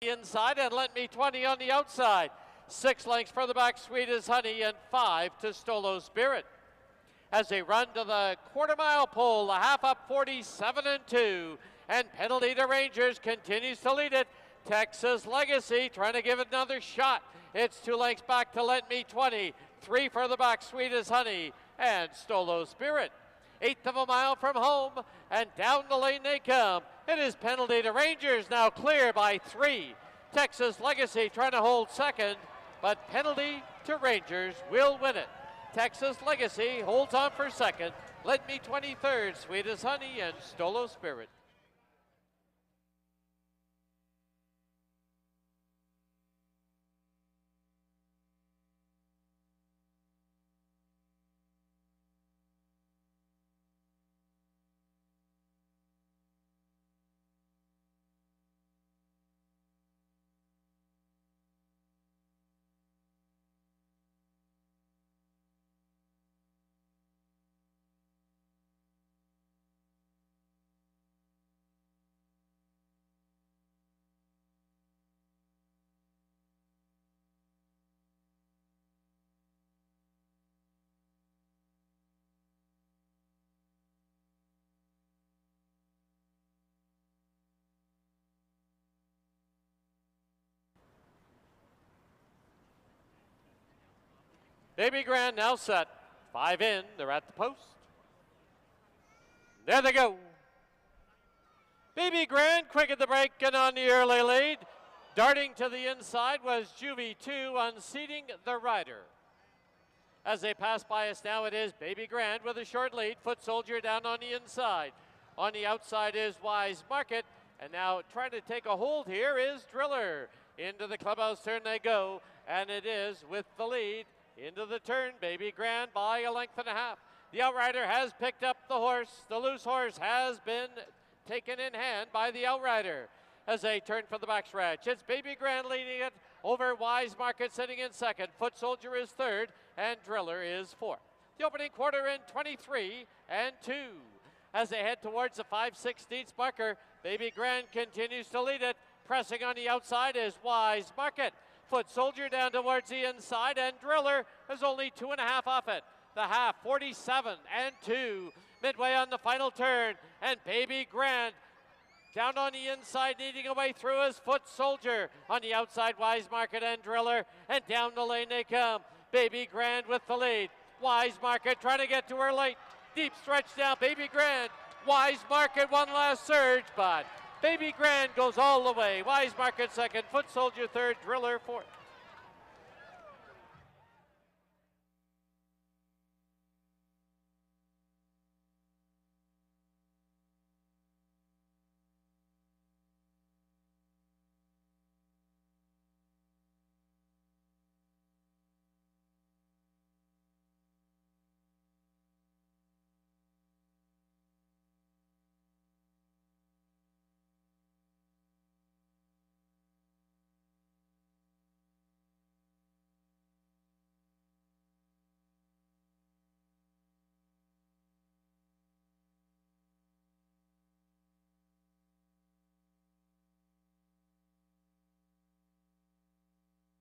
inside and Lent Me 20 on the outside. 6 lengths for the back, Sweet as Honey, and 5 to Stolo Spirit. As they run to the quarter-mile pole, the half up 47 and 2. And Penalty to Rangers continues to lead it. Texas Legacy trying to give it another shot. It's 2 lengths back to Lent Me 20. 3 for the back, Sweet as Honey, and Stolo Spirit. 1/8 of a mile from home, and down the lane they come. It is Penalty to Rangers, now clear by 3. Texas Legacy trying to hold second, but Penalty to Rangers will win it. Texas Legacy holds on for second. Lent Me 23rd, Sweet as Honey, and Stolo Spirit. Baby Grand now set. 5 in, they're at the post. There they go. Baby Grand quick at the break and on the early lead. Darting to the inside was Juvie 2, unseating the rider. As they pass by us now, it is Baby Grand with a short lead. Foot Soldier down on the inside. On the outside is Wise Market. And now trying to take a hold here is Driller. Into the clubhouse turn they go, and it is with the lead. Into the turn, Baby Grand by a length and a half. The outrider has picked up the horse. The loose horse has been taken in hand by the outrider. As they turn for the backstretch, it's Baby Grand leading it over Wise Market sitting in second. Foot Soldier is third, and Driller is fourth. The opening quarter in 23 and 2. As they head towards the 5/16 marker, Baby Grand continues to lead it. Pressing on the outside is Wise Market. Foot Soldier down towards the inside, and Driller is only 2.5 off it. The half, 47 and 2. Midway on the final turn, and Baby Grand down on the inside, needing a way through is Foot Soldier. On the outside, Wise Market and Driller, and down the lane they come. Baby Grand with the lead. Wise Market trying to get to her late. Deep stretch down, Baby Grand. Wise Market one last surge, but Baby Grand goes all the way. Wise Market second, Foot Soldier third, Driller fourth.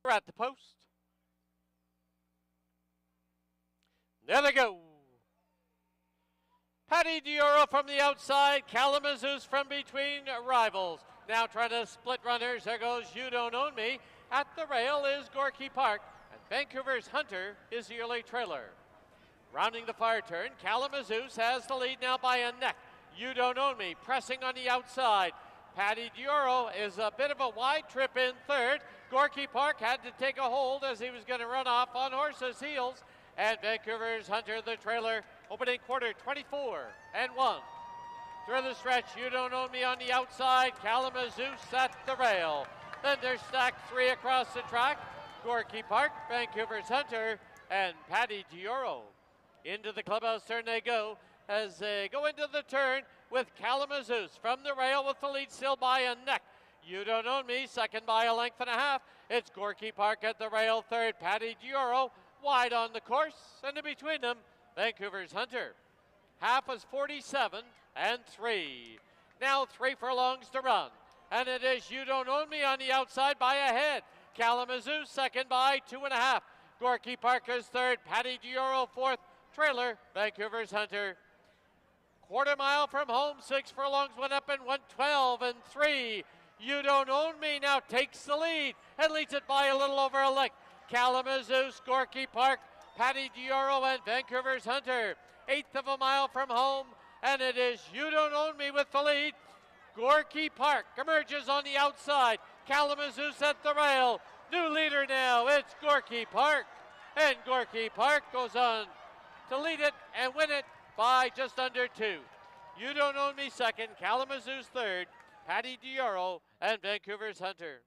We're at the post. There they go. Patty Dioro from the outside, Kalamazoo's from between rivals. Now trying to split runners. There goes You Don't Own Me. At the rail is Gorky Park, and Vancouver's Hunter is the early trailer. Rounding the far turn, Kalamazoo's has the lead now by a neck. You Don't Own Me pressing on the outside. Patty Dioro is a bit of a wide trip in third. Gorky Park had to take a hold as he was going to run off on horse's heels. And Vancouver's Hunter, the trailer, opening quarter 24 and 1. Through the stretch, You Don't Own Me on the outside. Kalamazoo at the rail. Then they're stacked 3 across the track. Gorky Park, Vancouver's Hunter, and Patty Dioro. Into the clubhouse turn they go as they go into the turn with Kalamazoo from the rail with the lead still by a neck. You Don't Own Me, second by a length and a half. It's Gorky Park at the rail, third, Patty Dioro, wide on the course, and in between them, Vancouver's Hunter. Half was 47 and 3. Now 3 furlongs to run. and it is You Don't Own Me on the outside by a head. Kalamazoo second by 2.5. Gorky Parker's third, Patty Dioro fourth, trailer Vancouver's Hunter. Quarter mile from home, 6 furlongs went up in 1:12 and 3. You Don't Own Me now takes the lead and leads it by a little over a length. Kalamazoo, Gorky Park, Patty Dioro, and Vancouver's Hunter. 1/8 of a mile from home, and it is You Don't Own Me with the lead. Gorky Park emerges on the outside. Kalamazoo at the rail. New leader now, it's Gorky Park. And Gorky Park goes on to lead it and win it by just under 2. You Don't Own Me second, Kalamazoo's third, Patty Dioro, and Vancouver's Hunter.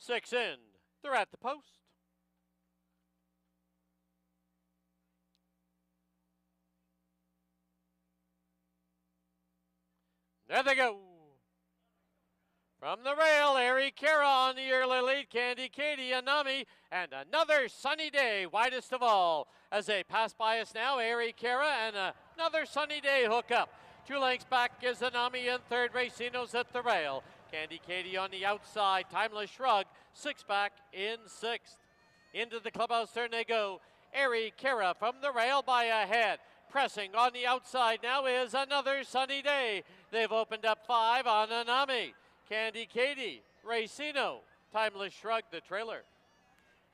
Six in, they're at the post. There they go. From the rail, Ari Kara on the early lead, Candy Katie, Anami, and another sunny day, widest of all. As they pass by us now, Ari Kara and another sunny day hook up. 2 lengths back is Anami in third, Racino's at the rail. Candy Katie on the outside, Timeless Shrug, 6 back in 6th. Into the clubhouse turn they go. Ari Kara from the rail by a head. Pressing on the outside now is Another Sunny Day. They've opened up 5 on Anami. Candy Katie, Racino, Timeless Shrug, the trailer.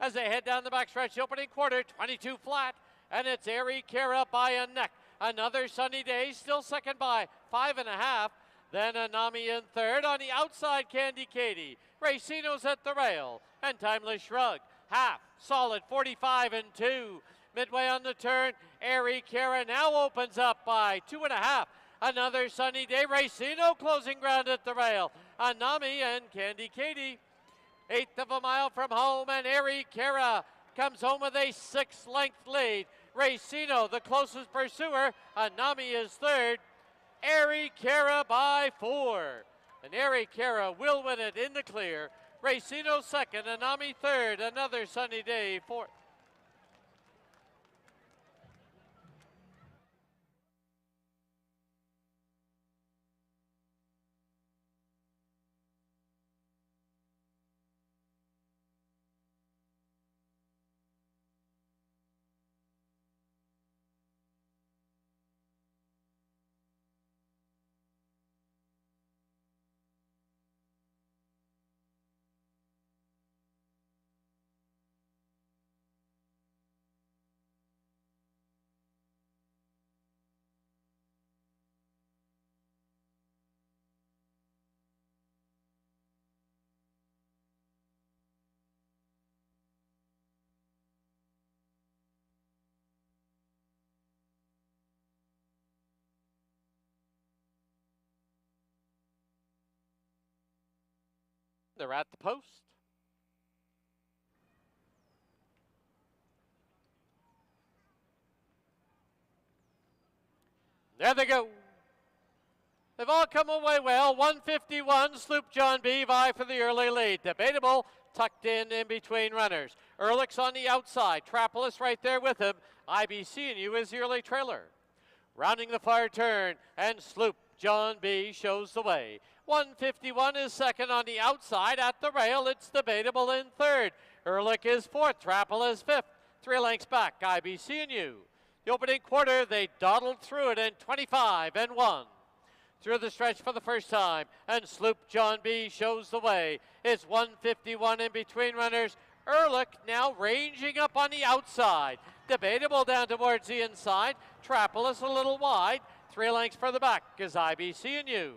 As they head down the backstretch, the opening quarter, 22 flat, and it's Ari Kara by a neck. Another Sunny Day, still second by 5.5. Then Anami in third. On the outside, Candy Katie. Racino's at the rail. And Timeless Shrug. Half. Solid 45 and 2. Midway on the turn, Ari Kara now opens up by 2.5. Another Sunny Day. Racino closing ground at the rail. Anami and Candy Katie. 1/8 of a mile from home, and Ari Kara comes home with a 6-length lead. Racino, the closest pursuer. Anami is third. Ari Kara by 4. And Ari Kara will win it in the clear. Racino second, Anami third, Another Sunny Day fourth. They're at the post. There they go. They've all come away well. 151, Sloop John B. vie for the early lead. Debatable, tucked in between runners. Ehrlich's on the outside. Trapolis right there with him. IBC and you is the early trailer. Rounding the far turn, and Sloop John B. shows the way. 151 is second on the outside. At the rail, it's Debatable in third. Ehrlich is fourth. Trapolis fifth. 3 lengths back, IBC and you. The opening quarter, they dawdled through it in 25 and 1. Through the stretch for the first time, and Sloop John B. shows the way. It's 151 in between runners. Ehrlich now ranging up on the outside. Debatable down towards the inside. Trapolis a little wide. 3 lengths for the back is IBC&U.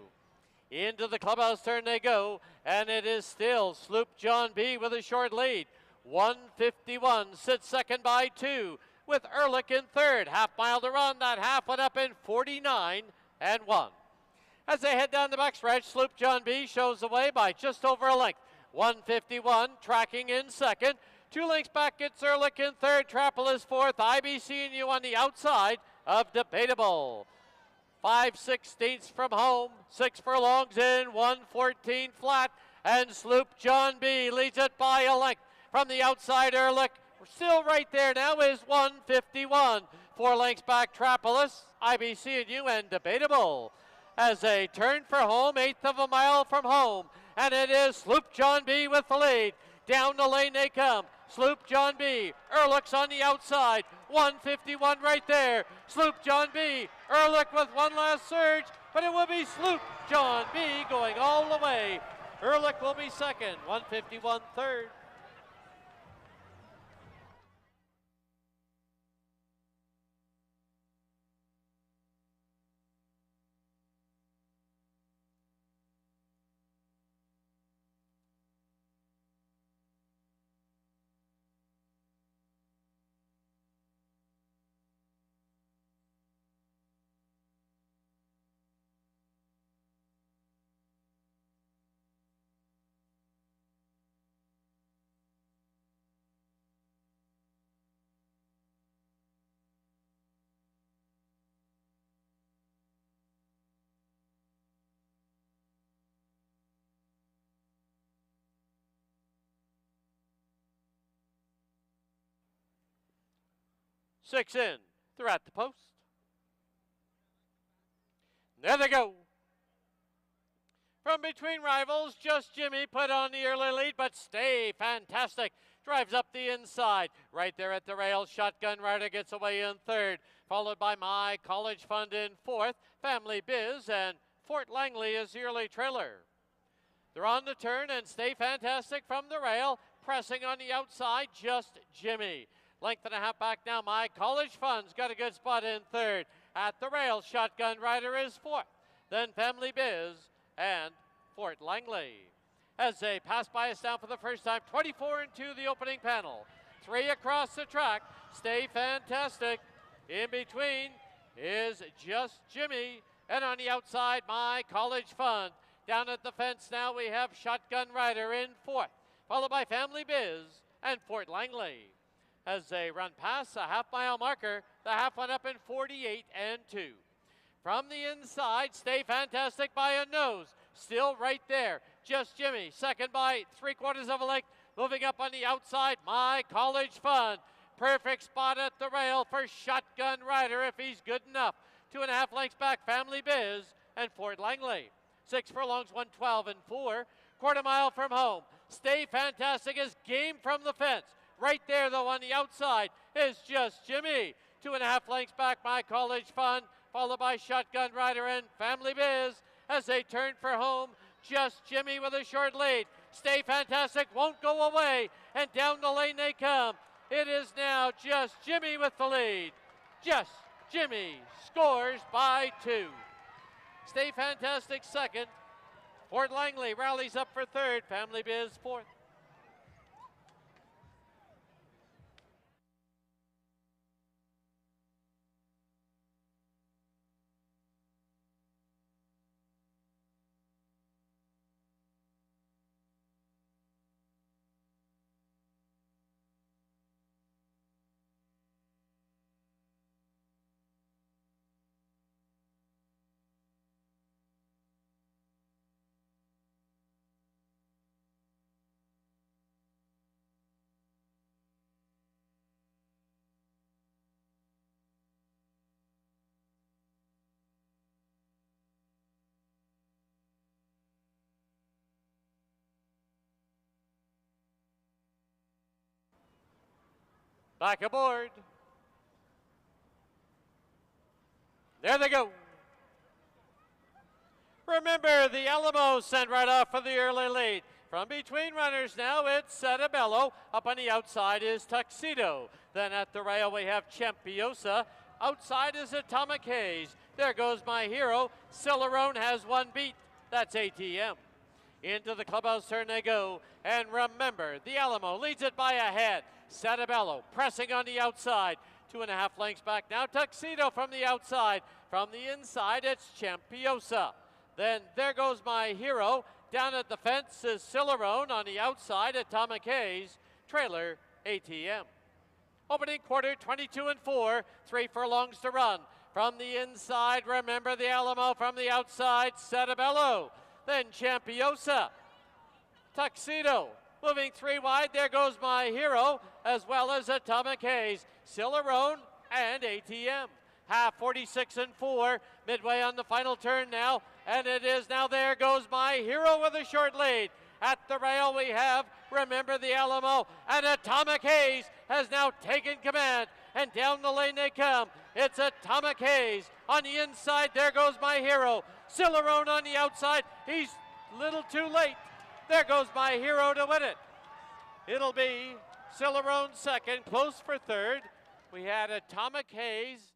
Into the clubhouse turn they go, and it is still Sloop John B with a short lead. 151 sits second by 2, with Ehrlich in third. Half mile to run. That half went up in 49 and 1. As they head down the backstretch, Sloop John B shows the way by just over a length. 151 tracking in second. 2 lengths back, it's Ehrlich in third. Trapolis fourth. IBC&U on the outside of Debatable. 5/16 from home, 6 furlongs in, 114 flat, and Sloop John B leads it by a length. From the outside, Ehrlich, still right there now is 151. 4 lengths back, Trapolis, IBC&U, and Debatable. As they turn for home, 1/8 of a mile from home, and it is Sloop John B with the lead. Down the lane they come. Sloop John B. Ehrlich's on the outside. 151 right there. Sloop John B. Ehrlich with one last surge, but it will be Sloop John B going all the way. Ehrlich will be second. 151 third. Six in. They're at the post. There they go. From between rivals, Just Jimmy put on the early lead, but Stay Fantastic drives up the inside. Right there at the rail, Shotgun Rider gets away in third, followed by My College Fund in fourth, Family Biz, and Fort Langley is the early trailer. They're on the turn, and Stay Fantastic from the rail, pressing on the outside, Just Jimmy. Length and a half back now, My College Fund's got a good spot in third. At the rail, Shotgun Rider is fourth. Then Family Biz and Fort Langley. As they pass by us now for the first time, 24 and 2 the opening panel. 3 across the track, Stay Fantastic. In between is Just Jimmy. And on the outside, My College Fund. Down at the fence now we have Shotgun Rider in fourth, followed by Family Biz and Fort Langley. As they run past the half-mile marker, the half went up in 48 and 2. From the inside, Stay Fantastic by a nose, still right there. Just Jimmy, second by 3/4 of a length, moving up on the outside, My College Fund. Perfect spot at the rail for Shotgun Rider if he's good enough. 2.5 lengths back, Family Biz and Fort Langley. 6 furlongs, 112 and 4. 1/4 mile from home. Stay Fantastic is game from the fence. Right there, though, on the outside is Just Jimmy. 2.5 lengths back, My College Fund, followed by Shotgun Rider and Family Biz. As they turn for home, Just Jimmy with a short lead. Stay Fantastic won't go away, and down the lane they come. It is now Just Jimmy with the lead. Just Jimmy scores by 2. Stay Fantastic second. Fort Langley rallies up for third. Family Biz fourth. Back aboard. There they go. Remember, the Alamo sent right off for the early lead. From between runners now, it's Cetabello. Up on the outside is Tuxedo. Then at the rail, we have Champiosa. Outside is Atomic Haze. There goes My Hero. Cicerone has one beat. That's ATM. Into the clubhouse turn they go. And remember, the Alamo leads it by a head. Santabello pressing on the outside. 2.5 lengths back now. Tuxedo from the outside. From the inside, it's Champiosa. Then there goes My Hero. Down at the fence is Cicerone. On the outside, Atomic Haze. Trailer, ATM. Opening quarter, 22 and 4. 3 furlongs to run. From the inside, remember the Alamo. From the outside, Santabello. Then Champiosa. Tuxedo. Moving 3 wide, there goes My Hero, as well as Atomic Haze, Cicerone, and ATM. Half 46 and 4, midway on the final turn now, and it is now there goes My Hero with a short lead. At the rail we have, remember the Alamo, and Atomic Haze has now taken command, and down the lane they come. It's Atomic Haze. On the inside, there goes My Hero. Cicerone on the outside, he's a little too late. There goes My Hero to win it. It'll be Cicerone second, close for third. We had Atomic Haze.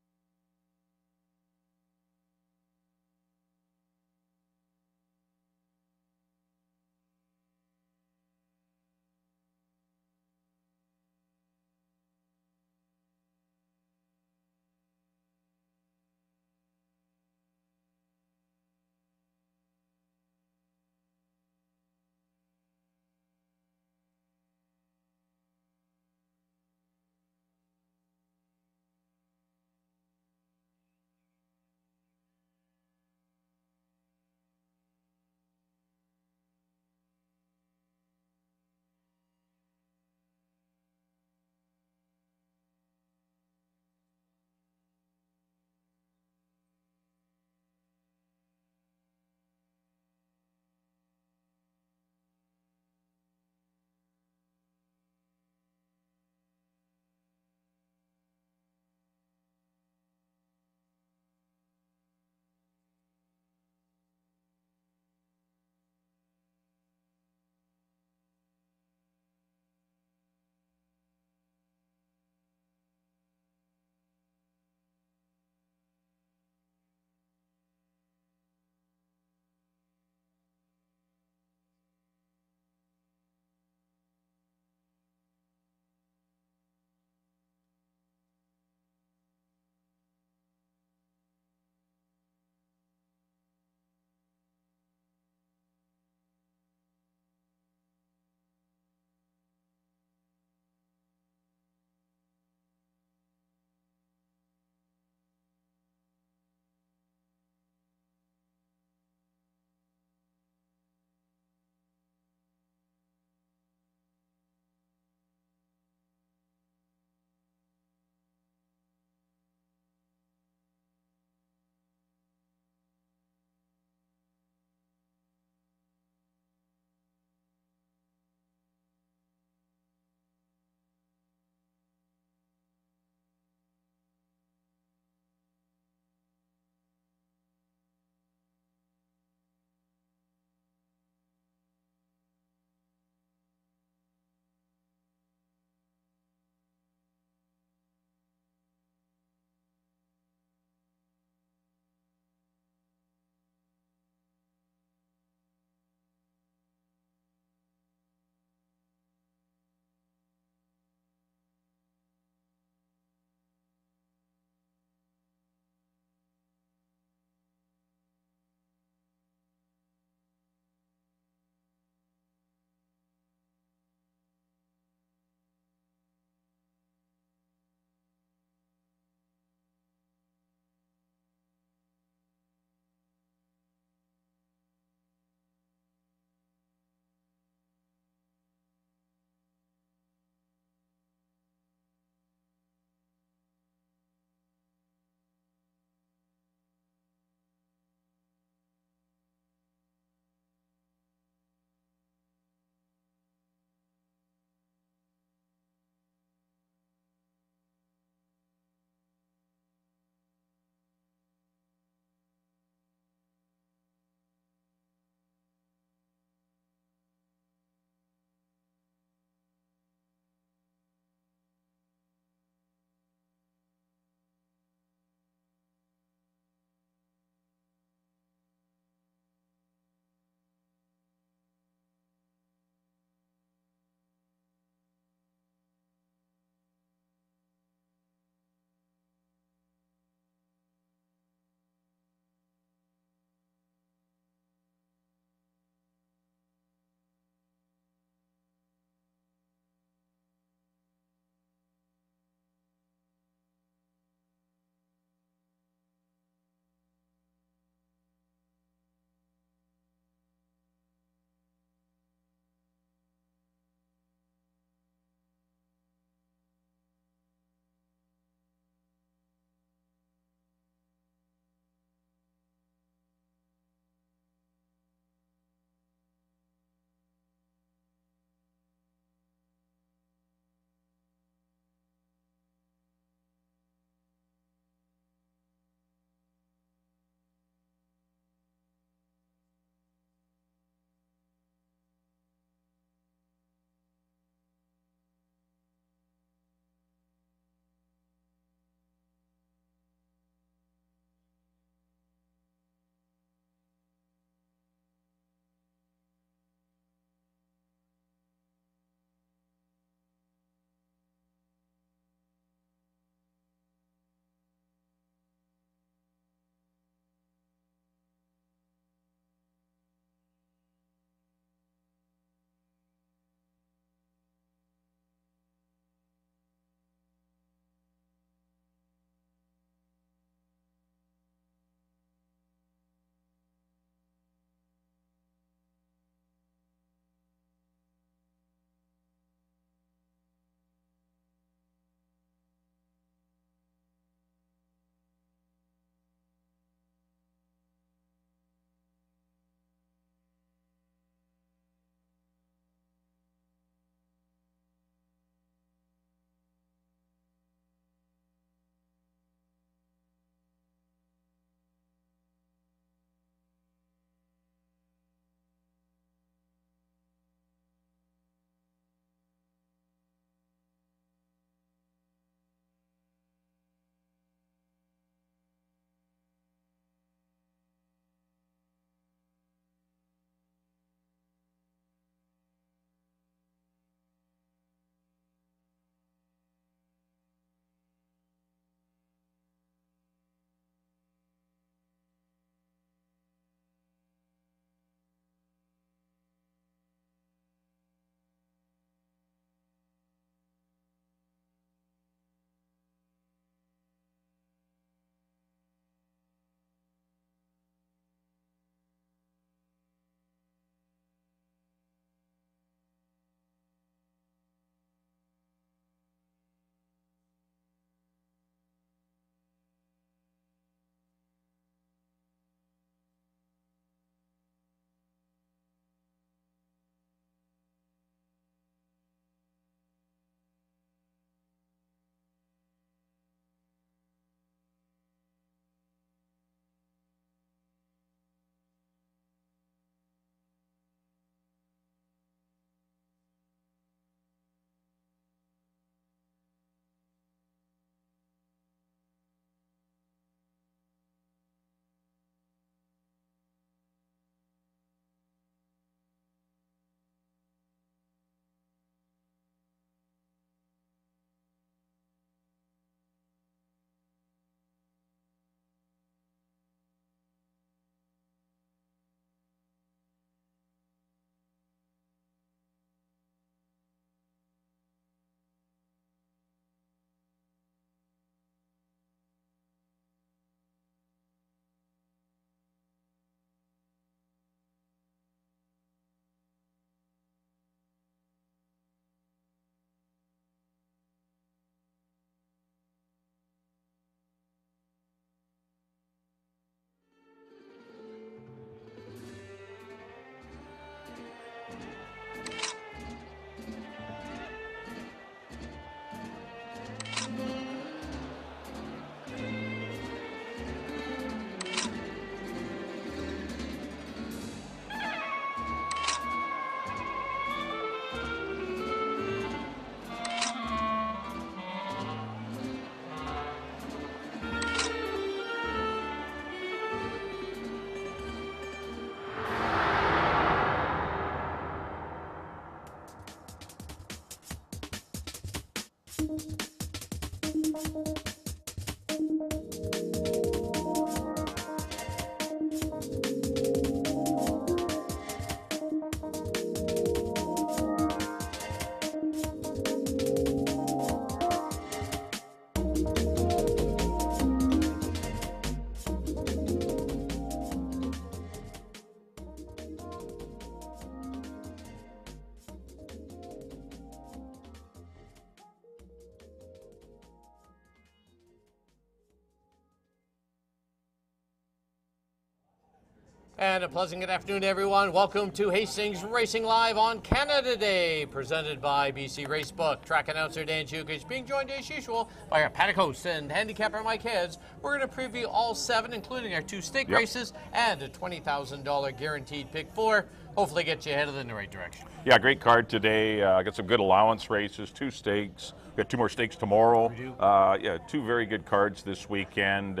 And a pleasant good afternoon, everyone. Welcome to Hastings Racing Live on Canada Day, presented by BC Racebook. Track announcer Dan Jukic being joined as usual by our paddock host and handicapper Mike Heads. We're going to preview all 7, including our 2 stake races and a $20,000 guaranteed pick 4. Hopefully get you headed in the right direction. Yeah, great card today. Got some good allowance races, 2 stakes. Got 2 more stakes tomorrow. We do. Yeah, 2 very good cards this weekend.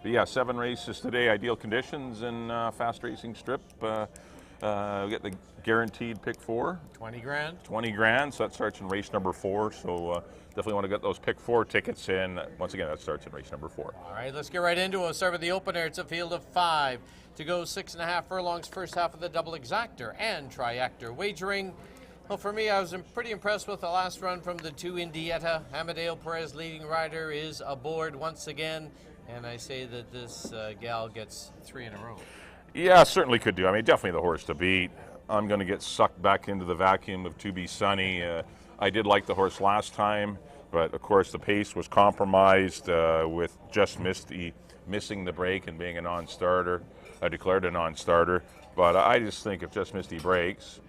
But yeah, 7 races today, ideal conditions and fast racing strip. We get the guaranteed pick 4. 20 grand. 20 grand, so that starts in race number 4. So definitely want to get those pick 4 tickets in. Once again, that starts in race number 4. All right, let's get right into it. We'll start with the opener. It's a field of 5 to go 6.5 furlongs, first half of the double exactor and triactor wagering. Well, for me, I was pretty impressed with the last run from the 2 Indietta. Amadeo Perez, leading rider, is aboard once again. And I say that this gal gets 3 in a row. Yeah, certainly could do. I mean, definitely the horse to beat. I'm going to get sucked back into the vacuum of To Be Sunny. I did like the horse last time, but of course the pace was compromised with Just Misty missing the break and being a non-starter. I declared a non-starter, but I just think if Just Misty breaks,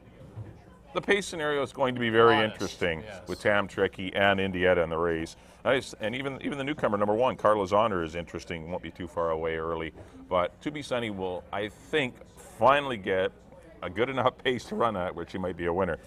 the pace scenario is going to be very interesting with Tam Tricky and Indietta in the race. And even the newcomer, number 1, Carla's Honor, is interesting. Won't be too far away early. But To Be Sunny will, I think, finally get a good enough pace to run at where she might be a winner.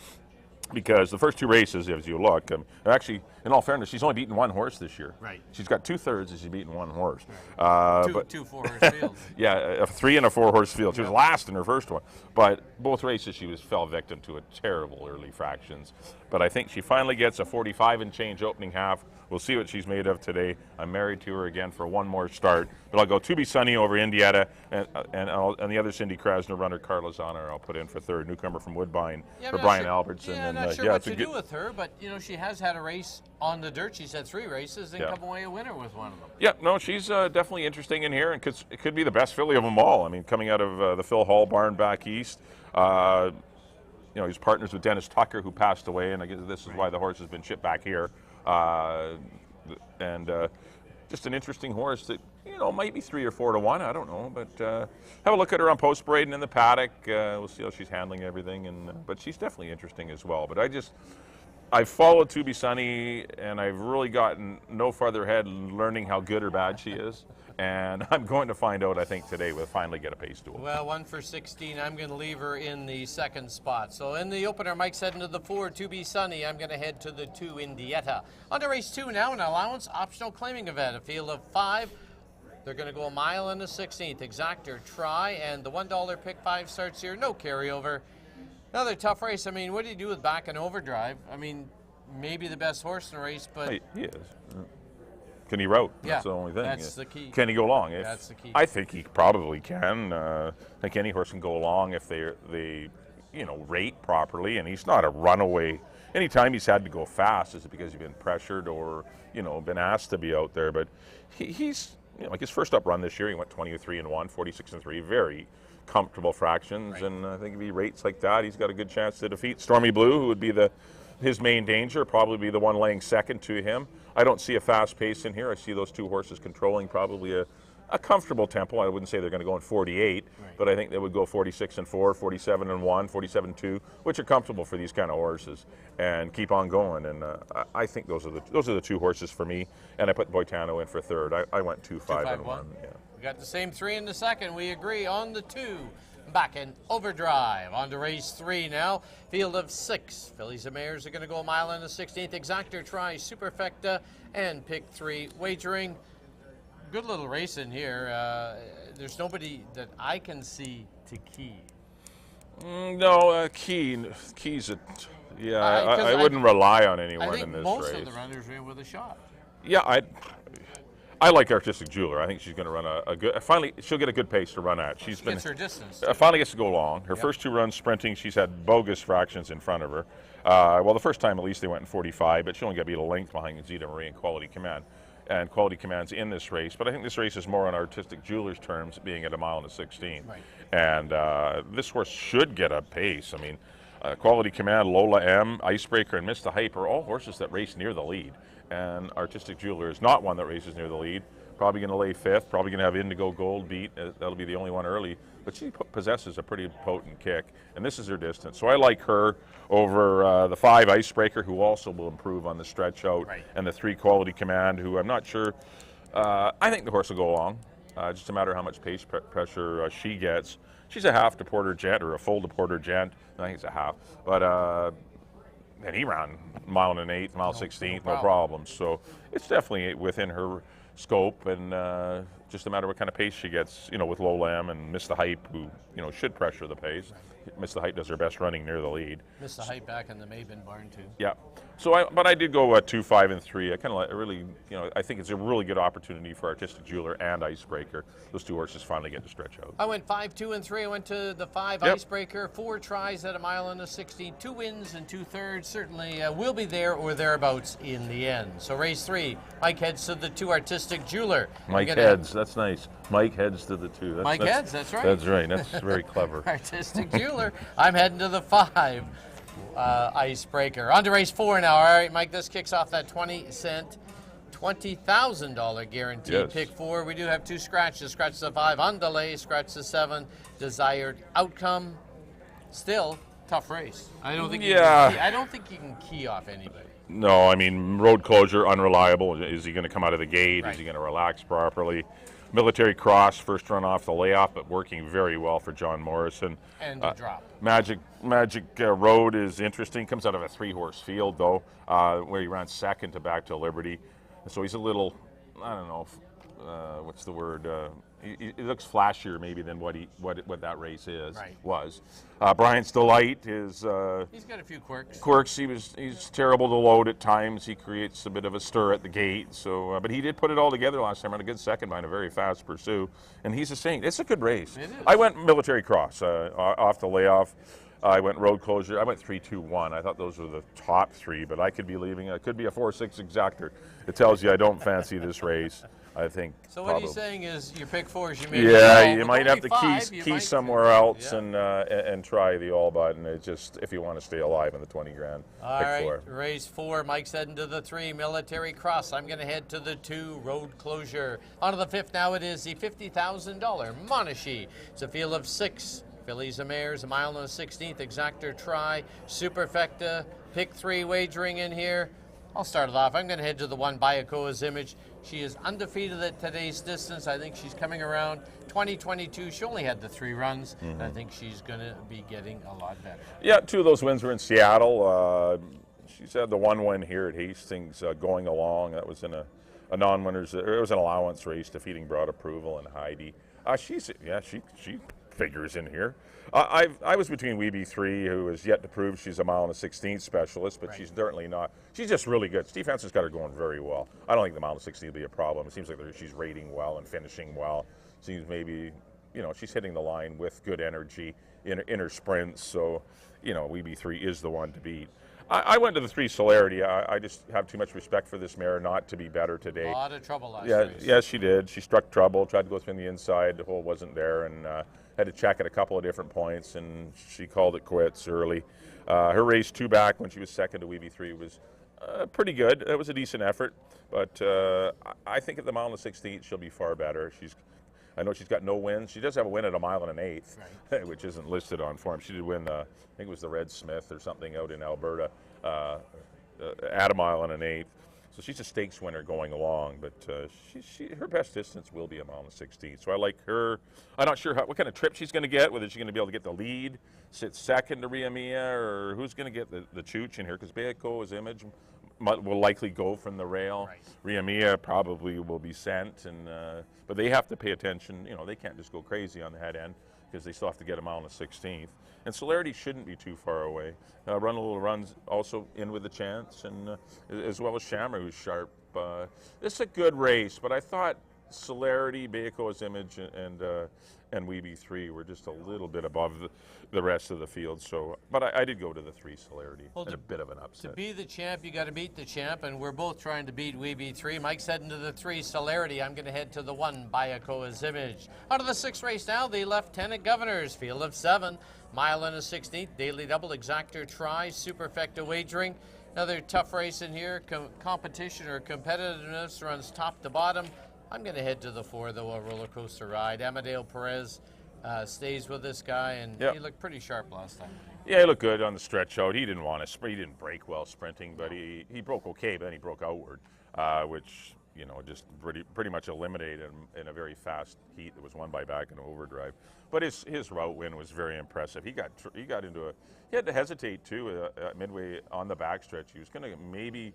Because the first 2 races, as you look, actually, in all fairness, she's only beaten 1 horse this year. Right. She's got 2/3 and she's beaten 1 horse. Right. Two 4-horse fields. Yeah, a 3 and a 4-horse field. She was last in her first one. But both races she fell victim to a terrible early fractions. But I think she finally gets a 45 and change opening half. We'll see what she's made of today. I'm married to her again for 1 more start. But I'll go To Be Sunny over Indietta, and the other Cindy Krasner runner, Carla's Honor, I'll put in for 3rd. Newcomer from Woodbine for Brian Albertson. Yeah, I'm not sure what to do with her, but you know she has had a race on the dirt. She's had 3 races and come away a winner with one of them. Yeah, no, she's definitely interesting in here, and it could be the best filly of them all. I mean, coming out of the Phil Hall barn back east. You know, he's partners with Dennis Tucker, who passed away, and I guess this is why the horse has been shipped back here. Just an interesting horse that, you know, might be 3 or 4 to 1. I don't know, but have a look at her on post parade and in the paddock. We'll see how she's handling everything, but she's definitely interesting as well. But I've followed To Be Sunny, and I've really gotten no farther ahead learning how good or bad she is. And I'm going to find out, I think, today. We'll finally get a pace duel. Well, 1 for 16. I'm going to leave her in the 2nd spot. So in the opener, Mike's heading to the 4, To Be Sunny. I'm going to head to the 2, Indietta. On to race 2 now, an allowance optional claiming event. A field of 5. They're going to go 1 mile and a 16th. Exactor try, and the $1 pick 5 starts here. No carryover. Another tough race. I mean, what do you do with Back and Overdrive? I mean, maybe the best horse in the race, but... Hey, he is. Can he route? Yeah, that's the only thing. That's the key. Can he go long? That's the key. I think he probably can. I think any horse can go along if they rate properly, and he's not a runaway. Anytime he's had to go fast, is it because he's been pressured or, been asked to be out there? But he's, like his first up run this year, he went 23-1, 46-3, very comfortable fractions, and I think if he rates like that, he's got a good chance to defeat Stormy Blue, who would be his main danger, probably be the one laying second to him. I don't see a fast pace in here. I see those 2 horses controlling probably a comfortable tempo. I wouldn't say they're going to go in 48, but I think they would go 46-4, 47-1, 47-2, which are comfortable for these kind of horses, and keep on going. And I think those are the 2 horses for me. And I put Boitano in for 3rd. I went 2-5-1. Yeah. We got the same 3 in the 2nd. We agree on the 2. Back in Overdrive. On to race 3 now. Field of 6. Fillies and mares are going to go 1 mile and a 16th. Exactor try, Superfecta, and pick 3 wagering. Good little race in here. There's nobody that I can see to key. No, Key's I wouldn't rely on anyone in this race. Most of the runners are in with a shot. Yeah, I like Artistic Jeweler. I think she's going to run a good. Finally, she'll get a good pace to run at. She gets her distance. Finally gets to go long. Her first 2 runs sprinting, she's had bogus fractions in front of her. Well, the first time at least they went in 45, but she only got beat a length behind Zeta Marie and Quality Command. And Quality Command's in this race, but I think this race is more on Artistic Jeweler's terms, being at 1 mile and a 16. Right. And this horse should get a pace. I mean, Quality Command, Lola M, Icebreaker, and Miss the Hype are all horses that race near the lead. And Artistic Jeweler is not one that races near the lead, Probably going to lay 5th. Probably going to have Indigo Gold beat. That'll be the only one early. But she possesses a pretty potent kick, and this is her distance. So I like her over the 5 Icebreaker, who also will improve on the stretch out, and the 3 Quality Command, who I'm not sure. I think the horse will go along. Just a matter of how much pace pressure she gets. She's a half to Porter Gent, or a full to Porter Gent. I think it's a half. But and he ran mile and an eighth, mile 16th, no problems. So it's definitely within her scope, and just a matter of what kind of pace she gets, with Low Lamb and Miss the Hype, who, should pressure the pace. Miss the Hype does her best running near the lead. Miss the Hype back in the Maben barn, too. Yeah. So but I did go 2, 5, and 3. I kind of really, I think it's a really good opportunity for Artistic Jeweler and Icebreaker. Those 2 horses finally get to stretch out. I went 5, 2, and 3. I went to the 5 Icebreaker, 4 tries at a mile and a 16, 2 wins and 2/3. Certainly will be there or thereabouts in the end. So race 3, Mike heads to the 2 Artistic Jeweler. Mike heads, that's nice. Mike heads to the 2. Mike heads, that's right. That's right. That's very clever. Artistic Jeweler. I'm heading to the 5 Icebreaker. On to race 4 now. All right, Mike, this kicks off that 20-cent, $20,000 guaranteed. Yes. Pick 4. We do have 2 scratches. Scratch the 5 on delay, scratch the 7. Desired outcome. Still tough race. I don't think you can key off anybody. No, I mean, road closure, unreliable. Is he going to come out of the gate? Right. Is he going to relax properly? Military Cross, first run off the layoff, but working very well for John Morrison. And the drop. Magic Road is interesting. Comes out of a 3-horse field, though, where he ran second to Back to Liberty. So he's a little, I don't know, what's the word? He looks flashier maybe than what that race was. Brian's Delight is. He's got a few quirks. He's terrible to load at times. He creates a bit of a stir at the gate. So, but he did put it all together last time. Ran a good second behind a very fast pursuit, and he's a saint. It's a good race. It is. I went Military Cross off the layoff. I went road closure. I went 3, 2, 1. I thought those were the top 3, but I could be leaving. It could be a 4-6 exactor. It tells you I don't fancy this race. I think. So what he's saying is your pick 4 is you may you might have to key somewhere else and try the all button. It's just if you want to stay alive in the 20 grand. All right, race 4. Mike's heading to the 3 Military Cross. I'm going to head to the 2 Road Closure. On to the 5th now. It is the $50,000 Monashee. It's a field of 6 fillies and mares, a mile and a 16th exactor try, superfecta, pick 3 wagering in here. I'll start it off. I'm going to head to the 1 Bayakoa's Image. She is undefeated at today's distance. I think she's coming around 2022. She only had the 3 runs. And I think she's going to be getting a lot better. Yeah, 2 of those wins were in Seattle. She's had the 1 win here at Hastings going along. That was in a non-winners. It was an allowance race, defeating Broad Approval and Heidi. She figures in here. I was between Weeby 3, who is yet to prove she's a mile and a 16th specialist, but she's certainly not. She's just really good. Steve Hansen's got her going very well. I don't think the mile and 16th will be a problem. It seems like she's rating well and finishing well. Seems maybe, she's hitting the line with good energy in her sprints. So, Weeby 3 is the one to beat. I went to the 3 Celerity. I just have too much respect for this mare not to be better today. A lot of trouble last race. Yes, she did. She struck trouble, tried to go through the inside. The hole wasn't there, and had to check at a couple of different points, and she called it quits early. Her race 2 back when she was second to Weeby 3 was pretty good. It was a decent effort, but I think at the mile and the 16th she'll be far better. I know she's got no wins. She does have a win at a mile and an eighth, which isn't listed on form. She did win, I think it was the Red Smith or something out in Alberta at a mile and an eighth. So she's a stakes winner going along, but her best distance will be a mile and 16. So I like her. I'm not sure what kind of trip she's going to get, whether she's going to be able to get the lead, sit second to Ria Mia, or who's going to get the chooch in here, because Bayakoa's Image will likely go from the rail. Ria Mia probably will be sent, but they have to pay attention. They can't just go crazy on the head end, because they still have to get a mile and a 16th. And Celerity shouldn't be too far away. Run a little runs also in with a chance, and as well as Shammer, who's sharp. It's a good race, but I thought Celerity, Bayakoa's Image, and Weeby 3 were just a little bit above the rest of the field. So, but I did go to the 3 Celerity. Well, a bit of an upset. To be the champ, you got to beat the champ, and we're both trying to beat Weeby 3. Mike's heading to the 3 Celerity. I'm going to head to the 1 Bayakoa's Image. Out of the 6th race now, the Lieutenant Governor's field of 7. Mile and a 16th, daily double, exactor try, superfecta wagering. Another tough race in here. Competition or competitiveness runs top to bottom. I'm going to head to the 4, though, a roller coaster ride. Amadeo Perez stays with this guy, and he looked pretty sharp last time. Yeah, he looked good on the stretch out. He didn't want to sprint. He didn't break well sprinting, but he broke okay, but then he broke outward, which, you know, just pretty much eliminated him in a very fast heat that was won by Back in Overdrive. But his route win was very impressive. He had to hesitate too midway on the backstretch. He was going to maybe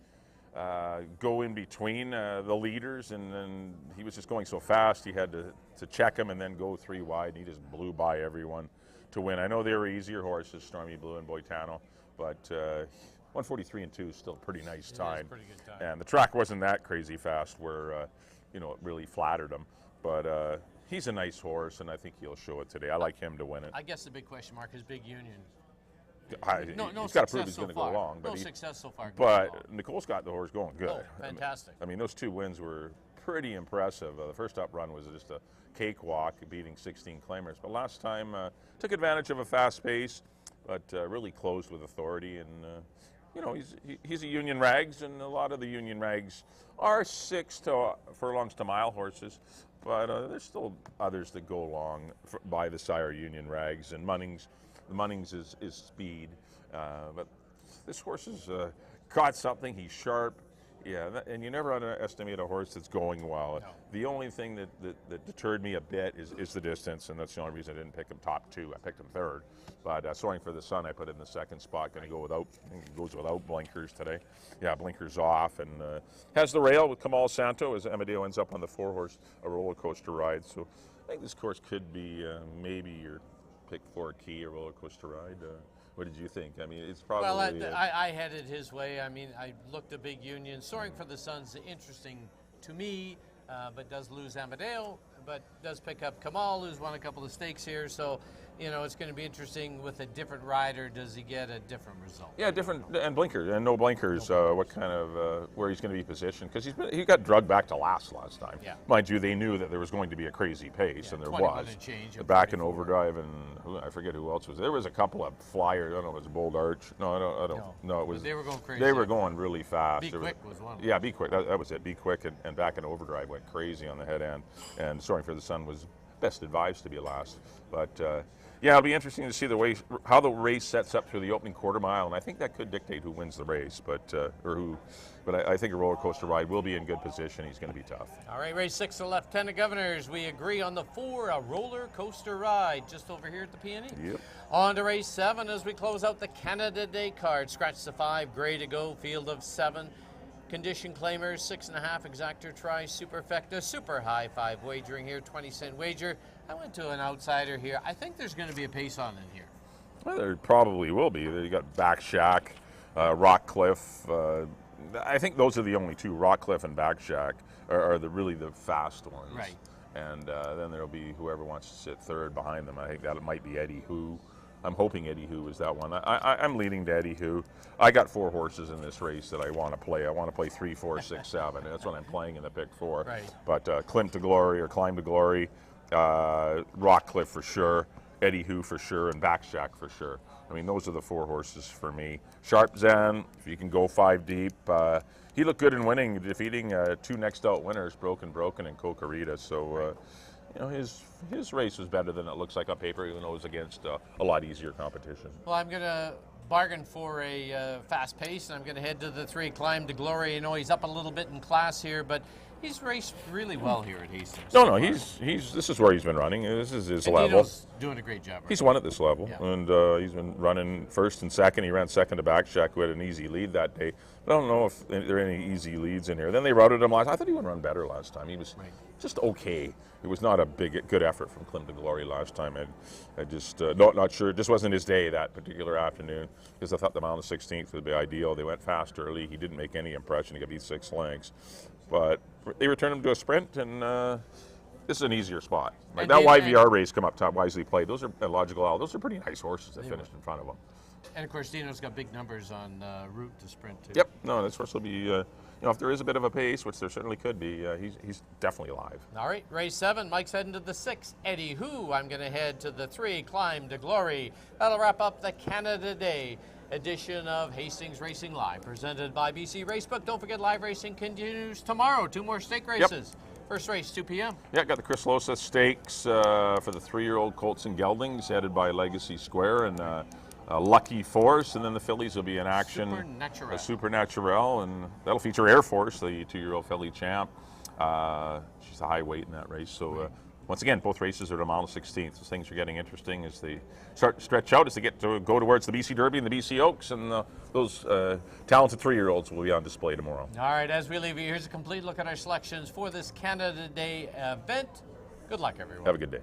go in between the leaders, and then he was just going so fast he had to check him and then go 3 wide, and he just blew by everyone to win. I know they were easier horses, Stormy Blue and Boitano, but 143 and 2 is still a pretty nice time. Pretty good time. And the track wasn't that crazy fast where you know, it really flattered him. But he's a nice horse, and I think he'll show it today. I like him to win it. I guess the big question mark is Big Union. He's got to prove he's going to go long. No success so far. But Nicole's got the horse going good. Oh, fantastic. I mean, those 2 wins were pretty impressive. The first up run was just a cakewalk, beating 16 claimers. But last time took advantage of a fast pace, but really closed with authority. And you know, he's a Union Rags, and a lot of the Union Rags are 6 furlongs to mile horses. But there's still others that go along by the sire Union Rags, and Munnings is speed, but this horse has caught something. He's sharp, and you never underestimate a horse that's going well. No. The only thing that deterred me a bit is the distance, and that's the only reason I didn't pick him top 2. I picked him 3rd, but Soaring for the Sun I put in the 2nd spot. Going to go goes without blinkers today. Yeah, blinkers off, and has the rail with Kamal Santo as Amadeo ends up on the 4-horse a roller coaster ride. So I think this course could be maybe your pick 4 key, a roller coaster ride. What did you think? I mean, it's probably... Well, I headed his way. I mean, I looked at Big Union. Soaring for the Sun's interesting to me, but does lose Amadeo, but does pick up Kamal, who's won a couple of stakes here. So, you know, it's going to be interesting with a different rider. Does he get a different result? Yeah, different, and blinkers, and no blinkers. What kind of, where he's going to be positioned, because he got drugged back to last time. Yeah. Mind you, they knew that there was going to be a crazy pace, and there was. Change Back in Overdrive, and I forget who else was there. Was a couple of flyers. I don't know if it was Bold Arch. No, I don't. No, it was. But they were going crazy. They were going really fast. Be Quick was one of them. Yeah, Be Quick. That was it. Be Quick and Back in Overdrive went crazy on the head end, and Soaring for the Sun was best advised to be last. But yeah, it'll be interesting to see how the race sets up through the opening quarter mile, and I think that could dictate who wins the race, but I think a roller coaster ride will be in good position. He's going to be tough. All right, race 6, the Lieutenant Governors. We agree on the 4, a roller coaster ride, just over here at the Peony. Yep. On to race 7 as we close out the Canada Day card. Scratch the 5, gray to go, field of 7. Condition claimers, 6.5 exactor try, superfecta, super high 5 wagering here, 20-cent wager. I went to an outsider here. I think there's going to be a pace on in here. Well, there probably will be. You got Back Shack, Rock Cliff. I think those are the only 2. Rock Cliff and Back Shack are really the fast ones. Right. And then there'll be whoever wants to sit 3rd behind them. I think that it might be Eddie Who. I'm hoping Eddie Who is that one. I'm leaning to Eddie Who. I got 4 horses in this race that I want to play. I want to play 3, 4, 6, 7. And that's what I'm playing in the pick 4. Right. But Climb to Glory, Rock Cliff for sure, Eddie Who for sure, and Back Shack for sure. I mean, those are the 4 horses for me. Sharp Zen, if you can go 5 deep. He looked good in winning, defeating 2 next out winners, Broken, and Cocorita. So, you know, his race was better than it looks like on paper, even though it was against a lot easier competition. Well, I'm going to bargain for a fast pace, and I'm going to head to the 3, Climb to Glory. You know, he's up a little bit in class here, but he's raced really well here at Hastings. No, this is where he's been running. This is his level. Dino's doing a great job. He's won at this level, and he's been running 1st and 2nd. He ran 2nd to Back Shack, who had an easy lead that day. But I don't know if there are any easy leads in here. Then they routed him last. I thought he would run better last time. He was just okay. It was not a good effort from Climb to Glory last time. I just not sure. It just wasn't his day that particular afternoon, because I thought the mile on the 16th would be ideal. They went fast early. He didn't make any impression. He got beat 6 lengths, but they returned him to a sprint, and this is an easier spot. Like that YVR race come up top, Wisely Played. Those are Logical Owl. Those are pretty nice horses that finished in front of him. And of course, Dino's got big numbers on route to sprint too. Yep. No, this horse will be. You know, if there is a bit of a pace, which there certainly could be, he's definitely live. All right, race 7. Mike's heading to the 6, Eddie Who. I'm going to head to the 3, Climb to Glory. That'll wrap up the Canada Day edition of Hastings Racing Live, presented by BC Racebook. Don't forget, live racing continues tomorrow. 2 more stake races. First race, 2 p.m. Yeah, got the Chris Losa Stakes for the 3-year-old Colts and Geldings, headed by Legacy Square and Lucky Force, and then the fillies will be in action. Supernatural. Supernatural, and that'll feature Air Force, the 2-year-old filly champ. She's a high weight in that race, so once again, both races are at a mile 16th. So things are getting interesting as they start to stretch out, as they get to go towards the BC Derby and the BC Oaks, and those talented 3-year-olds will be on display tomorrow. All right, as we leave you, here's a complete look at our selections for this Canada Day event. Good luck, everyone. Have a good day.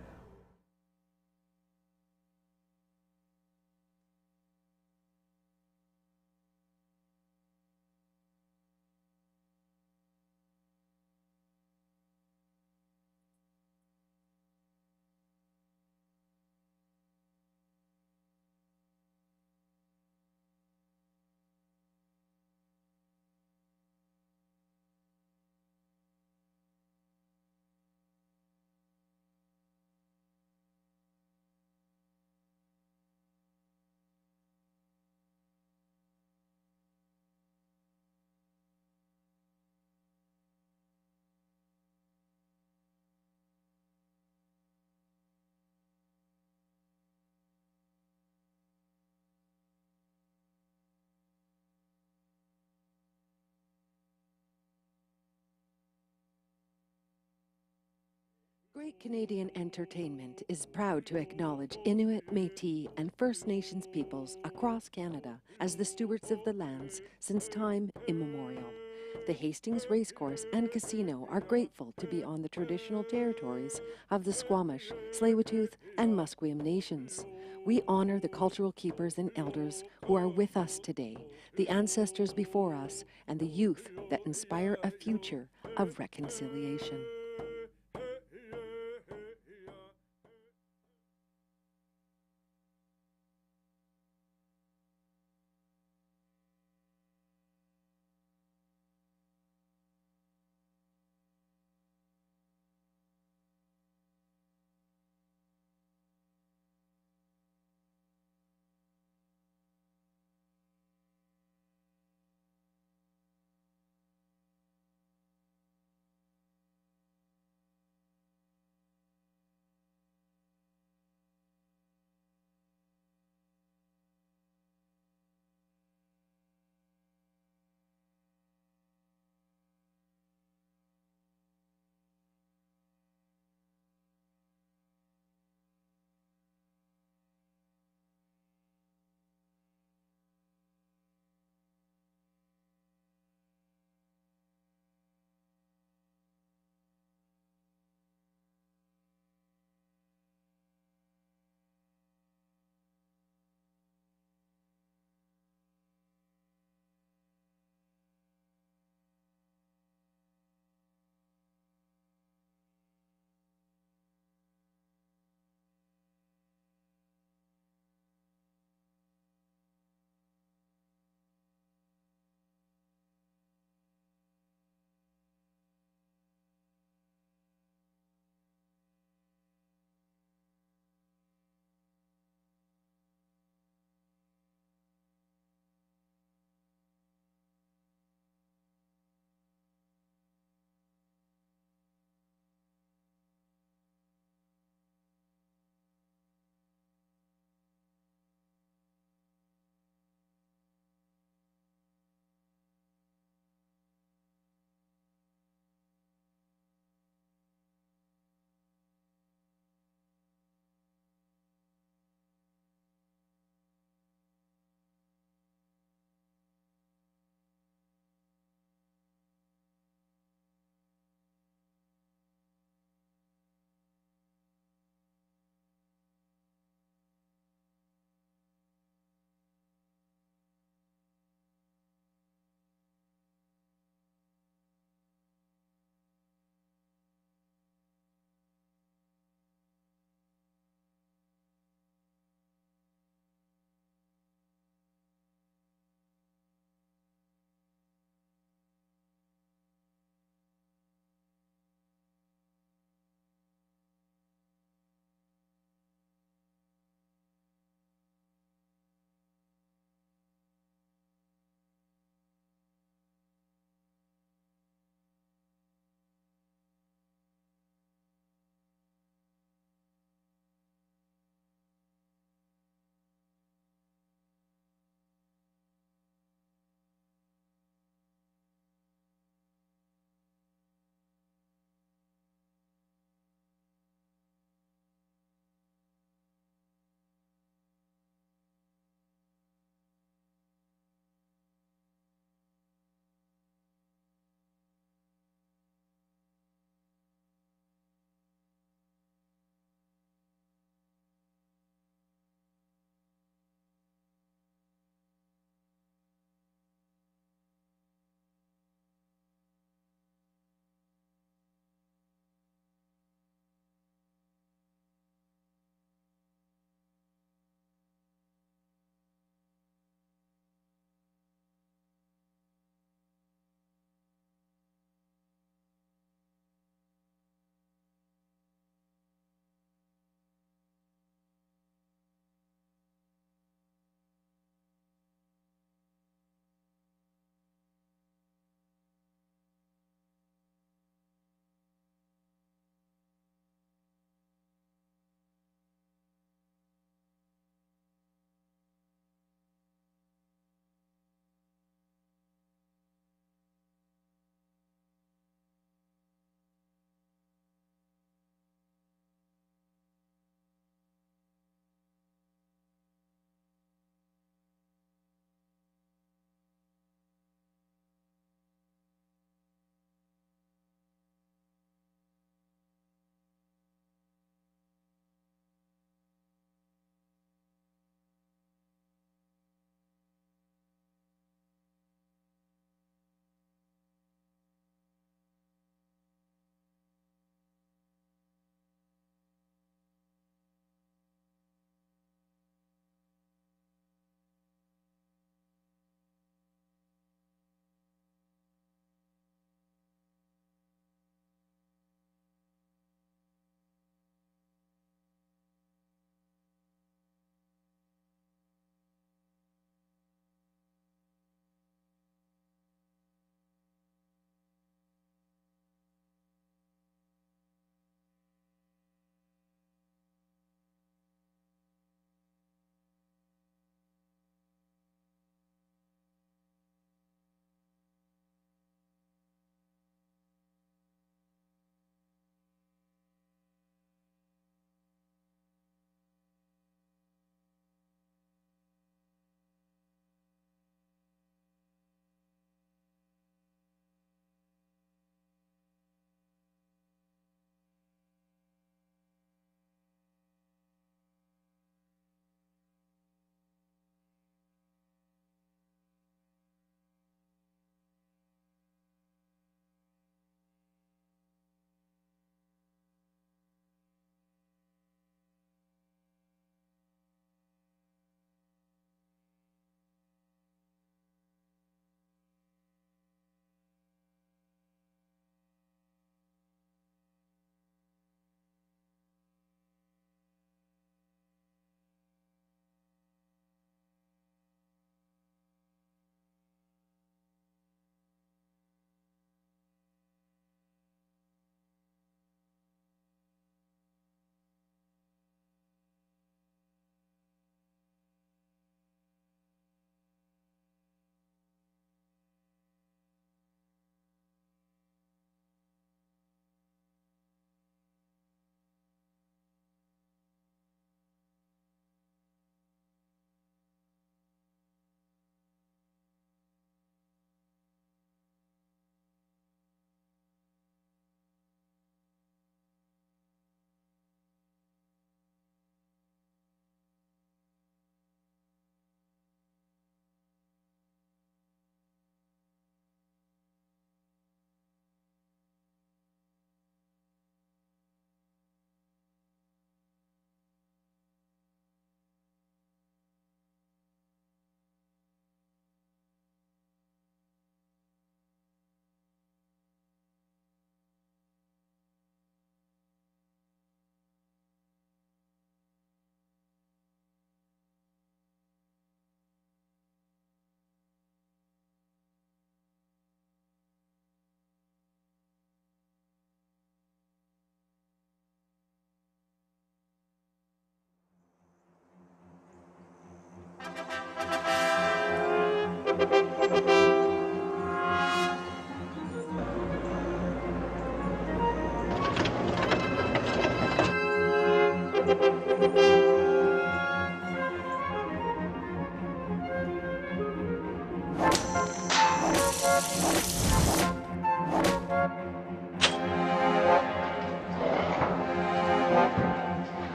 Great Canadian Entertainment is proud to acknowledge Inuit, Métis, and First Nations peoples across Canada as the stewards of the lands since time immemorial. The Hastings Racecourse and Casino are grateful to be on the traditional territories of the Squamish, Tsleil-Waututh, and Musqueam nations. We honor the cultural keepers and elders who are with us today, the ancestors before us, and the youth that inspire a future of reconciliation.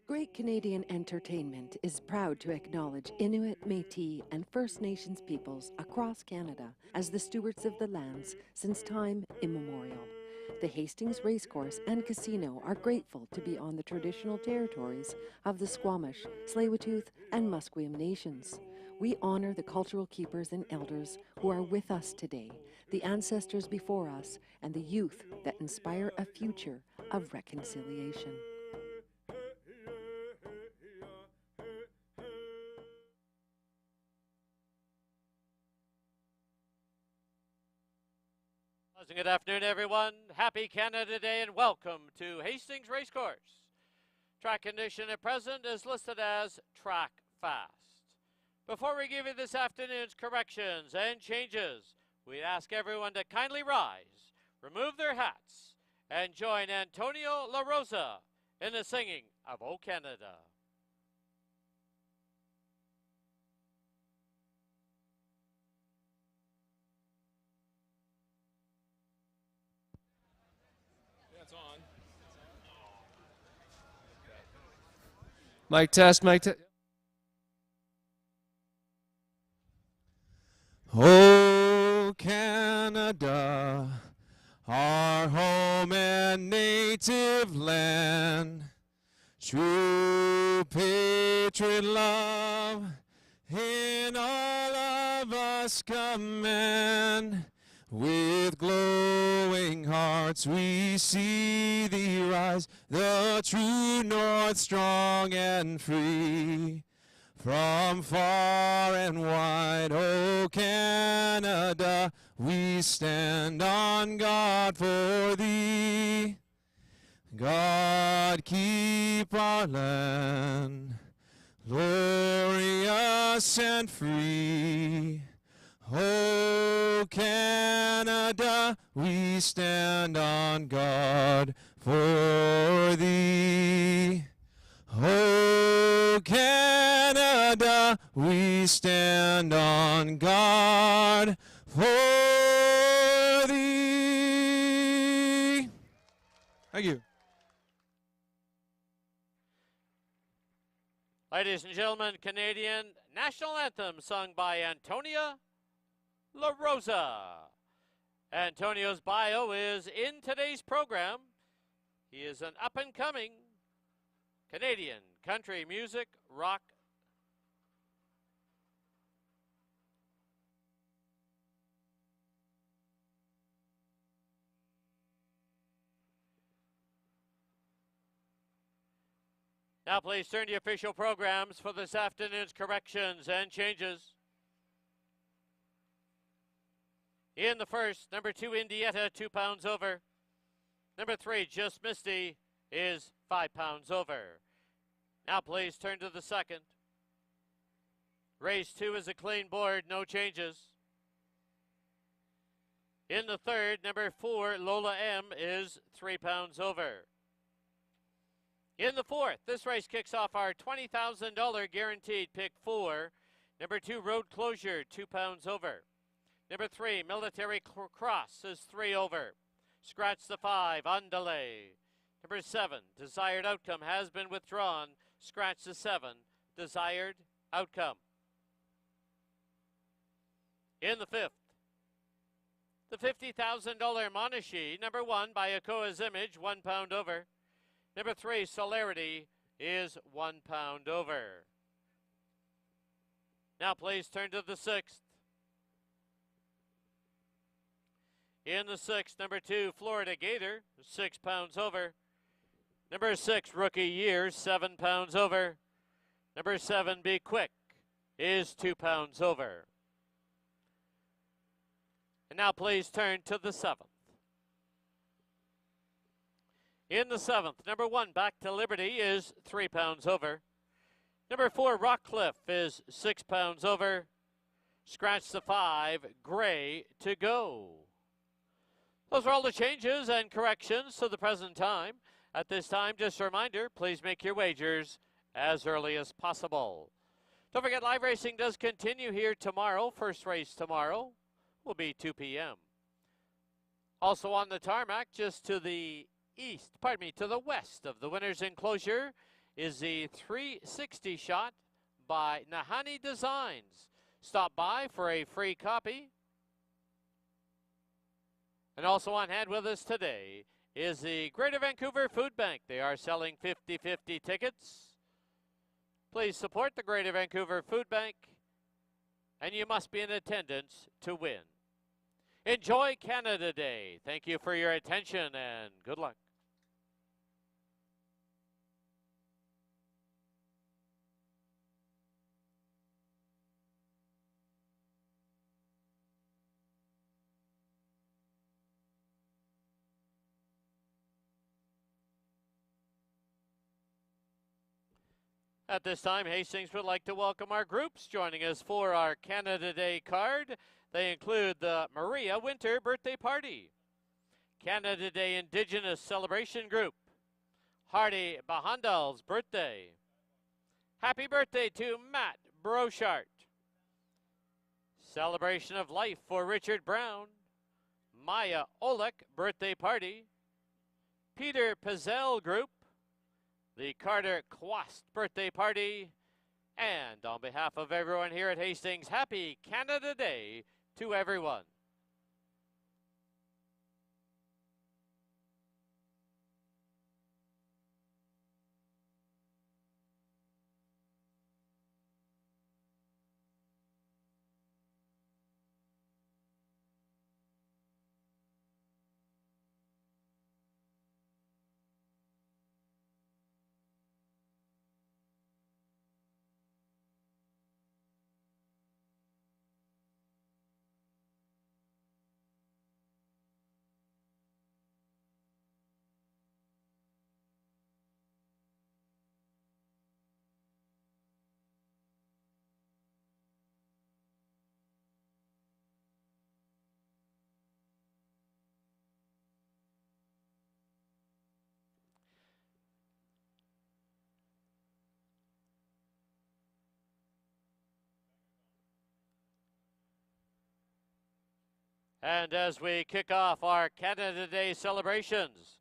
Great Canadian Entertainment is proud to acknowledge Inuit, Métis, and First Nations peoples across Canada as the stewards of the lands since time immemorial. The Hastings Racecourse and Casino are grateful to be on the traditional territories of the Squamish, Tsleil-Waututh, and Musqueam nations. We honor the cultural keepers and elders who are with us today, the ancestors before us, and the youth that inspire a future of reconciliation. Good afternoon, everyone. Happy Canada Day and welcome to Hastings Racecourse. Track condition at present is listed as track fast. Before we give you this afternoon's corrections and changes, we ask everyone to kindly rise, remove their hats, and join Antonio La Rosa in the singing of O Canada. Mic test, mic test. Oh, Canada, our home and native land, true patriot love in all of us command. With glowing hearts we see thee rise, the true north strong and free. From far and wide, O Canada, we stand on guard for thee. God keep our land, glorious and free. O Canada, we stand on guard for thee. O Canada, we stand on guard for thee. Thank you. Ladies and gentlemen, Canadian National Anthem sung by Antonia La Rosa. Antonio's bio is in today's program. He is an up-and-coming Canadian country music rock Now please turn to your official programs for this afternoon's corrections and changes. In the first, number 2, Indietta, 2 pounds over. Number 3, Just Misty, is 5 pounds over. Now please turn to the second. Race 2 is a clean board, no changes. In the third, number 4, Lola M, is 3 pounds over. In the fourth, this race kicks off our $20,000 guaranteed pick 4. Number 2, Road Closure, 2 pounds over. Number 3, Military Cross, is 3 over. Scratch the 5, on delay. Number 7, Desired Outcome, has been withdrawn. Scratch the 7, Desired Outcome. In the fifth, the $50,000 Monashee, number 1, by Akoa's Image, 1 pound over. Number 3, Celerity, is 1 pound over. Now please turn to the sixth. In the sixth, number 2, Florida Gator, 6 pounds over. Number 6, Rookie Year, 7 pounds over. Number 7, Be Quick, is 2 pounds over. And now please turn to the seventh. In the seventh, number 1, Back to Liberty, is 3 pounds over. Number 4, Rockcliffe, is 6 pounds over. Scratch the 5, Gray to Go. Those are all the changes and corrections to the present time. At this time, just a reminder, please make your wagers as early as possible. Don't forget, live racing does continue here tomorrow. First race tomorrow will be 2 p.m. Also on the tarmac, just to the east, to the west of the winner's enclosure, is the 360 shot by Nahani Designs. Stop by for a free copy. And also on hand with us today is the Greater Vancouver Food Bank. They are selling 50-50 tickets. Please support the Greater Vancouver Food Bank, and you must be in attendance to win. Enjoy Canada Day. Thank you for your attention, and good luck. At this time, Hastings would like to welcome our groups joining us for our Canada Day card. They include the Maria Winter Birthday Party, Canada Day Indigenous Celebration Group, Hardy Bahandal's birthday. Happy birthday to Matt Brochart. Celebration of Life for Richard Brown, Maya Olek Birthday Party, Peter Pizzell Group, the Carter Quast Birthday Party, and on behalf of everyone here at Hastings, happy Canada Day to everyone. And as we kick off our Canada Day celebrations,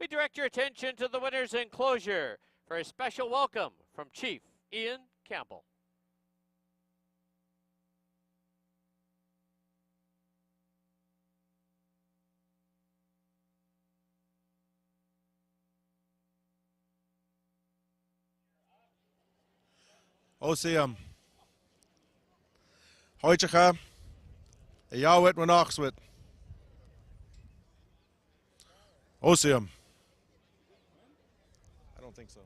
we direct your attention to the winner's enclosure for a special welcome from Chief Ian Campbell. Oseam. Hoitjacha. Yawit Wanoxwit. Oseam. I don't think so.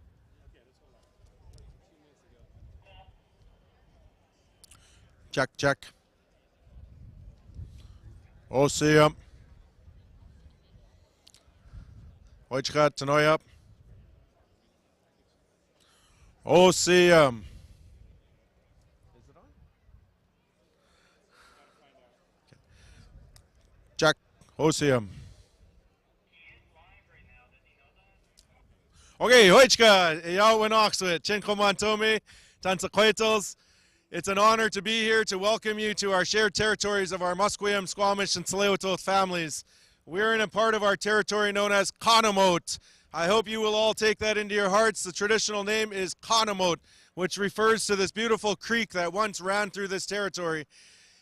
Check, check. Oseam. Hoitjacha Tanoyap. Oseam. Jack Oseam. Okay, Hoichka, Yawin Oxwit, Chinkomantomi, Tansaquetals. It's an honor to be here to welcome you to our shared territories of our Musqueam, Squamish, and Tsleil-Waututh families. We're in a part of our territory known as Conamote. I hope you will all take that into your hearts. The traditional name is Conamote, which refers to this beautiful creek that once ran through this territory.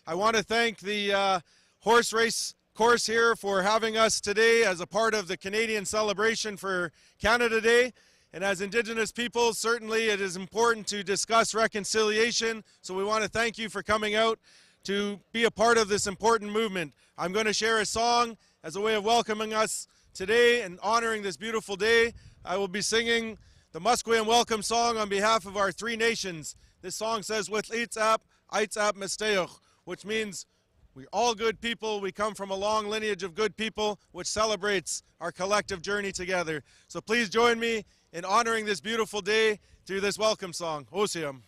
I want to thank the horse race course here for having us today as a part of the Canadian celebration for Canada Day. And as Indigenous peoples, certainly it is important to discuss reconciliation. So we want to thank you for coming out to be a part of this important movement. I'm going to share a song as a way of welcoming us today and honoring this beautiful day. I will be singing the Musqueam Welcome Song on behalf of our three nations. This song says, with Itzap, Itzap Mesteoch, which means we're all good people. We come from a long lineage of good people, which celebrates our collective journey together. So please join me in honoring this beautiful day through this welcome song. Oseam.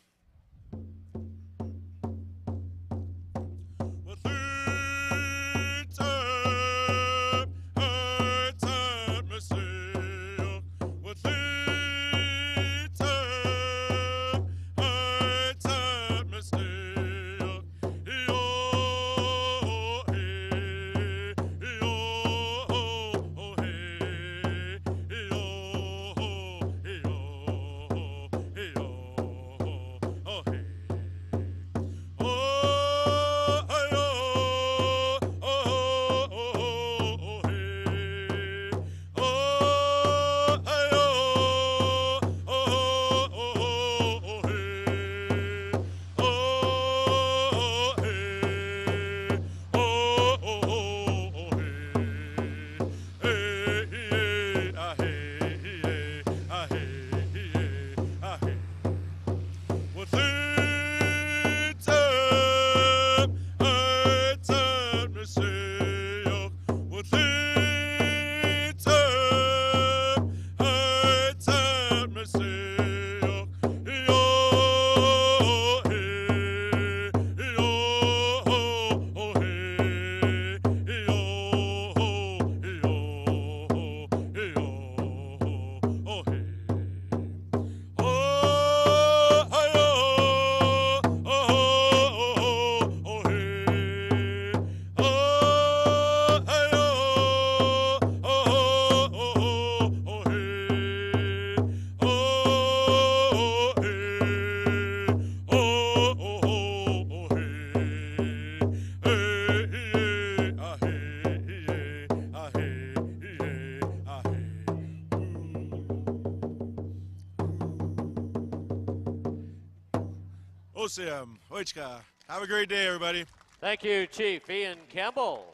Osium, Oichka. Have a great day, everybody. Thank you, Chief Ian Campbell.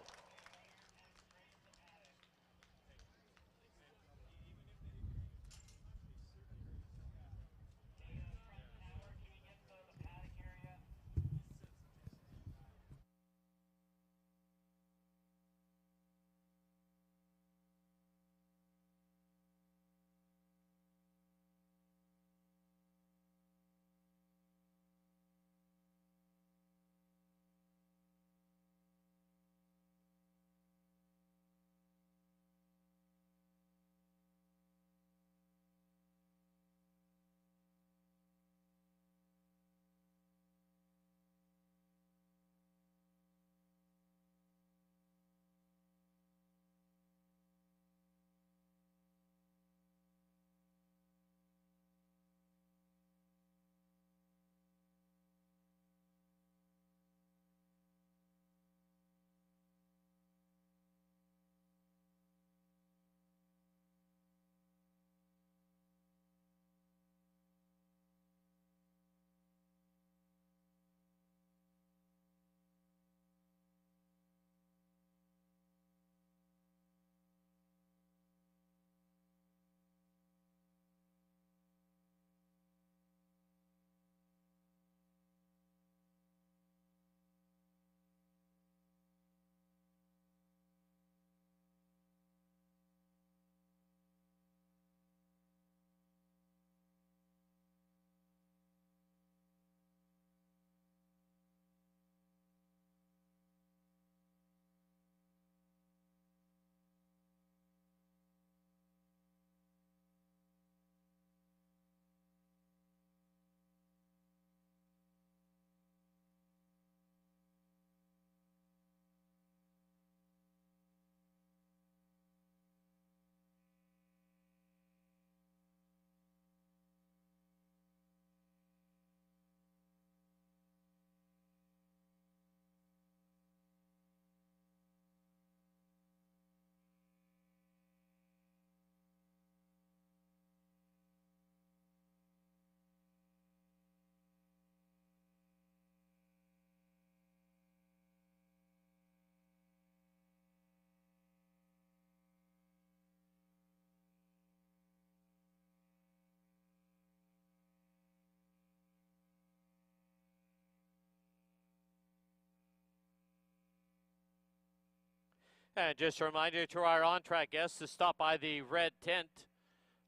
And just a reminder to our on-track guests to stop by the red tent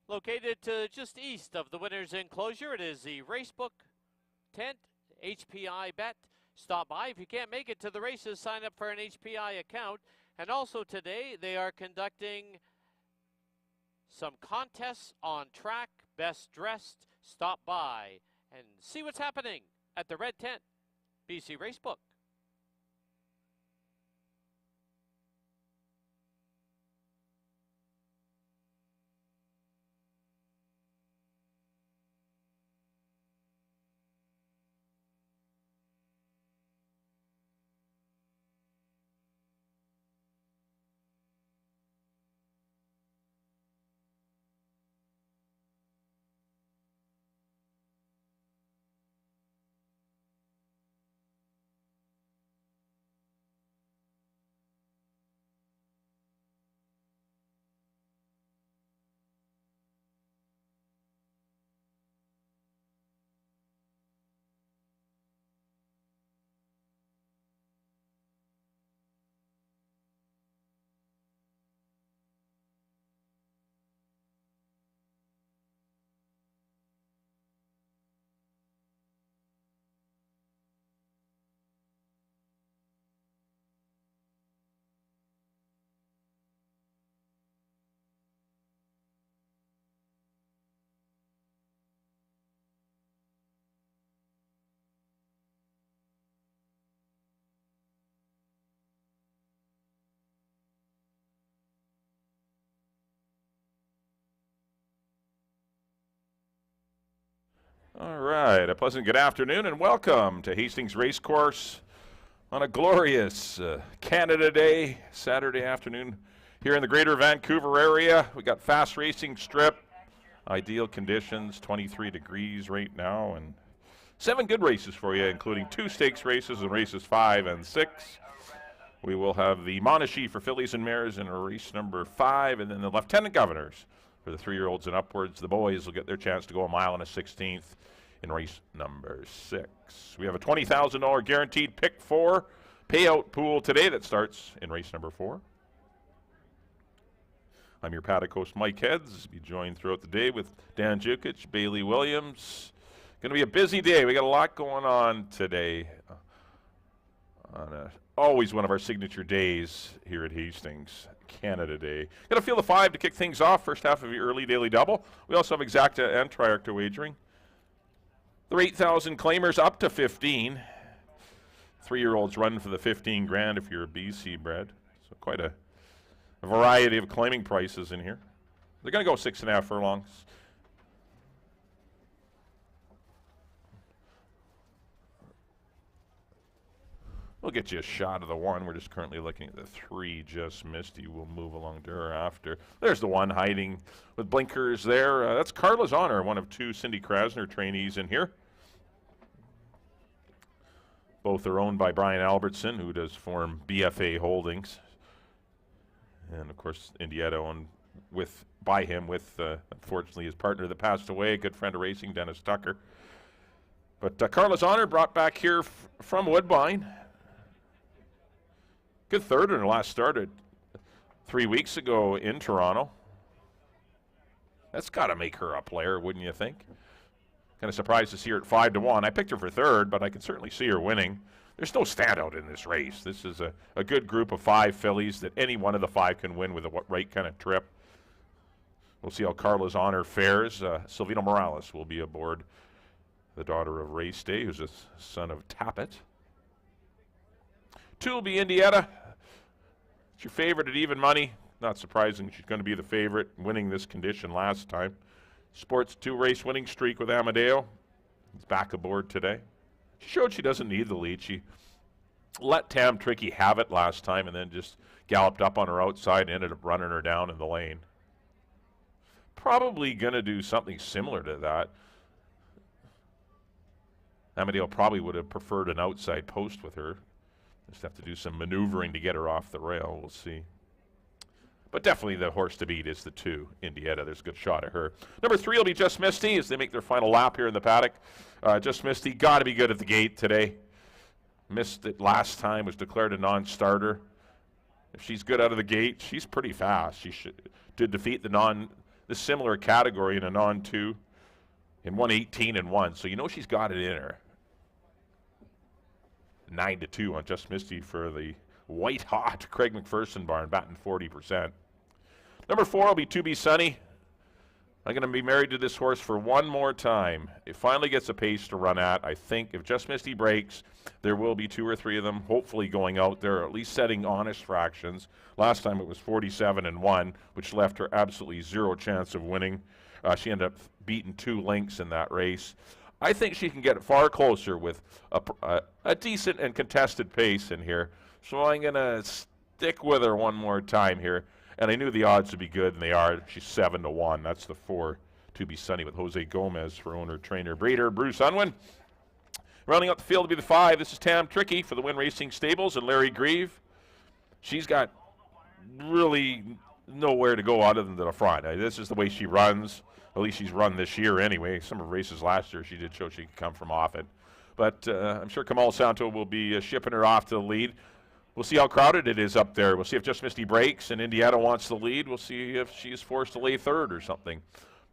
located just east of the winner's enclosure. It is the Racebook tent, HPI bet. Stop by. If you can't make it to the races, sign up for an HPI account. And also today, they are conducting some contests on track, best dressed. Stop by and see what's happening at the red tent, BC Racebook. All right, a pleasant good afternoon and welcome to Hastings Racecourse on a glorious Canada Day, Saturday afternoon here in the greater Vancouver area. We got fast racing strip, ideal conditions, 23 degrees right now, and 7 good races for you, including 2 stakes races and races 5 and 6. We will have the Monashee for fillies and mares in race number 5, and then the Lieutenant Governors for the 3-year-olds and upwards. The boys will get their chance to go 1 mile and a 16th in race number 6. We have a $20,000 guaranteed pick 4 payout pool today that starts in race number 4. I'm your paddock host, Mike Heads. Be joined throughout the day with Dan Jukic, Bailey Williams. Going to be a busy day. We got a lot going on today. Always one of our signature days here at Hastings, Canada Day. Got to feel the 5 to kick things off. First half of your early daily double. We also have exacta and triarcta wagering. There are 8,000 claimers up to 15. 3-year-olds run for the 15 grand if you're a BC bred. So quite a variety of claiming prices in here. They're going to go 6.5 furlongs. We'll get you a shot of the 1. We're just currently looking at the 3, Just Misty. We'll move along to her after. There's the 1 hiding with blinkers there. That's Carla's Honor, one of 2 Cindy Krasner trainees in here. Both are owned by Brian Albertson, who does form BFA Holdings. And, of course, Indietta owned by him with, unfortunately, his partner that passed away, a good friend of racing, Dennis Tucker. But Carla's Honor brought back here from Woodbine. Good third in her last start 3 weeks ago in Toronto. That's got to make her a player, wouldn't you think? Kind of surprised to see her at 5-1. I picked her for third, but I can certainly see her winning. There's no standout in this race. This is a good group of 5 fillies that any one of the 5 can win with the right kind of trip. We'll see how Carla's Honor fares. Silvino Morales will be aboard, the daughter of Ray Stay, who's a son of Tappet. 2 will be Indietta. It's your favorite at even money. Not surprising, she's going to be the favorite, winning this condition last time. Sports 2-race winning streak with Amadeo. He's back aboard today. She showed she doesn't need the lead. She let Tam Tricky have it last time and then just galloped up on her outside and ended up running her down in the lane. Probably going to do something similar to that. Amadeo probably would have preferred an outside post with her. Just have to do some maneuvering to get her off the rail. We'll see. But definitely the horse to beat is the 2, Indietta. There's a good shot at her. Number 3 will be Just Misty as they make their final lap here in the paddock. Just Misty got to be good at the gate today. Missed it last time, was declared a non-starter. If she's good out of the gate, she's pretty fast. She did defeat the similar category in a non-2 in 1:18-1. So you know she's got it in her. 9-2 on Just Misty for the white hot Craig McPherson barn, batting 40%. Number 4 will be To Be Sunny. I'm going to be married to this horse for one more time. It finally gets a pace to run at. I think if Just Misty breaks, there will be 2 or 3 of them hopefully going out there, or at least setting honest fractions. Last time it was 47-1, which left her absolutely 0 chance of winning. She ended up beating 2 lengths in that race. I think she can get far closer with a decent and contested pace in here. So I'm going to stick with her one more time here. And I knew the odds would be good, and they are. She's 7-1. That's the 4, To Be Sunny, with Jose Gomez for owner, trainer, breeder, Bruce Unwin. Rounding up the field to be the 5, this is Tam Tricky for the Win Racing Stables and Larry Grieve. She's got really nowhere to go other than to the front. This is the way she runs. At least she's run this year anyway. Some of her races last year, she did show she could come from off it. But I'm sure Kamal Santo will be shipping her off to the lead. We'll see how crowded it is up there. We'll see if Just Misty breaks and Indietta wants the lead. We'll see if she's forced to lay third or something.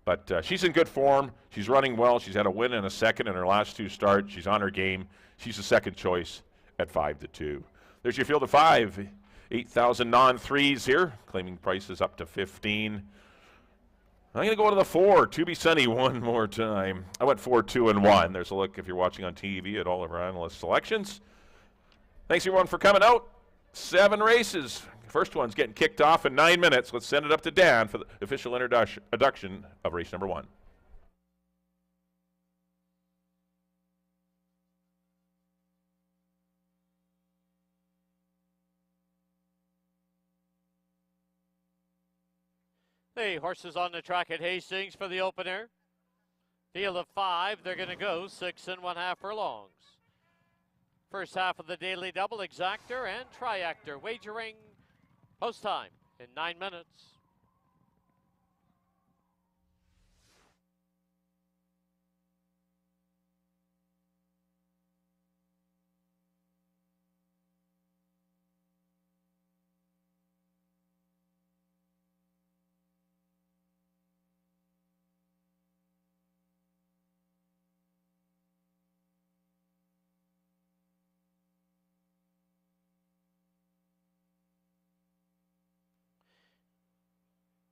But she's in good form. She's running well. She's had a win and a second in her last 2 starts. She's on her game. She's the second choice at 5-2. There's your field of 5. 8,000 non-3s here. Claiming prices up to 15. I'm going to go to the 4, To Be Sunny, one more time. I went 4-2-1. There's a look, if you're watching on TV, at all of our analyst selections. Thanks, everyone, for coming out. 7 races. First one's getting kicked off in 9 minutes. Let's send it up to Dan for the official introduction of race number 1. The horses on the track at Hastings for the opener. Field of 5, they're going to go 6 1/2 furlongs. First half of the daily double, exactor and triactor, wagering post time in 9 minutes.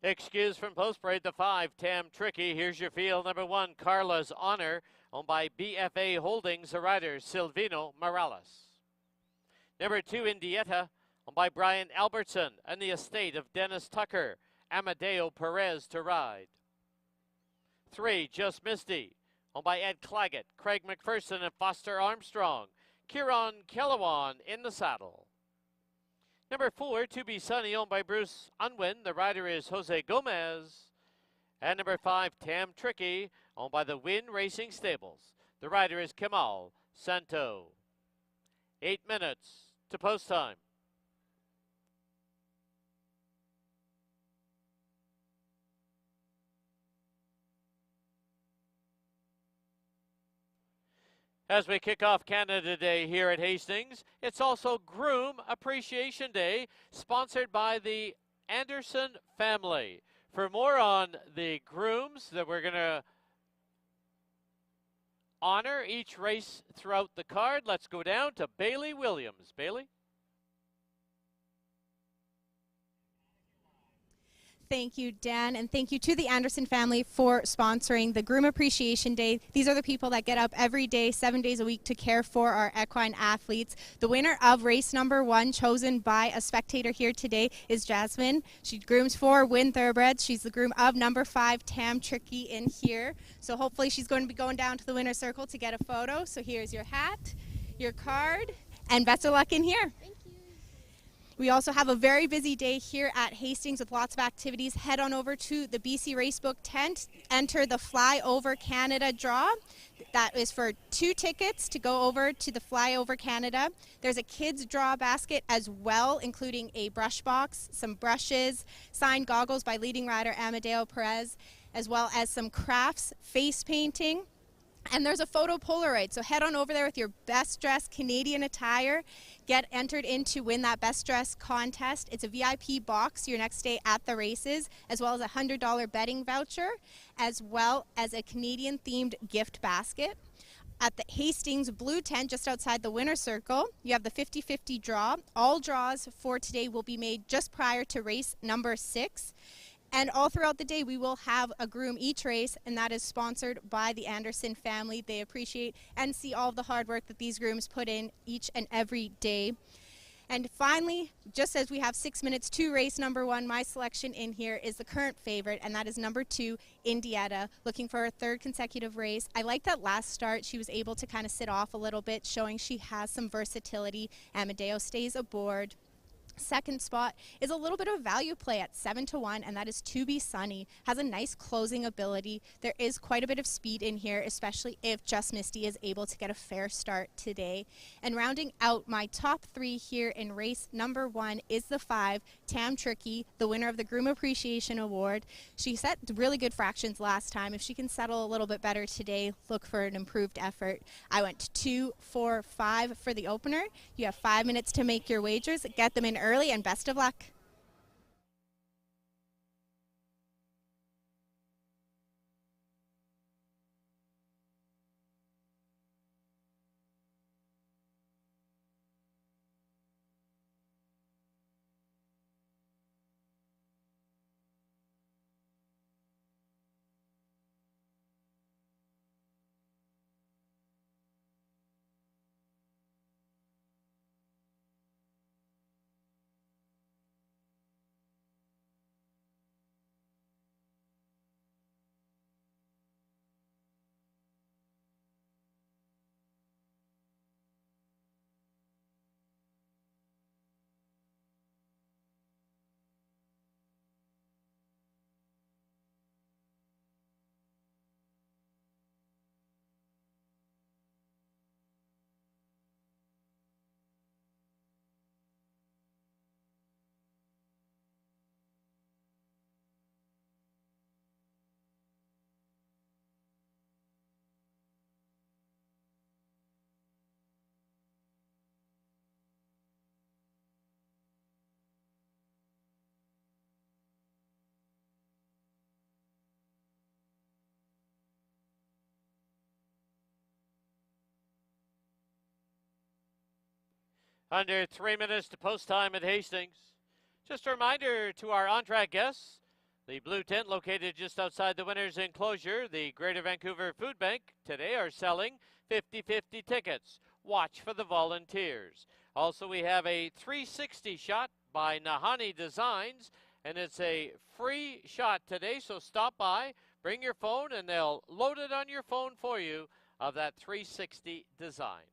Excuse from post parade, the 5, Tam Tricky. Here's your field. Number 1, Carla's Honor, owned by BFA Holdings, the rider, Silvino Morales. Number 2, Indietta, owned by Brian Albertson and the estate of Dennis Tucker, Amadeo Perez to ride. 3, Just Misty, owned by Ed Claggett, Craig McPherson and Foster Armstrong, Kieran Kellewan in the saddle. Number 4, To Be Sunny, owned by Bruce Unwin. The rider is Jose Gomez. And number 5, Tam Tricky, owned by the Win Racing Stables. The rider is Kemal Santo. 8 minutes to post time. As we kick off Canada Day here at Hastings, it's also Groom Appreciation Day, sponsored by the Anderson family. For more on the grooms that we're going to honor each race throughout the card, let's go down to Bailey Williams. Bailey? Thank you, Dan, and thank you to the Anderson family for sponsoring the Groom Appreciation Day. These are the people that get up every day, 7 days a week, to care for our equine athletes. The winner of race number 1, chosen by a spectator here today, is Jasmine. She grooms 4 Win Thoroughbreds. She's the groom of number 5, Tam Tricky, in here. So hopefully she's going to be going down to the winner's circle to get a photo. So here's your hat, your card, and best of luck in here. We also have a very busy day here at Hastings with lots of activities. Head on over to the BC Racebook tent, enter the Fly Over Canada draw. That is for 2 tickets to go over to the Fly Over Canada. There's a kids draw basket as well, including a brush box, some brushes, signed goggles by leading rider Amadeo Perez, as well as some crafts, face painting. And there's a photo Polaroid, so head on over there with your best dressed Canadian attire. Get entered in to win that best dressed contest. It's a VIP box your next day at the races, as well as a $100 betting voucher, as well as a Canadian themed gift basket. At the Hastings Blue Tent, just outside the winner's circle, you have the 50-50 draw. All draws for today will be made just prior to race number 6. And all throughout the day, we will have a groom each race, and that is sponsored by the Anderson family. They appreciate and see all of the hard work that these grooms put in each and every day. And finally, just as we have 6 minutes to race number 1, my selection in here is the current favorite, and that is number 2, Indietta, looking for her 3rd consecutive race. I like that last start. She was able to kind of sit off a little bit, showing she has some versatility. Amadeo stays aboard. Second spot is a little bit of value play at 7-1, and that is To Be Sunny. Has a nice closing ability. There is quite a bit of speed in here, especially if Just Misty is able to get a fair start today. And rounding out my top 3 here in race number 1 is the 5, Tam Tricky, the winner of the Groom Appreciation Award. She set really good fractions last time. If she can settle a little bit better today, look for an improved effort. I went 2, 4, 5 for the opener. You have 5 minutes to make your wagers. Get them in early, and best of luck. Under 3 minutes to post time at Hastings. Just a reminder to our on-track guests, the blue tent located just outside the winner's enclosure, the Greater Vancouver Food Bank, today are selling 50-50 tickets. Watch for the volunteers. Also, we have a 360 shot by Nahani Designs, and it's a free shot today, so stop by, bring your phone, and they'll load it on your phone for you of that 360 design.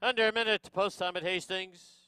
Under a minute to post time at Hastings.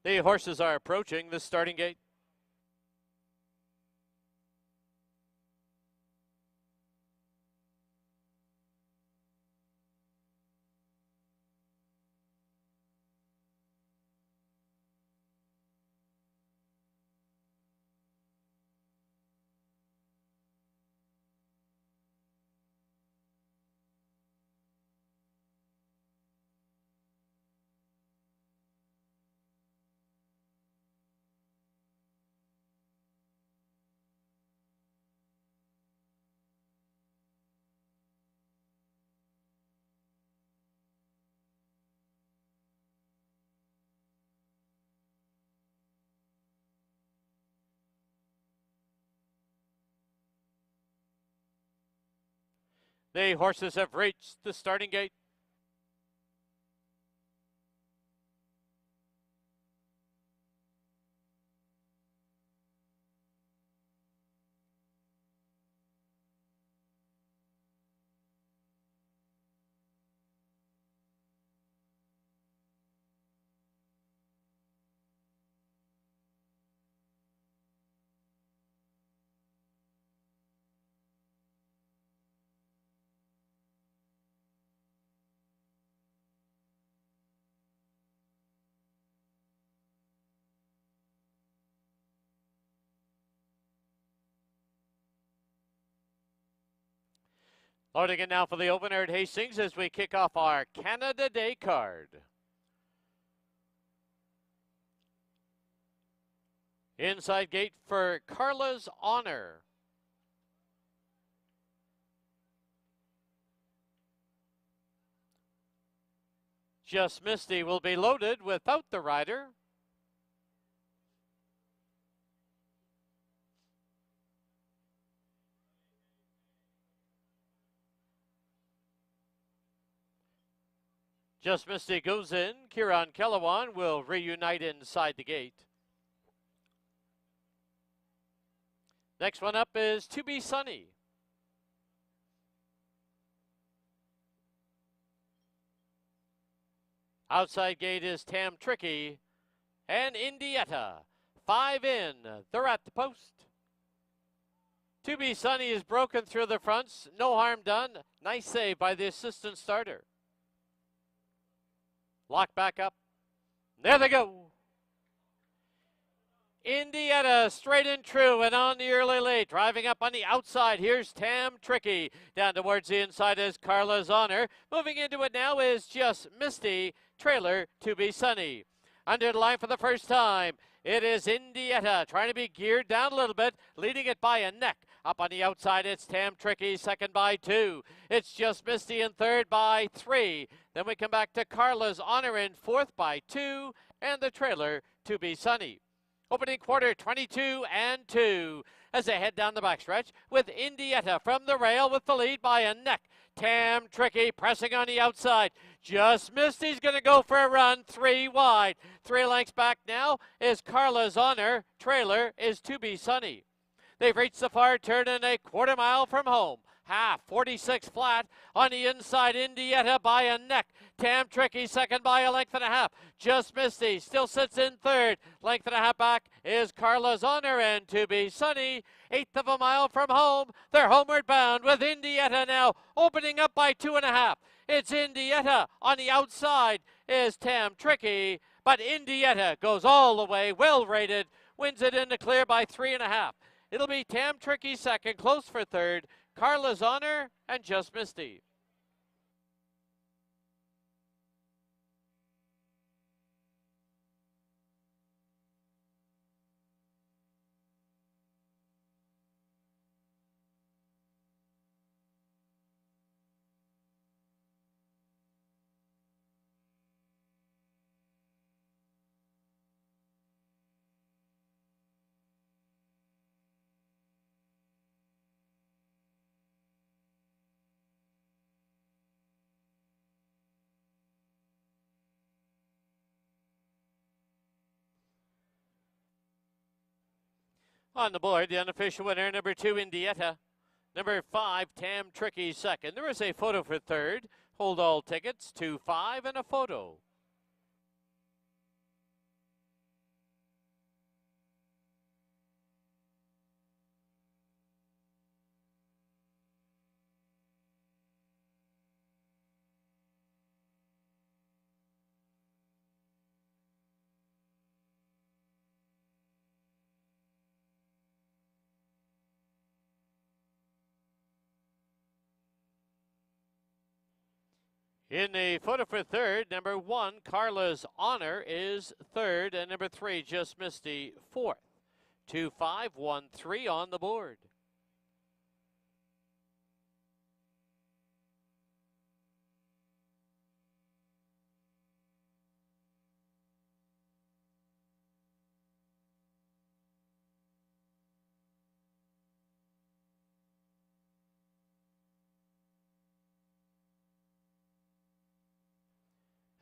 The horses are approaching the starting gate. The horses have reached the starting gate. Loading it now for the opener at Hastings as we kick off our Canada Day card. Inside gate for Carla's Honor. Just Misty will be loaded without the rider. Just Misty goes in. Kieran Kellewan will reunite inside the gate. Next one up is To Be Sunny. Outside gate is Tam Tricky and Indietta. 5 in. They're at the post. To Be Sunny is broken through the fronts. No harm done. Nice save by the assistant starter. Lock back up. There they go. Indietta straight and true and on the early late. Driving up on the outside. Here's Tam Tricky. Down towards the inside is Carla's Honor. Moving into it now is Just Misty. Trailer To Be Sunny. Under the line for the first time. It is Indietta trying to be geared down a little bit. Leading it by a neck. Up on the outside, it's Tam Tricky, second by 2. It's Just Misty in third by 3. Then we come back to Carla's Honor in fourth by 2. And the trailer To Be Sunny. Opening quarter, 22 and 2. As they head down the backstretch with Indietta from the rail with the lead by a neck. Tam Tricky pressing on the outside. Just Misty's going to go for a run, 3 wide. 3 lengths back now is Carla's Honor. Trailer is To Be Sunny. They've reached the far turn and a quarter mile from home. Half, 46 flat on the inside. Indietta by a neck. Tam Tricky second by a length and a half. Just Misty still sits in third. Length and a half back is Carla's Honor and To Be Sunny. 1/8 of a mile from home. They're homeward bound with Indietta now opening up by 2.5. It's Indietta on the outside is Tam Tricky. But Indietta goes all the way, well rated. Wins it in the clear by 3.5. It'll be Tam Tricky second, close for third. Carla's Honor and Just Misty. On the board, the unofficial winner, number 2, Indietta. Number 5, Tam Tricky second. There is a photo for third. Hold all tickets, 2, 5, and a photo. In the photo for third, number 1, Carla's Honor is third, and number 3, Just Misty, fourth. 2, 5, 1, 3 on the board.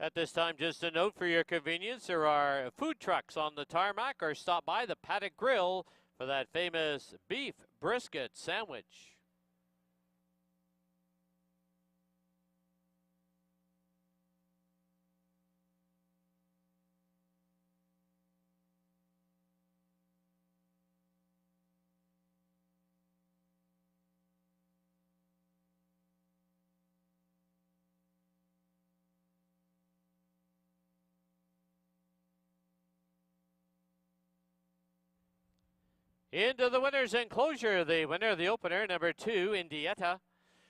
At this time, just a note for your convenience, there are food trucks on the tarmac, or stop by the Paddock Grill for that famous beef brisket sandwich. Into the winner's enclosure, the winner of the opener, number 2, Indietta.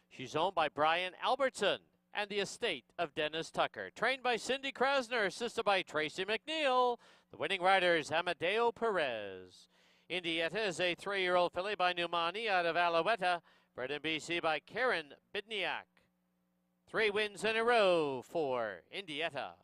She's owned by Brian Albertson and the estate of Dennis Tucker. Trained by Cindy Krasner, assisted by Tracy McNeil. The winning rider is Amadeo Perez. Indietta is a 3-year-old filly by Numani out of Alouetta, bred in BC by Karen Bidniak. 3 wins in a row for Indietta.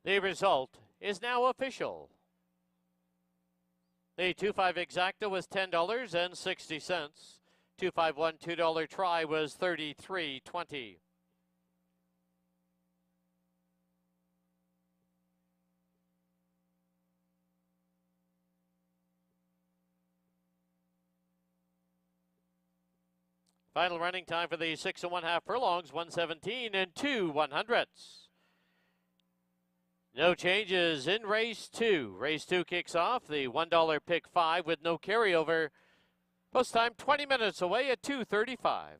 The result is now official. The 2-5 exacta was $10.60. 2-5-1 $2 try was $33.20. Final running time for the 6 1/2 furlongs, 1:17 2/100. No changes in race 2. Race 2 kicks off. The $1 pick 5 with no carryover. Post time 20 minutes away at 2:35.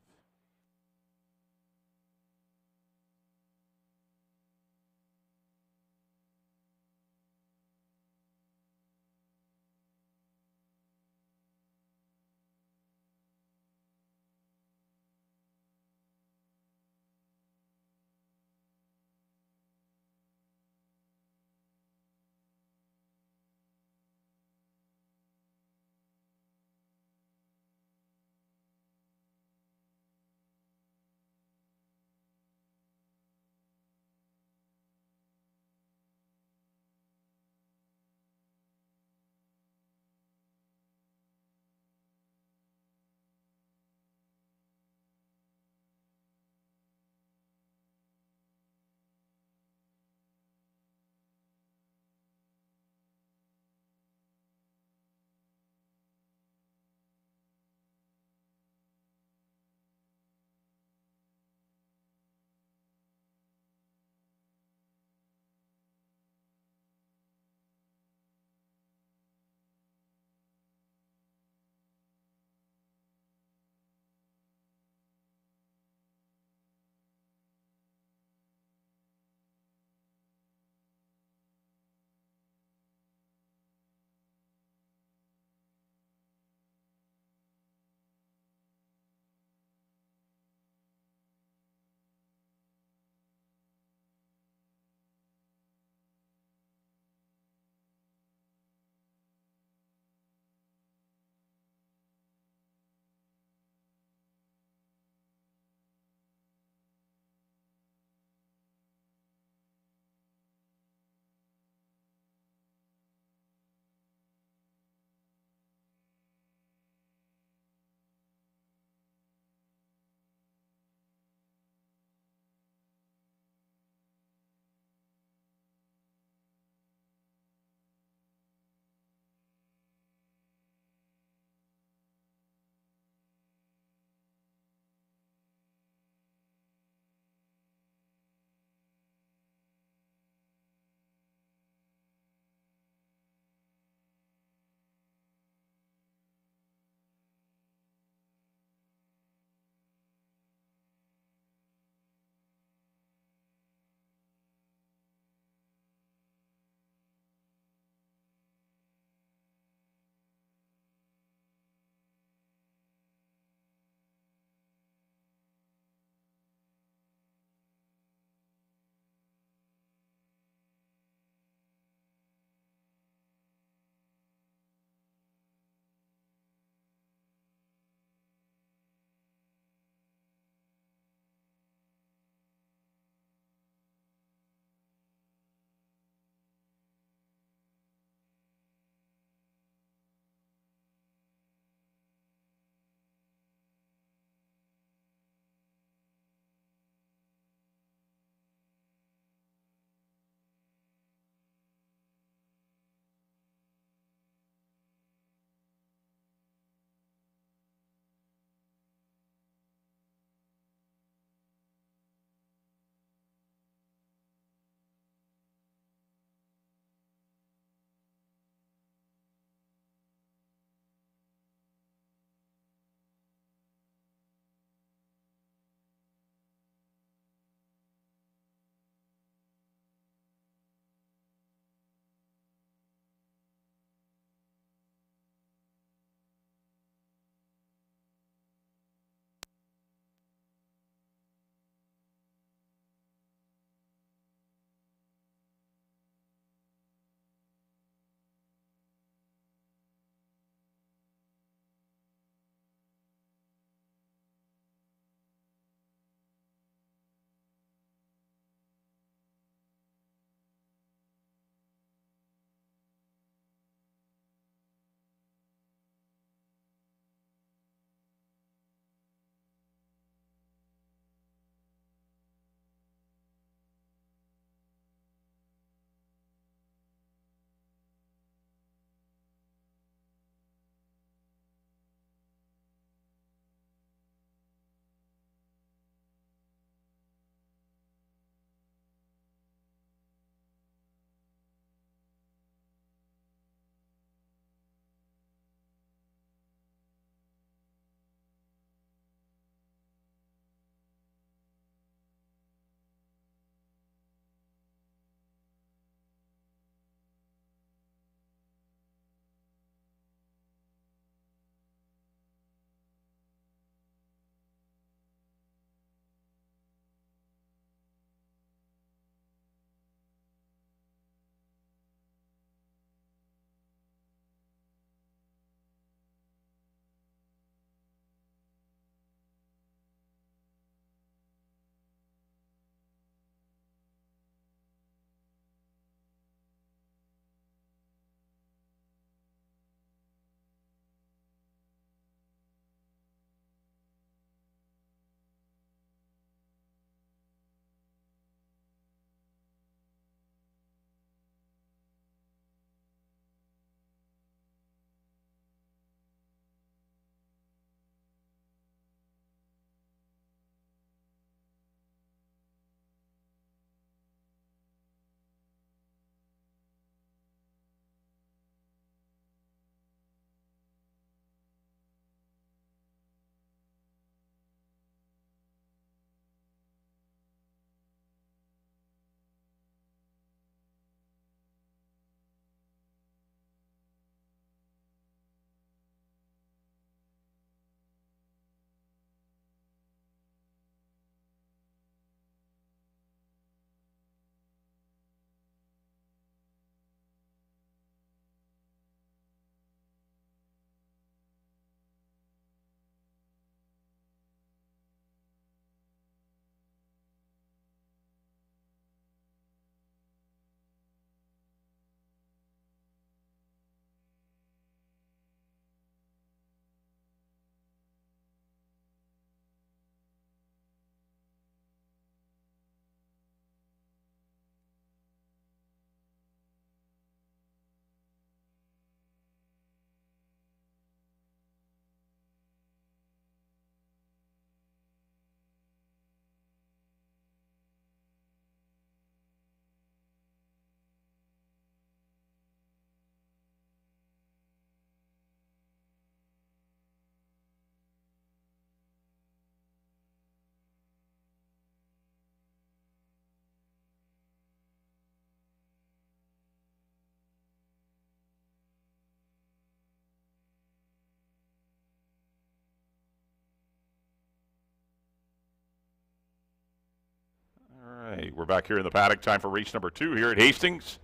We're back here in the paddock. Time for race number 2 here at Hastings.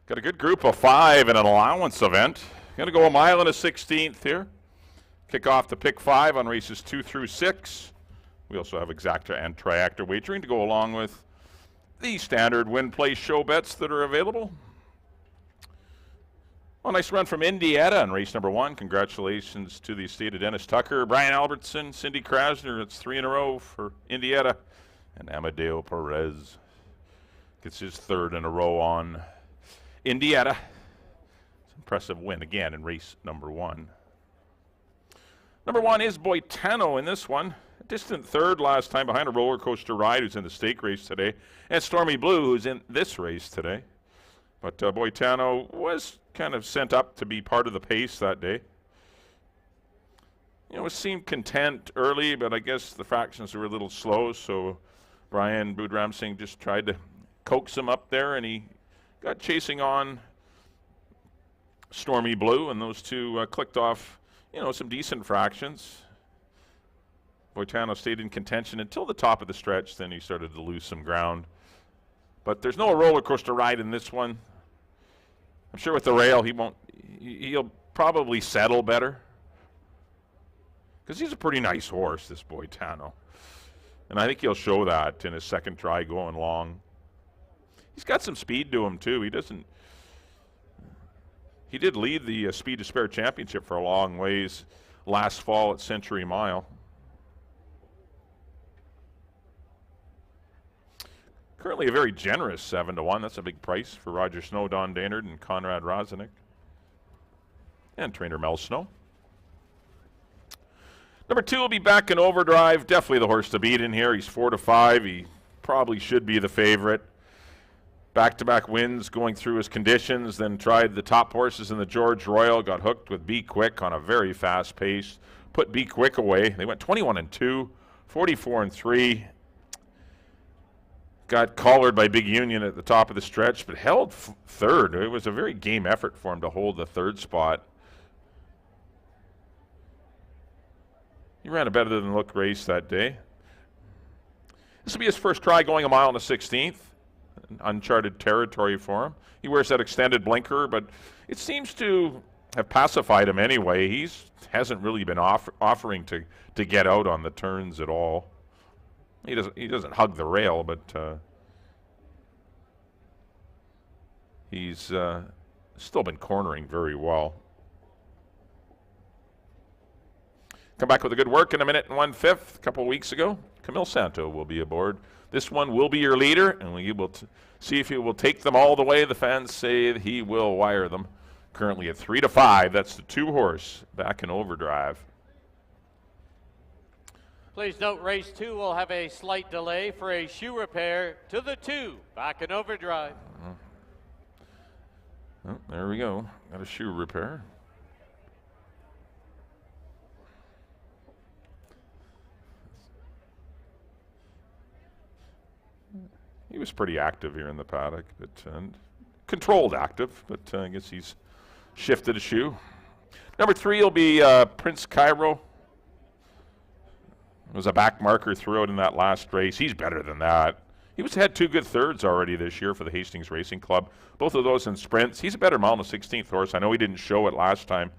Got a good group of 5 in an allowance event. Going to go 1 mile and a 16th here. Kick off the pick 5 on races 2 through 6. We also have exacta and triactor wagering to go along with the standard win play show bets that are available. Well, nice run from Indiana on race number 1. Congratulations to the estate of Dennis Tucker, Brian Albertson, Cindy Krasner. It's 3 in a row for Indiana. And Amadeo Perez gets his 3rd in a row on Indiana. It's an impressive win again in race number 1. Number 1 is Boitano in this one. A distant 3rd last time behind a roller coaster ride who's in the stake race today. And Stormy Blue who's in this race today. But Boitano was kind of sent up to be part of the pace that day. You know, it seemed content early, but I guess the fractions were a little slow, so Brian Boudram Singh just tried to coax him up there, and he got chasing on Stormy Blue, and those two clicked off, you know, some decent fractions. Boitano stayed in contention until the top of the stretch, then he started to lose some ground. But there's no roller coaster ride in this one. I'm sure with the rail he'll probably settle better. Because he's a pretty nice horse, this Boitano. And I think he'll show that in his 2nd try going long. He's got some speed to him too. He did lead the Speed to Spare Championship for a long ways last fall at Century Mile. Currently a very generous 7-1. That's a big price for Roger Snow, Don Daynard, and Conrad Rozenek. And trainer Mel Snow. Number 2 will be Back in Overdrive. Definitely the horse to beat in here. He's 4-5. He probably should be the favorite. Back-to-back wins going through his conditions. Then tried the top horses in the George Royal. Got hooked with Be Quick on a very fast pace. Put Be Quick away. They went 21-2, 44-3. Got collared by Big Union at the top of the stretch, but held 3rd. It was a very game effort for him to hold the 3rd spot. He ran a better-than-look race that day. This will be his first try going 1 mile and a 16th. Uncharted territory for him. He wears that extended blinker, but it seems to have pacified him anyway. He hasn't really been offering to get out on the turns at all. He doesn't hug the rail, but he's still been cornering very well. Come back with a good work in 1 minute and 1/5. A couple of weeks ago, Camille Santo will be aboard. This one will be your leader, and we will see if he will take them all the way. The fans say that he will wire them. Currently at 3-5. That's the 2 horse Back in Overdrive. Please note race 2 will have a slight delay for a shoe repair to the 2 Back in Overdrive. Oh, there we go. Got a shoe repair. He was pretty active here in the paddock, but controlled active, but I guess he's shifted a shoe. Number 3 will be Prince Cairo. It was a back marker throughout in that last race. He's better than that. He had 2 good 3rds already this year for the Hastings Racing Club. Both of those in sprints. He's a better mile and a 16th horse. I know he didn't show it last time,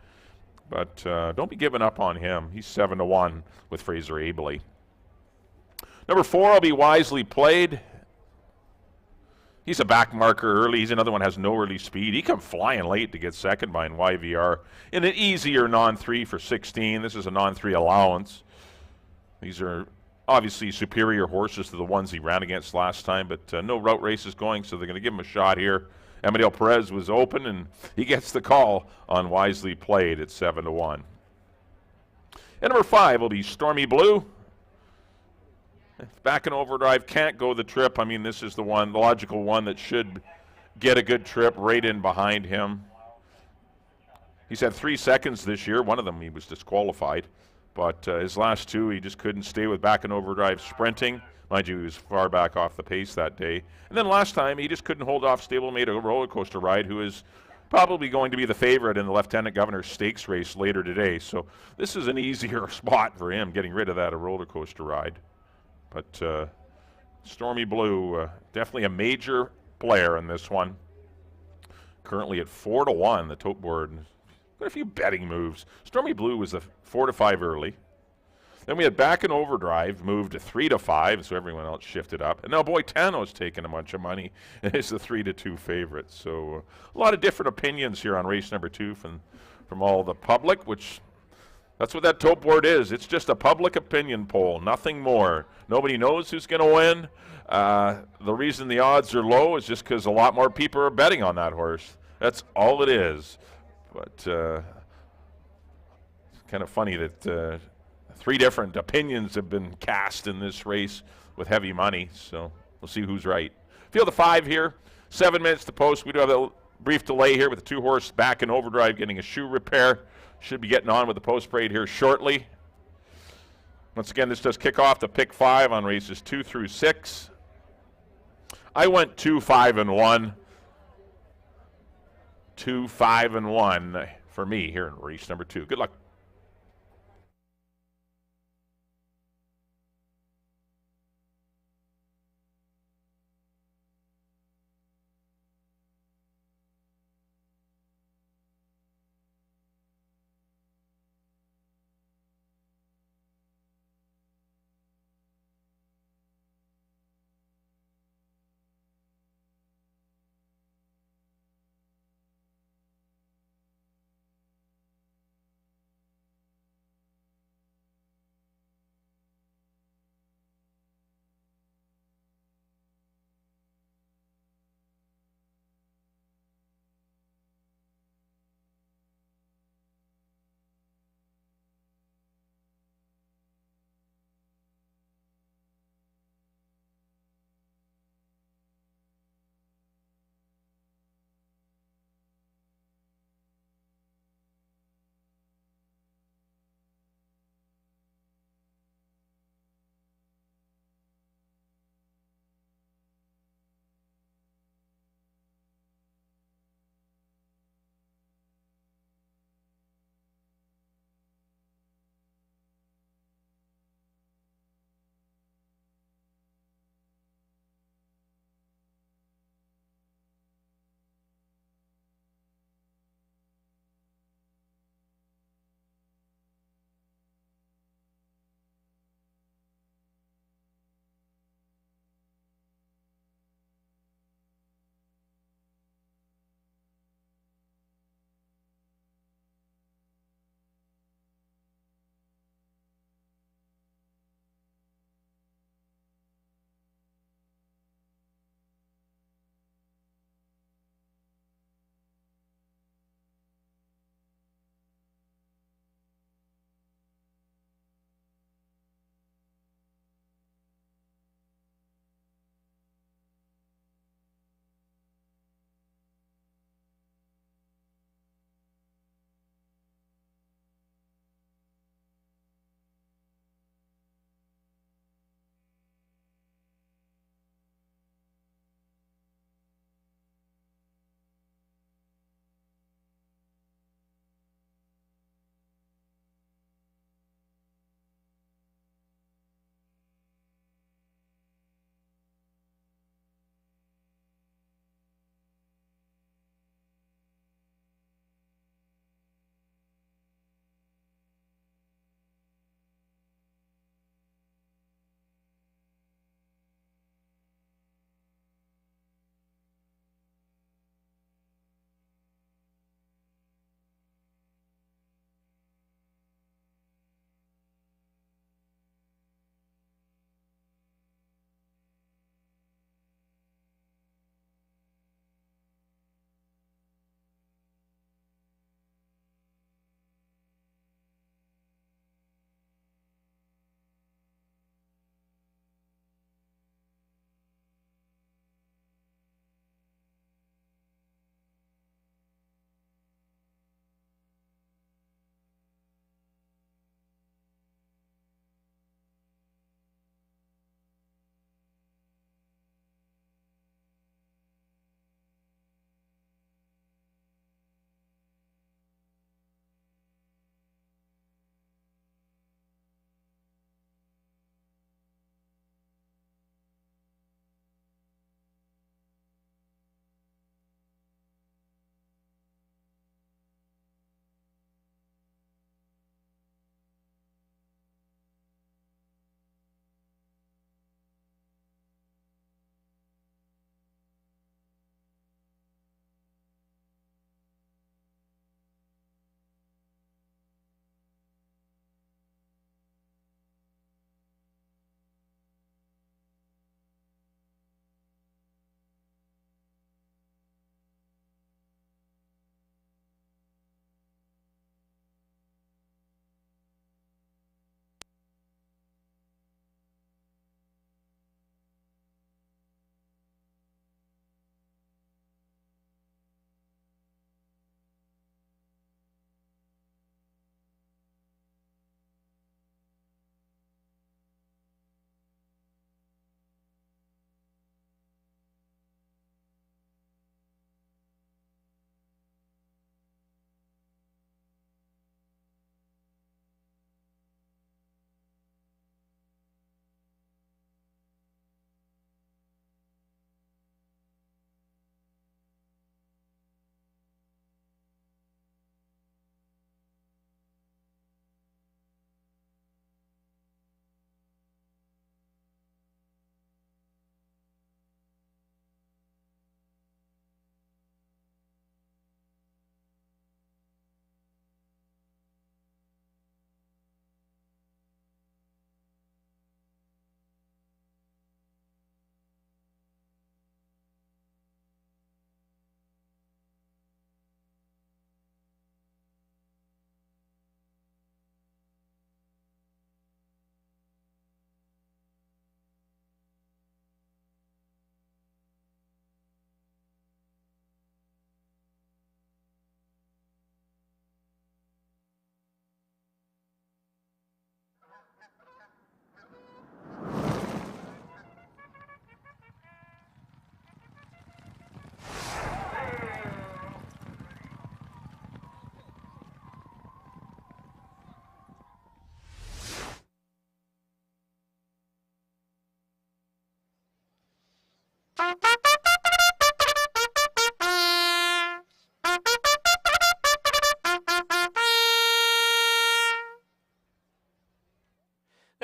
but don't be giving up on him. He's 7-1 with Fraser Abley. Number 4 will be Wisely Played. He's a back marker early. He's another one has no early speed. He come flying late to get second behind YVR in an easier non-3 for 16. This is a non-3 allowance. These are obviously superior horses to the ones he ran against last time, but no route races going, so they're going to give him a shot here. Amadeo Perez was open, and he gets the call on Wisely Played at 7-1. And number 5 will be Stormy Blue. Back in Overdrive can't go the trip. I mean, this is the logical one that should get a good trip right in behind him. He's had 3 seconds this year. One of them he was disqualified. But his last 2, he just couldn't stay with Back in Overdrive sprinting. Mind you, he was far back off the pace that day. And then last time, he just couldn't hold off stablemate a roller coaster ride, who is probably going to be the favorite in the Lieutenant Governor Stakes race later today. So this is an easier spot for him, getting rid of that roller coaster ride. But Stormy Blue, definitely a major player in this one. Currently at 4-1, the tote board. Got a few betting moves. Stormy Blue was a 4-5 early. Then we had Back in Overdrive, moved to 3-5, so everyone else shifted up. And now Boitano's taking a bunch of money, and it's the 3-2 favorite. So a lot of different opinions here on race number 2 from all the public, which that's what that tote board is. It's just a public opinion poll, nothing more. Nobody knows who's going to win. The reason the odds are low is just because a lot more people are betting on that horse. That's all it is. But it's kind of funny that 3 different opinions have been cast in this race with heavy money, so we'll see who's right. Field of 5 here, 7 minutes to post. We do have a brief delay here with the 2-horse Back in Overdrive getting a shoe repair. Should be getting on with the post parade here shortly. Once again, this does kick off the pick 5 on races 2 through 6. I went 2-5-1. 2-5-1 for me here in race number 2. Good luck.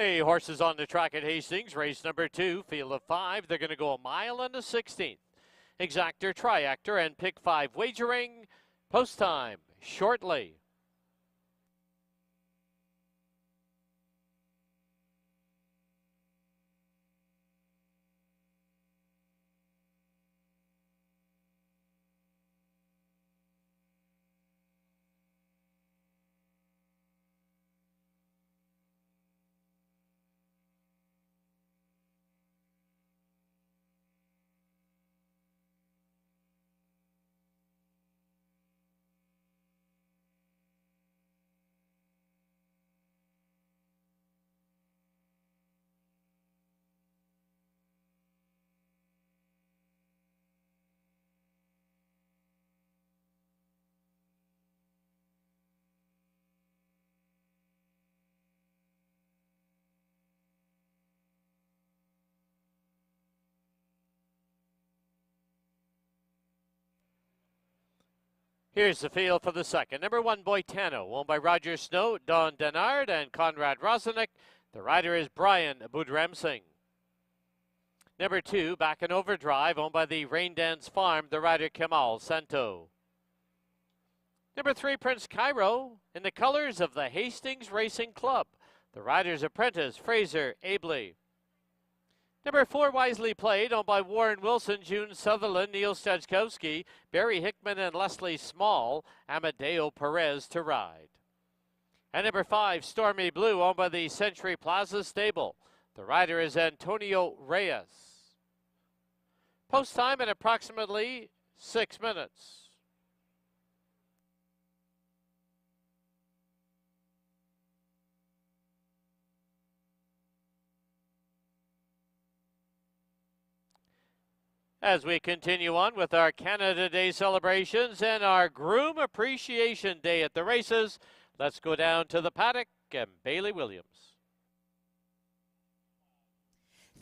3 horses on the track at Hastings. Race number 2, field of 5. They're going to go a mile and a 16th. Exactor, Triactor, and Pick 5 wagering. Post time shortly. Here's the field for the second. Number 1, Boitano, owned by Roger Snow, Don Denard, and Conrad Rosenek. The rider is Brian Budramsing. Number 2, Back in Overdrive, owned by the Rain Dance Farm. The rider Kemal Santo. Number 3, Prince Cairo, in the colors of the Hastings Racing Club. The rider's apprentice, Fraser Abley. Number 4, Wisely Played, owned by Warren Wilson, June Sutherland, Neil Stajkowski, Barry Hickman, and Leslie Small. Amadeo Perez to ride. And number 5, Stormy Blue, owned by the Century Plaza Stable. The rider is Antonio Reyes. Post time in approximately 6 minutes. As we continue on with our Canada Day celebrations and our Groom Appreciation Day at the races, let's go down to the paddock and Bailey Williams.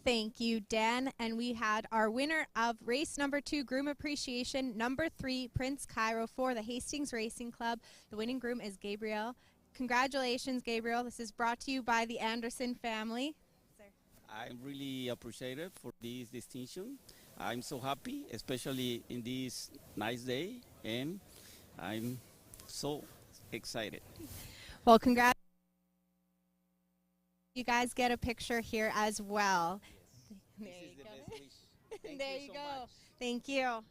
Thank you, Dan. And we had our winner of race number 2, Groom Appreciation, number 3, Prince Cairo for the Hastings Racing Club. The winning groom is Gabriel. Congratulations, Gabriel. This is brought to you by the Anderson family. I'm really appreciated for this distinction. I'm so happy, especially in this nice day, and I'm so excited. Well, congrats. You guys get a picture here as well. Yes. This is the best wish. Thank There you you so go. much. Thank you.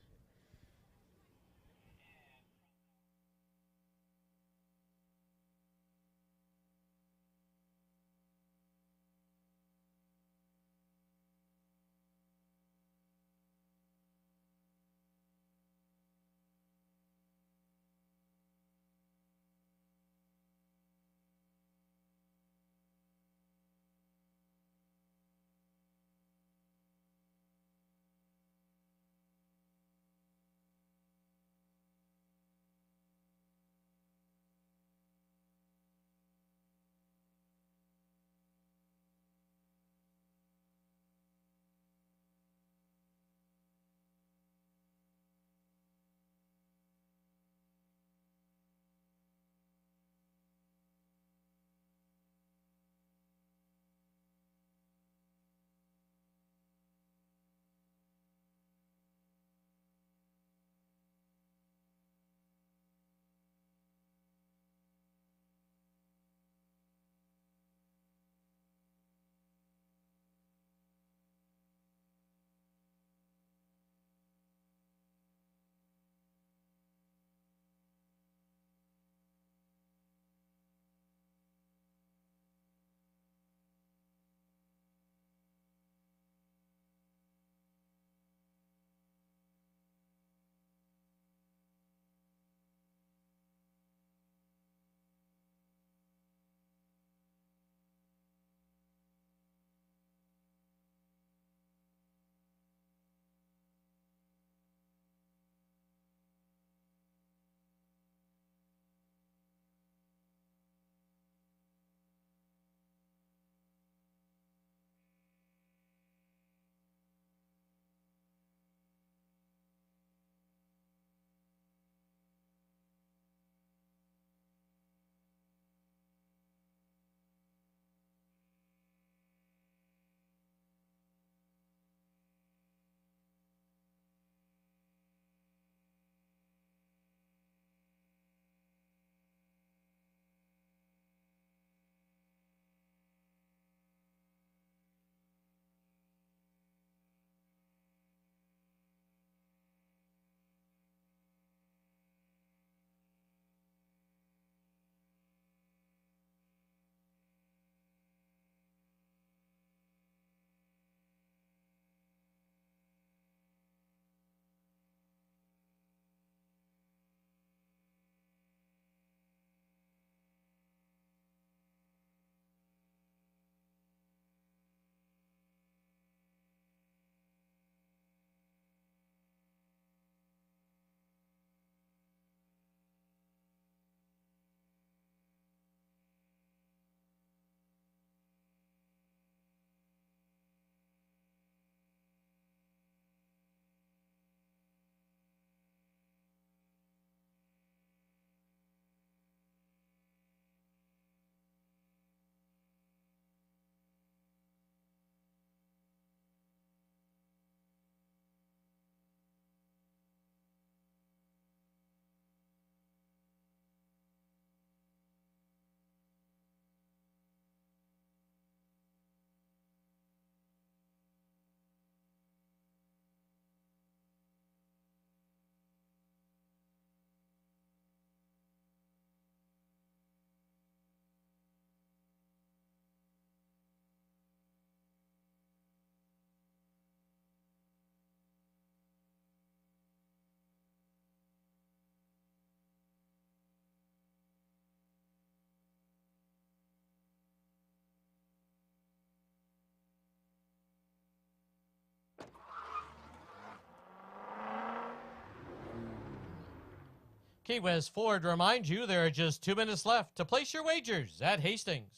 Key West Ford reminds you there are just 2 minutes left to place your wagers at Hastings.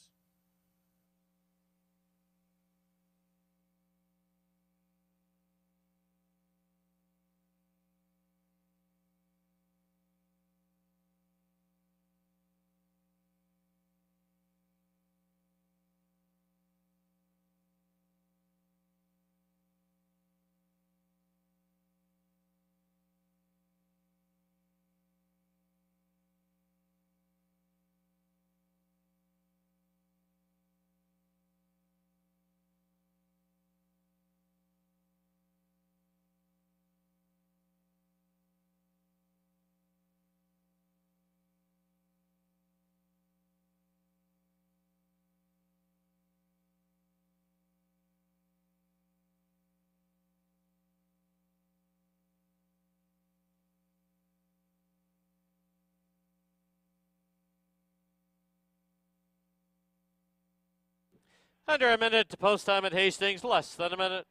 Under a minute to post time at Hastings, less than a minute.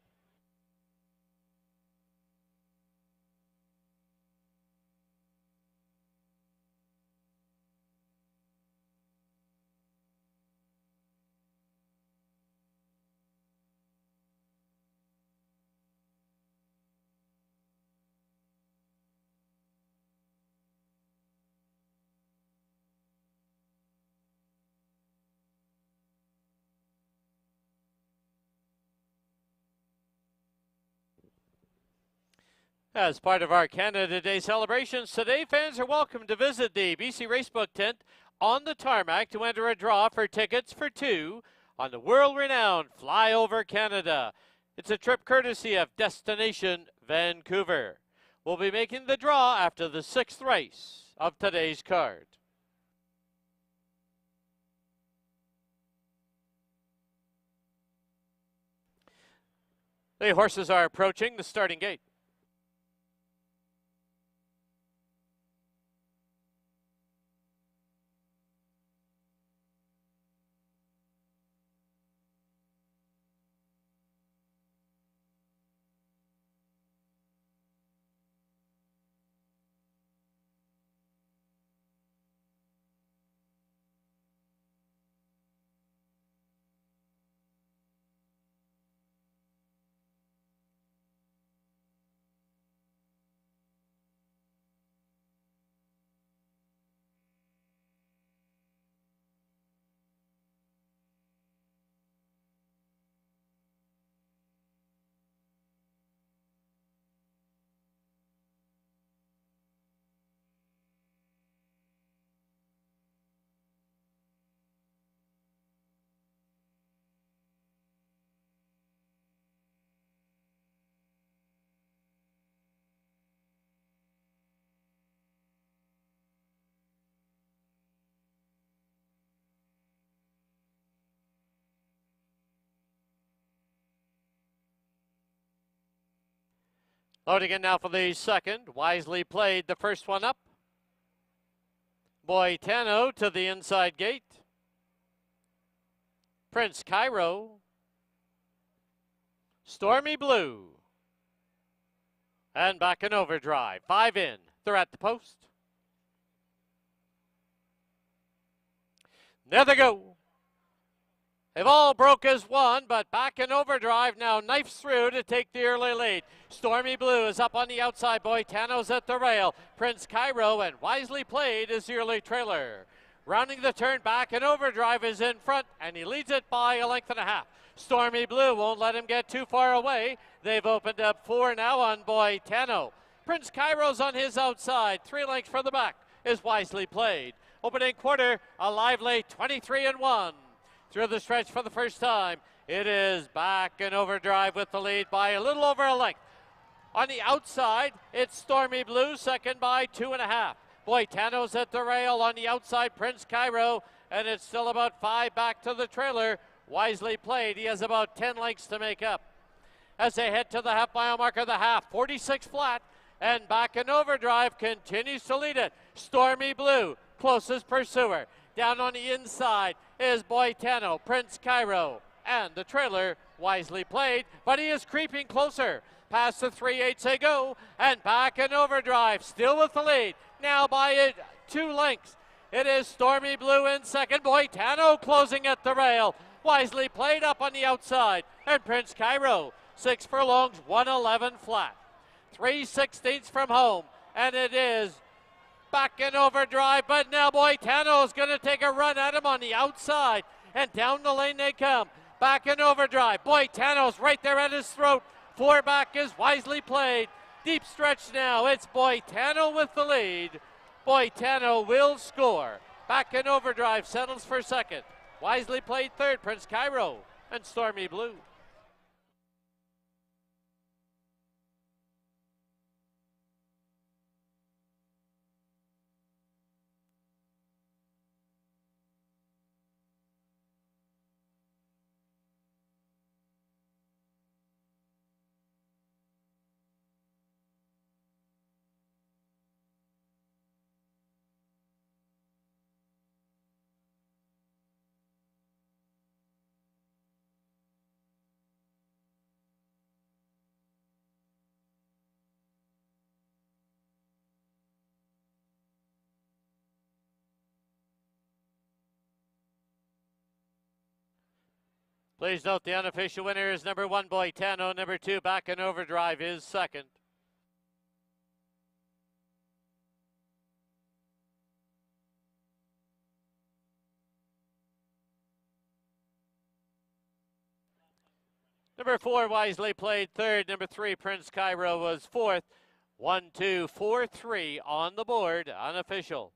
As part of our Canada Day celebrations today, fans are welcome to visit the BC Racebook tent on the tarmac to enter a draw for tickets for two on the world-renowned Fly Over Canada. It's a trip courtesy of Destination Vancouver. We'll be making the draw after the 6th race of today's card. The horses are approaching the starting gate. Loading in now for the second. Wisely played the first one up. Boitano to the inside gate. Prince Cairo. Stormy Blue. And back in overdrive. 5 in. They're at the post. There they go. They've all broke as one, but back in overdrive now, knifes through to take the early lead. Stormy Blue is up on the outside. Boitano's at the rail. Prince Cairo and Wisely Played is the early trailer. Rounding the turn, back in overdrive is in front, and he leads it by a length and a half. Stormy Blue won't let him get too far away. They've opened up 4 now on Boitano. Prince Cairo's on his outside. 3 lengths from the back is Wisely Played. Opening quarter, a lively 23-1. Through the stretch for the first time, it is back in overdrive with the lead by a little over a length. On the outside, it's Stormy Blue, second by 2.5. Boitano's at the rail on the outside, Prince Cairo, and it's still about 5 back to the trailer. Wisely Played, he has about 10 lengths to make up. As they head to the half-mile marker, the half, 46 flat, and back in overdrive continues to lead it. Stormy Blue, closest pursuer. Down on the inside is Boitano, Prince Cairo, and the trailer Wisely Played, but he is creeping closer. Past the 3/8 they go, and back in overdrive, still with the lead. Now by 2 lengths. It is Stormy Blue in second. Boitano closing at the rail. Wisely played up on the outside. And Prince Cairo, 6 furlongs, 111 flat. 3/16 from home, and it is back in overdrive, but now Boitano is going to take a run at him on the outside, and down the lane they come. Back in overdrive. Boitano's right there at his throat. 4 back is Wisely played. Deep stretch now. It's Boitano with the lead. Boitano will score. Back in overdrive settles for second. Wisely played third. Prince Cairo and Stormy Blue. Please note the unofficial winner is number 1, Boitano. Number 2, Back in Overdrive, is second. Number 4, Wisely played third. Number 3, Prince Cairo, was fourth. 1, 2, 4, 3 on the board, unofficial.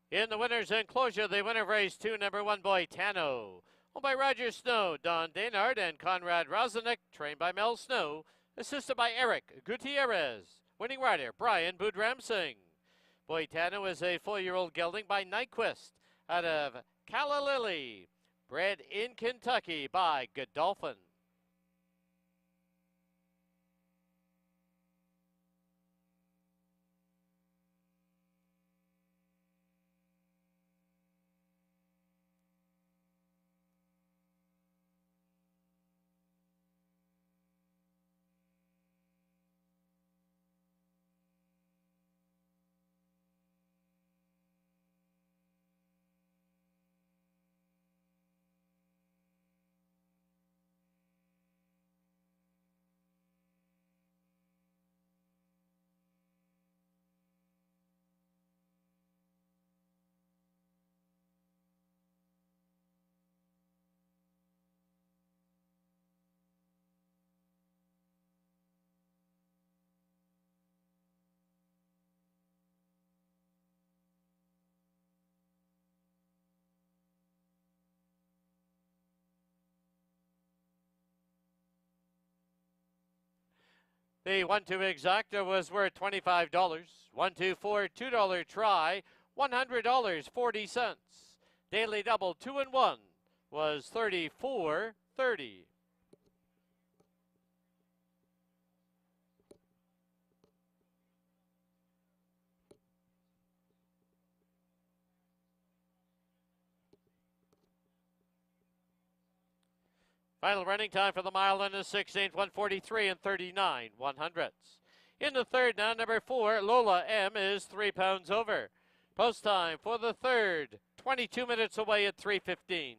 In the winner's enclosure, the winner of race 2, number 1, Boitano. Owned by Roger Snow, Don Daynard, and Conrad Rozenek. Trained by Mel Snow. Assisted by Eric Gutierrez. Winning rider, Brian Boudram Singh. Boitano is a 4-year-old gelding by Nyquist out of Calla Lily. Bred in Kentucky by Godolphin. The 1-2 exacta was worth $25. 1-2-4 $2 try, $100.40. Daily double 2 and 1 was $34.30. Final running time for the mile and the 16th, 1:43 and 39 100ths. In the third now, number 4, Lola M is 3 pounds over. Post time for the third, 22 minutes away at 3:15.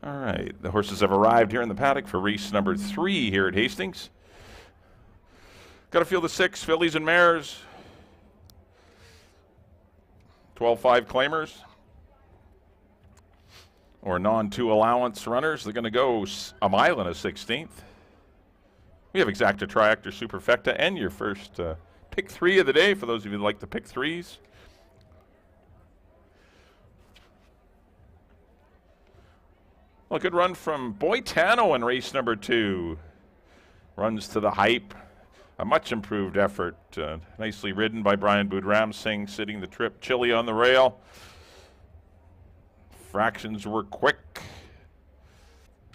All right, the horses have arrived here in the paddock for race number 3 here at Hastings. Got to field the 6 fillies and mares. 12-5 claimers. Or non-2 allowance runners. They're going to go a mile and a 16th. We have Exacta, Triactor, Superfecta, and your first pick 3 of the day for those of you that like the pick 3s. Well, a good run from Boitano in race number 2. Runs to the hype. A much improved effort. Nicely ridden by Brian Boudramsing, sitting the trip. Chilly on the rail. Fractions were quick.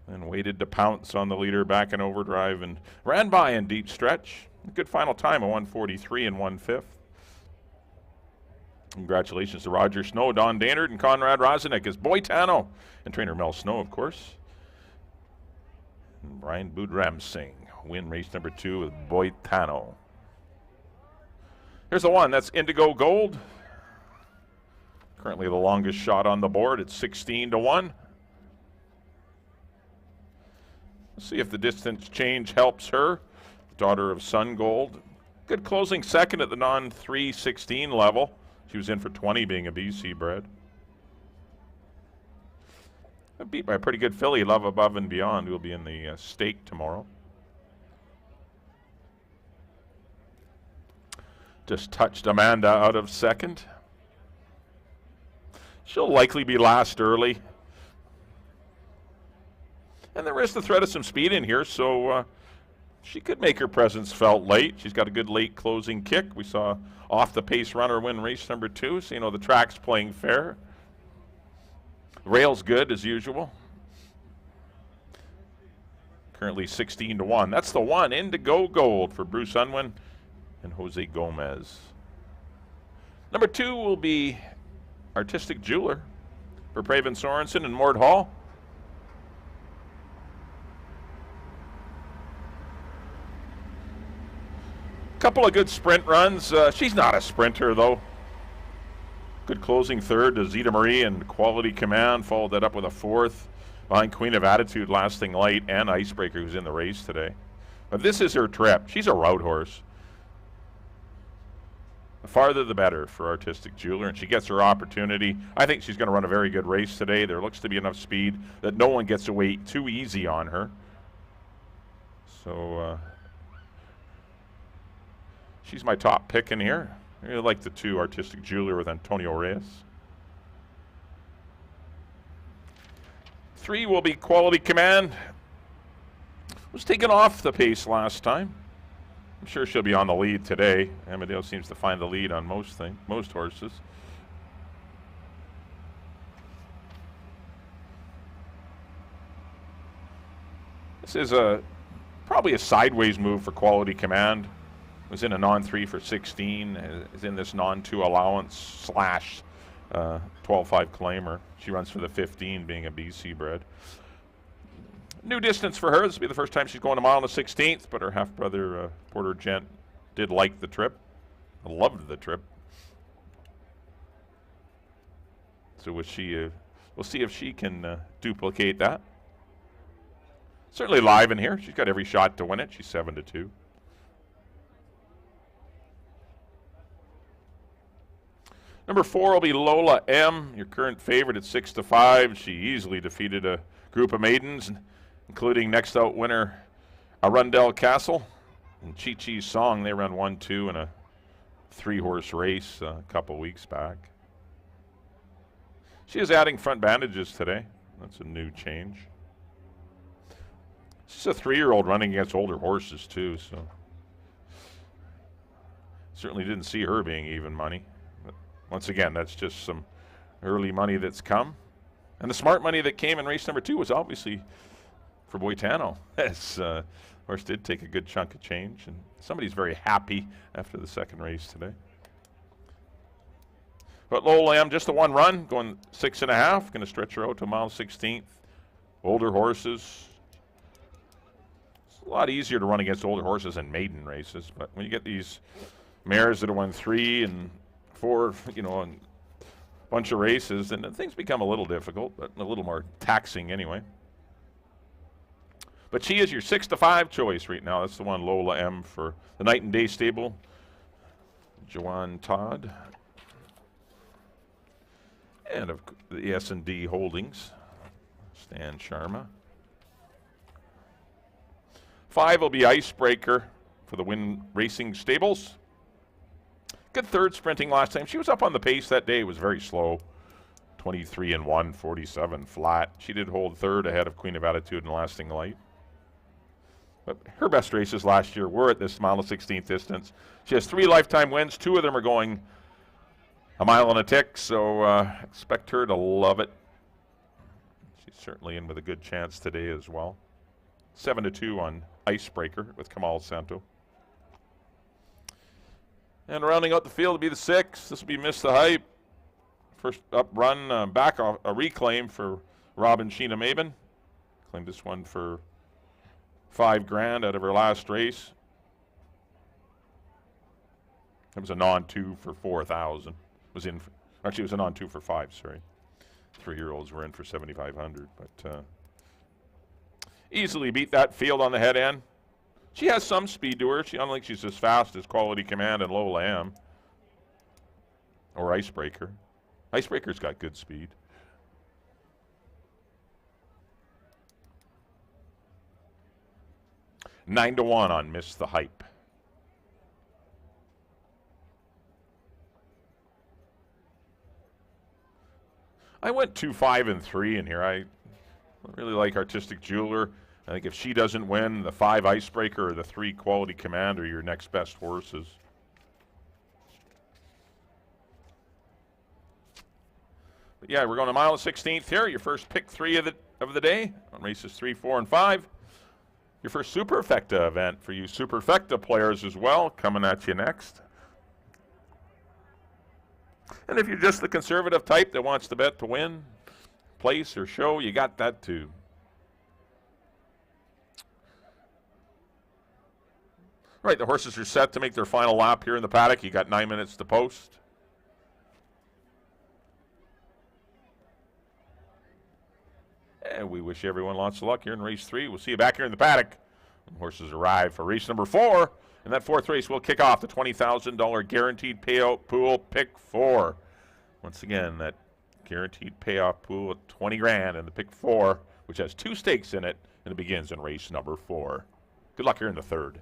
And waited to pounce on the leader back in overdrive and ran by in deep stretch. A good final time of 1:43 and 1/5. Congratulations to Roger Snow, Don Daynard, and Conrad Rozenek as Boitano, and trainer Mel Snow, of course. And Brian Boudramsing win race number 2 with Boitano. Here's the one, that's Indigo Gold. Currently the longest shot on the board at 16-1. Let's see if the distance change helps her. Daughter of Sun Gold. Good closing second at the non-316 level. She was in for 20 being a BC bred. Beat by a pretty good filly, Love Above and Beyond, who will be in the stake tomorrow. Just touched Amanda out of second. She'll likely be last early. And there is the threat of some speed in here, so she could make her presence felt late. She's got a good late closing kick. We saw off the pace runner win race number 2, so you know the track's playing fair. Rail's good as usual. Currently 16-1. That's the one, Indigo Gold for Bruce Unwin and Jose Gomez. Number 2 will be Artistic Jeweler for Praven Sorensen and Mort Hall. Couple of good sprint runs. She's not a sprinter, though. Good closing third to Zita Marie and Quality Command. Followed that up with a 4th behind Queen of Attitude, Lasting Light, and Icebreaker, who's in the race today. But this is her trip. She's a route horse. The farther the better for Artistic Jeweler, and she gets her opportunity. I think she's going to run a very good race today. There looks to be enough speed that no one gets away too easy on her. So she's my top pick in here. I really like the 2, Artistic Jeweler with Antonio Reyes. 3 will be Quality Command. Was taken off the pace last time. I'm sure she'll be on the lead today. Amadeo seems to find the lead on most horses. This is probably a sideways move for Quality Command. Was in a non-3 for 16, is in this non-2 allowance / 12-5 claimer. She runs for the 15, being a BC bred. New distance for her. This will be the first time she's going a mile and a 16th, but her half-brother, Porter Gent, did like the trip. Loved the trip. So we'll see if she can duplicate that. Certainly live in here. She's got every shot to win it. She's 7-2. Number 4 will be Lola M, your current favorite at 6-5. She easily defeated a group of maidens, including next out winner Arundel Castle and Chi Chi's Song. They ran 1-2 in a 3-horse race a couple weeks back. She is adding front bandages today. That's a new change. She's a 3-year-old running against older horses too, so certainly didn't see her being even money. Once again, that's just some early money that's come. And the smart money that came in race number 2 was obviously for Boitano. As horse did take a good chunk of change, and somebody's very happy after the second race today. But Lola M, just the one run, going 6.5, going to stretch her out to a mile 16th. Older horses. It's a lot easier to run against older horses in maiden races, but when you get these mares that have won 3 and 4, you know, and a bunch of races, and things become a little difficult, but a little more taxing anyway. But she is your 6 to 5 choice right now. That's the one, Lola M, for the Night and Day stable. Joanne Todd. And of the S&D Holdings, Stan Sharma. 5 will be Icebreaker for the Win Racing Stables. Good third sprinting last time. She was up on the pace that day. It was very slow. 23-1, 47 flat. She did hold third ahead of Queen of Attitude and Lasting Light. But her best races last year were at this mile and 16th distance. She has 3 lifetime wins. 2 of them are going a mile and a tick, so expect her to love it. She's certainly in with a good chance today as well. 7-2 on Icebreaker with Kamal Santo. And rounding out the field will be the 6. This will be Miss the Hype. First up run, back off a reclaim for Robin Sheena Maben. Claimed this one for $5,000 out of her last race. It was a non-2 for 4,000. Actually, it was a non-2 for 5. Sorry, 3-year-olds were in for 7,500, but easily beat that field on the head end. She has some speed to her. I don't think she's as fast as Quality Command and Lola M or Icebreaker. Icebreaker's got good speed. $9 to 1 on Miss the Hype. I went 2, 5, and 3 in here. I really like Artistic Jeweler. I think if she doesn't win, the 5 Icebreaker or the 3 Quality Command are your next best horses. But yeah, we're going to mile and 16th here. Your first pick 3 of the day on races 3, 4, and 5. Your first Superfecta event for you Superfecta players as well, coming at you next. And if you're just the conservative type that wants to bet to win, place, or show, you got that too. All right, the horses are set to make their final lap here in the paddock. You got 9 minutes to post. And we wish everyone lots of luck here in race 3. We'll see you back here in the paddock when the horses arrive for race number 4. And that 4th race will kick off the $20,000 guaranteed payout pool, pick 4. Once again, that guaranteed payout pool at $20,000 and the pick 4, which has 2 stakes in it, and it begins in race number 4. Good luck here in the 3rd.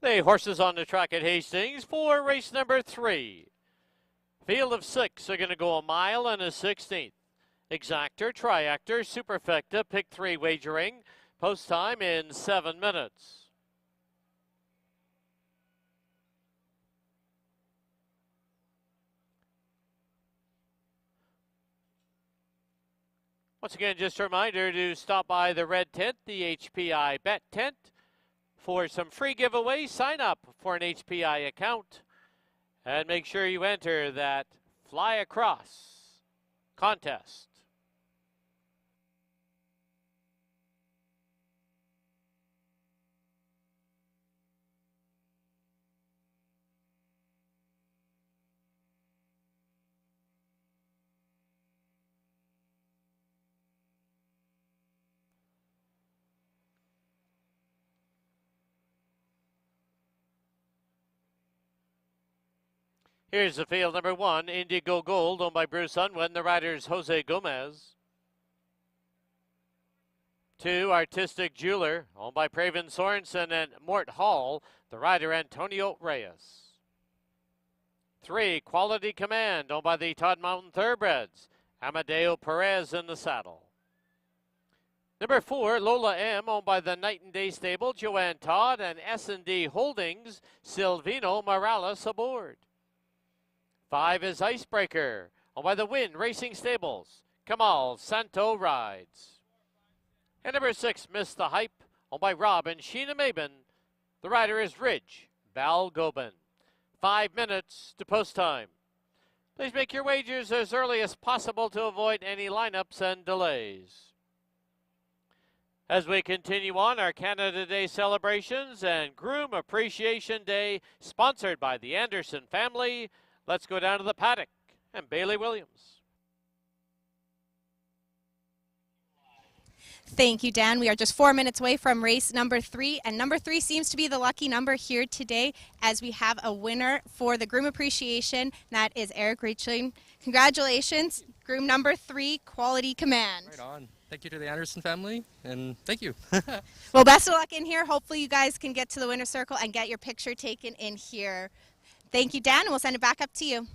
The horses on the track at Hastings for race number 3. Field of 6 are going to go a mile and a 16th. Exactor, Triactor, Superfecta, pick 3 wagering. Post time in 7 minutes. Once again, just a reminder to stop by the red tent, the HPI Bet tent, for some free giveaways. Sign up for an HPI account And make sure you enter that fly across contest. Here's the field number 1, Indigo Gold, owned by Bruce Unwin. The rider's Jose Gomez. 2, Artistic Jeweler, owned by Praven Sorensen and Mort Hall. The rider Antonio Reyes. 3, Quality Command, owned by the Todd Mountain Thoroughbreds. Amadeo Perez in the saddle. Number 4, Lola M, owned by the Night and Day Stable, Joanne Todd, and S&D Holdings, Silvino Morales aboard. 5 is Icebreaker, owned by the Wynn Racing Stables. Kamal Santo rides. And number 6, Miss the Hype, owned by Rob and Sheena Maben. The rider is Ridge Val Gobin. 5 minutes to post time. Please make your wagers as early as possible to avoid any lineups and delays. As we continue on our Canada Day celebrations and Groom Appreciation Day, sponsored by the Anderson family, let's go down to the paddock and Bailey Williams. Thank you, Dan. We are just 4 minutes away from race number 3, and number 3 seems to be the lucky number here today as we have a winner for the Groom Appreciation, and that is Eric Richling. Congratulations, Groom number 3, Quality Command. Right on. Thank you to the Anderson family, and thank you. Well, best of luck in here. Hopefully you guys can get to the winner's circle and get your picture taken in here. Thank you, Dan, and we'll send it back up to you.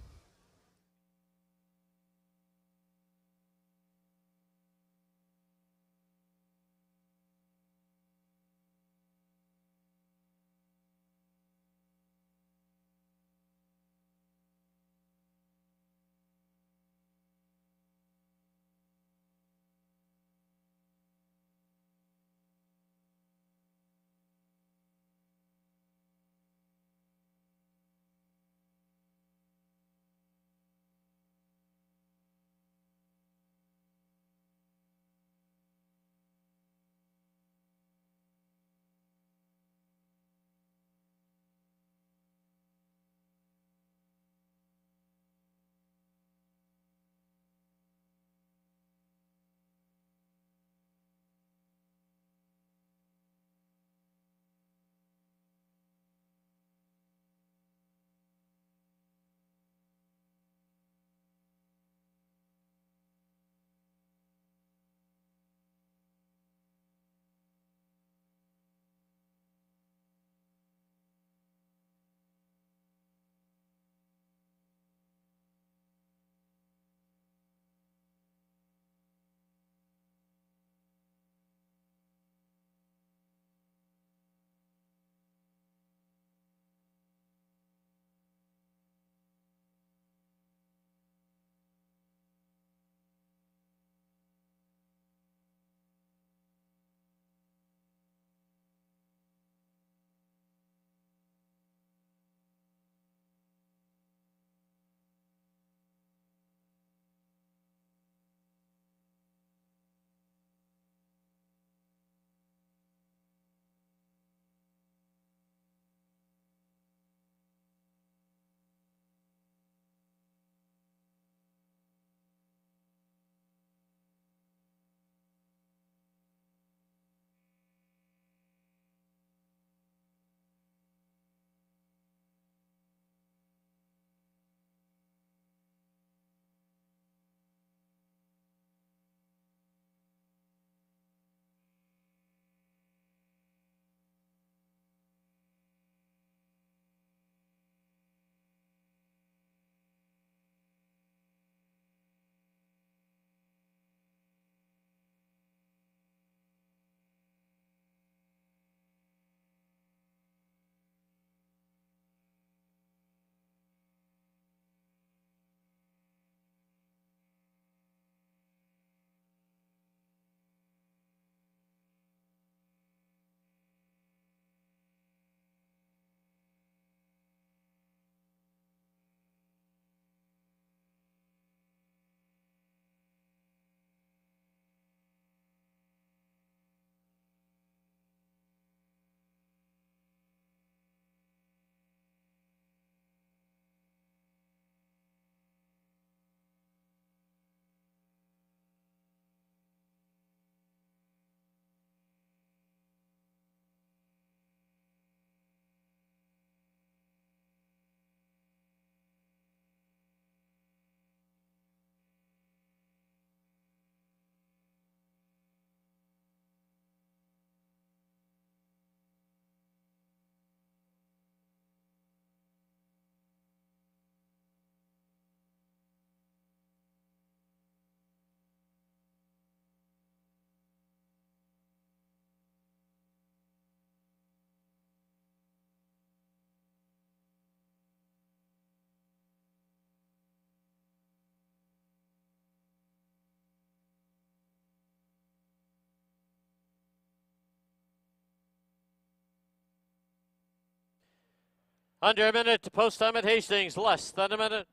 Under a minute to post time at Hastings, less than a minute.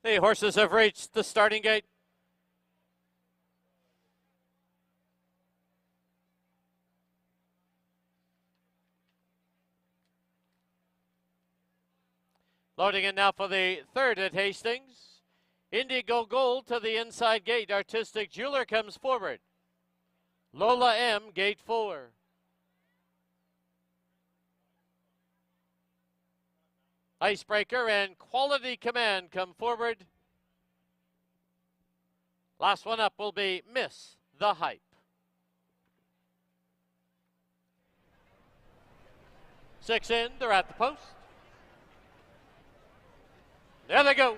The horses have reached the starting gate. Loading in now for the third at Hastings. Indigo Gold to the inside gate. Artistic Jeweler comes forward. Lola M, gate 4. Icebreaker and Quality Command come forward. Last one up will be Miss the Hype. 6 in, they're at the post. There they go.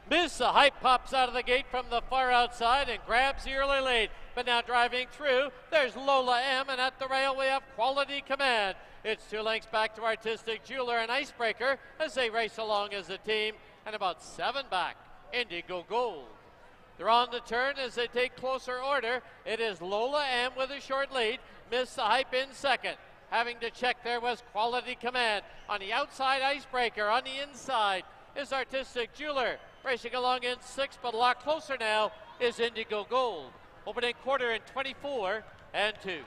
Miss the Hype pops out of the gate from the far outside and grabs the early lead. But now driving through, there's Lola M, and at the rail we have Quality Command. It's 2 lengths back to Artistic Jeweler and Icebreaker as they race along as a team, and about 7 back, Indigo Gold. They're on the turn as they take closer order. It is Lola M with a short lead. Miss the Hype in second. Having to check there was Quality Command. On the outside, Icebreaker. On the inside is Artistic Jeweler. Racing along in 6th, but a lot closer now is Indigo Gold. Opening quarter in 24 and 2.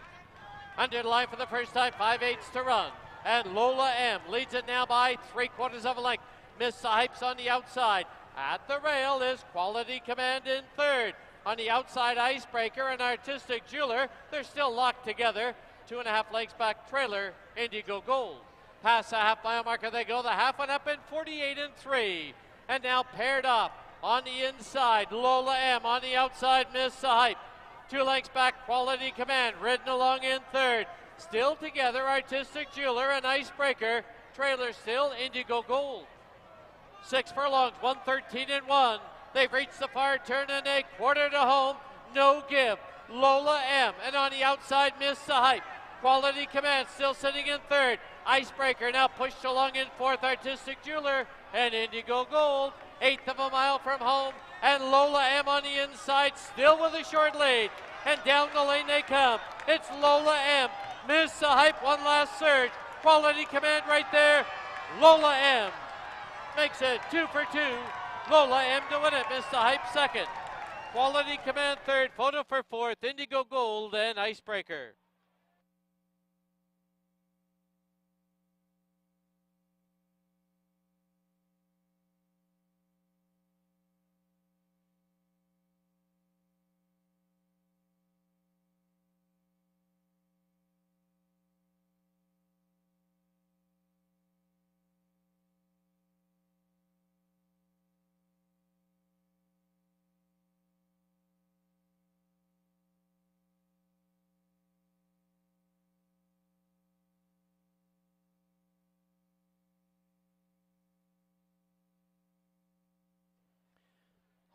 Under the line for the first time, 5/8 to run. And Lola M leads it now by 3/4 of a length. Miss the Hype's on the outside. At the rail is Quality Command in third. On the outside, Icebreaker and Artistic Jeweler. They're still locked together. 2.5 lengths back trailer, Indigo Gold. Past the half-mile marker they go. The half one up in 48 and 3. And now paired up on the inside, Lola M. On the outside, Miss the Hype. 2 lengths back, Quality Command, ridden along in third. Still together, Artistic Jeweler and Icebreaker. Trailer still, Indigo Gold. 6 furlongs, 113 and 1. They've reached the far turn and a quarter to home. No give. Lola M. And on the outside, Miss the Hype. Quality Command still sitting in third. Icebreaker now pushed along in fourth. Artistic Jeweler and Indigo Gold. 1/8 of a mile from home. And Lola M on the inside, still with a short lead. And down the lane they come. It's Lola M. Miss the Hype, one last surge. Quality Command right there. Lola M makes it 2 for 2. Lola M to win it. Miss the Hype second. Quality Command third. Photo for fourth. Indigo Gold and Icebreaker.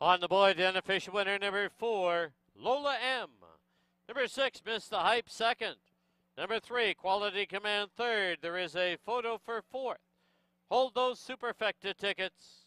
On the board, the unofficial winner, number 4, Lola M. Number 6, Miss the Hype, second. Number 3, Quality Command, third. There is a photo for fourth. Hold those superfecta tickets.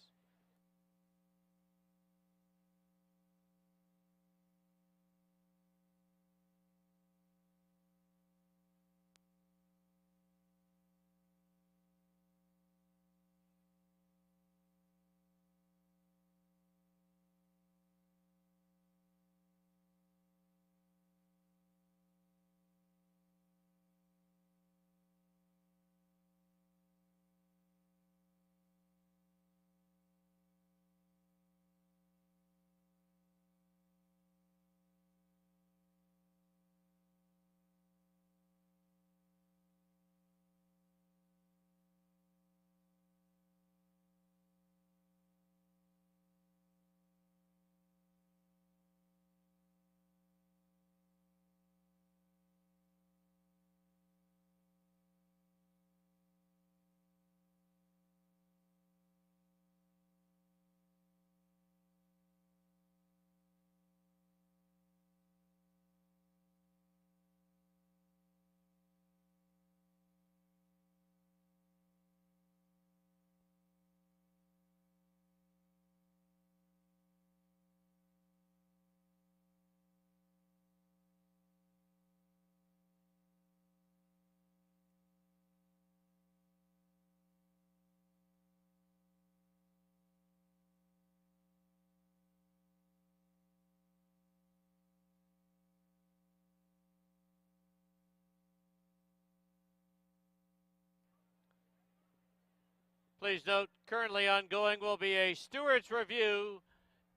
Please note, currently ongoing will be a stewards review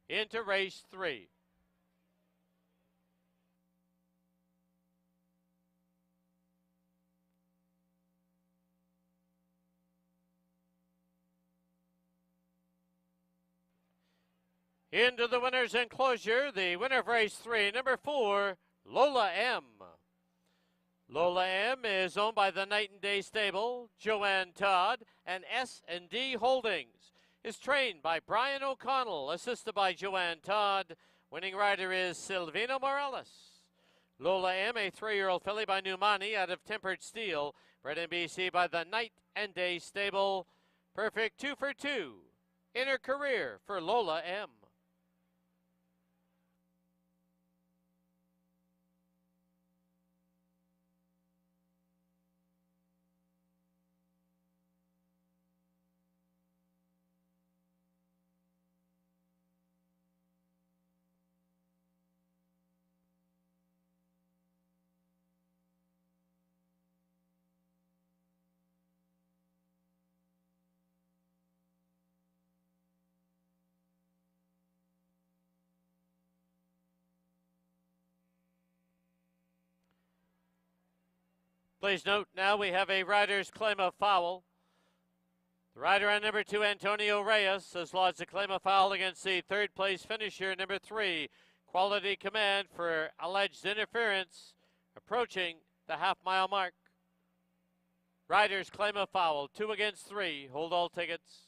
into race 3. Into the winner's enclosure, the winner of race 3, number 4, Lola M. Lola M is owned by the Night and Day Stable, Joanne Todd, and S&D Holdings. Is trained by Brian O'Connell, assisted by Joanne Todd. Winning rider is Silvino Morales. Lola M, a 3-year-old filly by Numani out of Tempered Steel, bred in BC by the Night and Day Stable. Perfect 2 for 2 in her career for Lola M. Please note, now we have a rider's claim of foul. The rider on number 2, Antonio Reyes, has lodged a claim of foul against the third place finisher, number 3, Quality Command, for alleged interference approaching the half-mile mark. Rider's claim of foul, 2 against 3. Hold all tickets.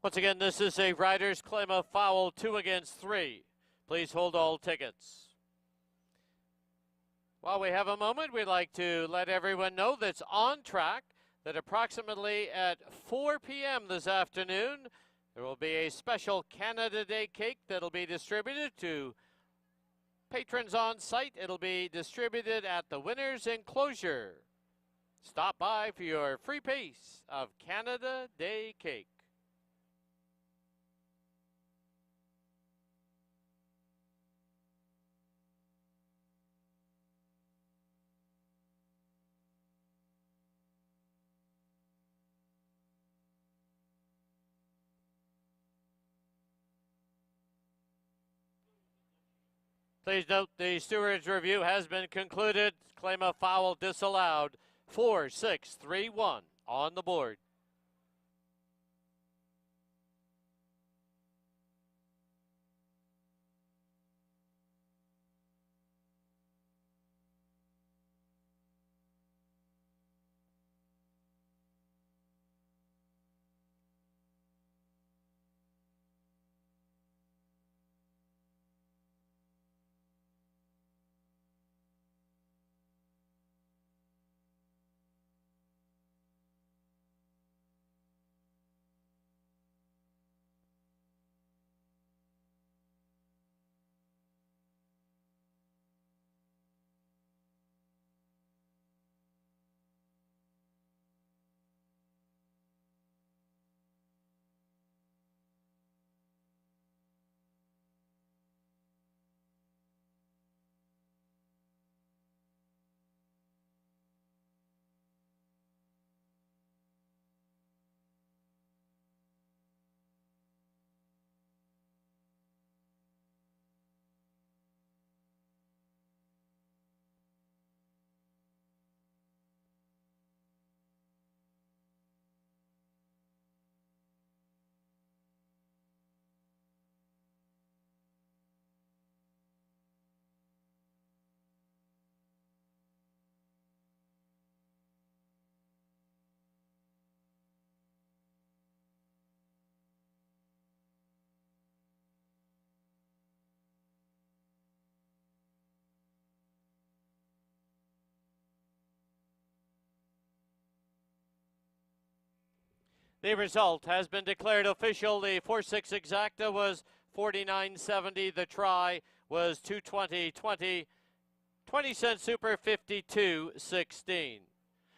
Once again, this is a rider's claim of foul, 2 against 3. Please hold all tickets. While we have a moment, we'd like to let everyone know that's on track that approximately at 4 p.m. this afternoon, there will be a special Canada Day cake that'll be distributed to patrons on site. It'll be distributed at the winner's enclosure. Stop by for your free piece of Canada Day cake. Please note the steward's review has been concluded. Claim of foul disallowed. 4-6-3-1 on the board. The result has been declared official. The 4-6 exacta was 49.70. The try was 220.20. 20 cent super 52.16.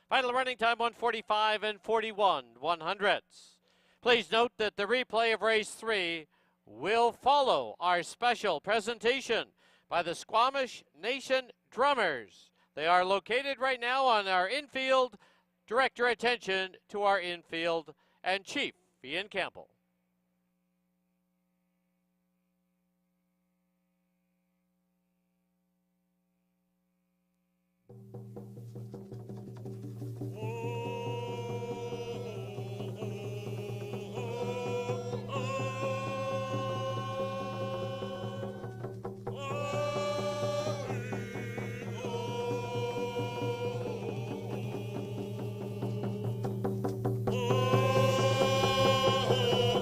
Final running time 1:45 and 41/100ths. Please note that the replay of race 3 will follow our special presentation by the Squamish Nation Drummers. They are located right now on our infield. Direct your attention to our infield and Chief Ian Campbell. Oh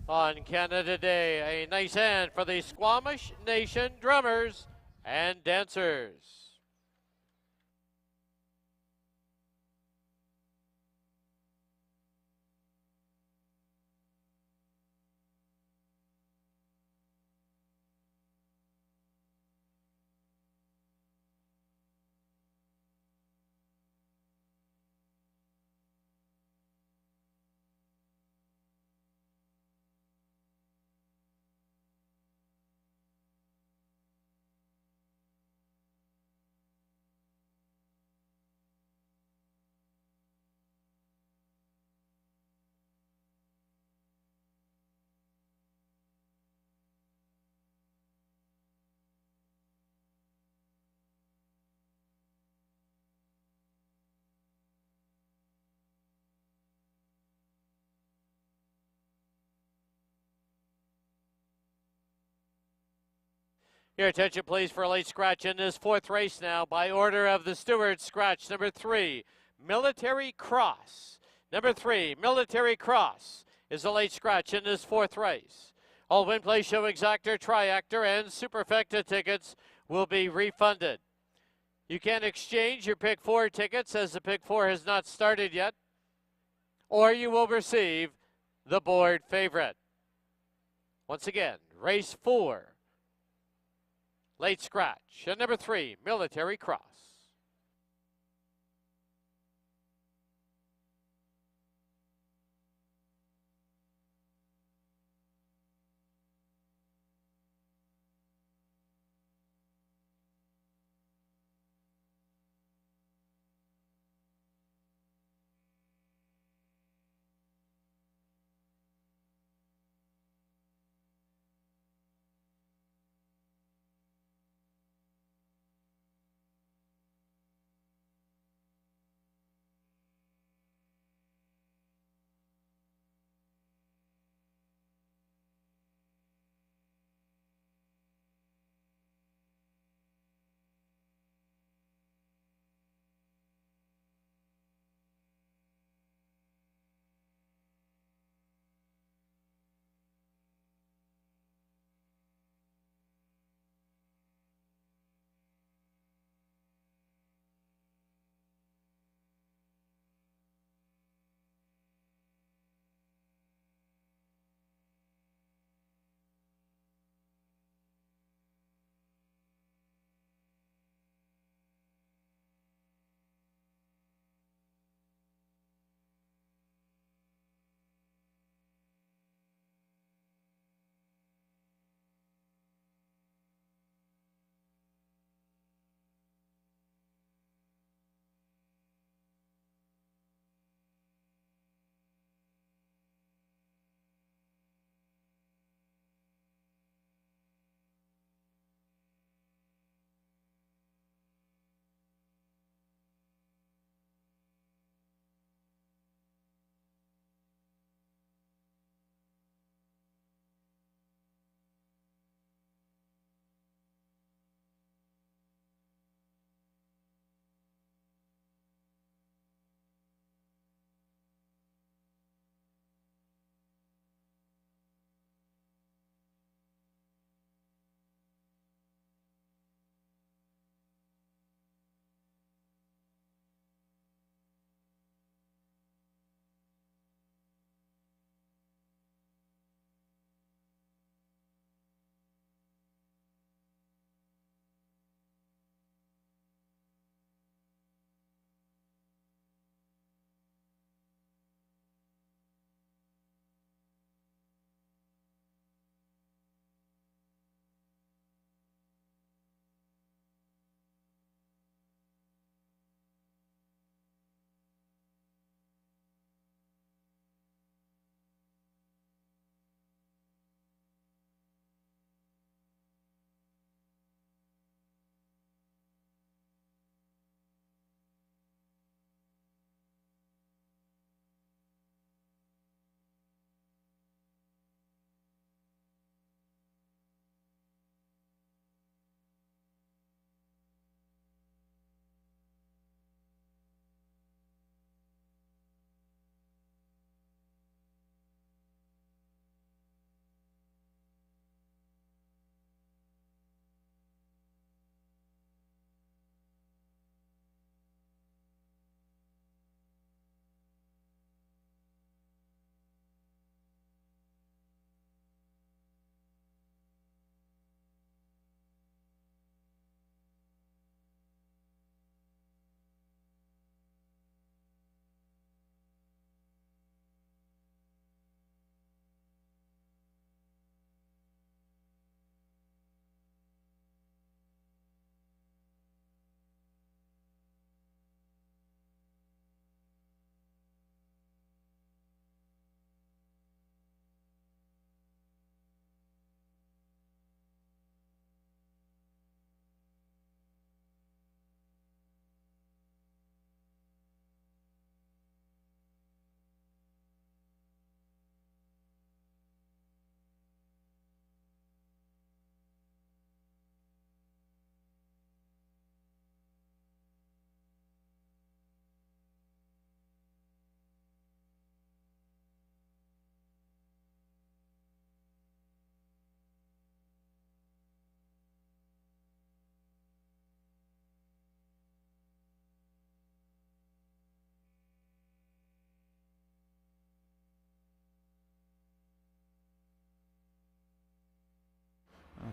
On Canada Day, a nice hand for the Squamish Nation drummers and dancers. Your attention, please, for a late scratch in this fourth race now. By order of the stewards, scratch number 3, Military Cross. Number 3, Military Cross, is a late scratch in this fourth race. All win, play, show, exactor, triactor, and superfecta tickets will be refunded. You can exchange your pick 4 tickets as the pick 4 has not started yet, or you will receive the board favorite. Once again, race 4, late scratch, and number 3, Military Cross.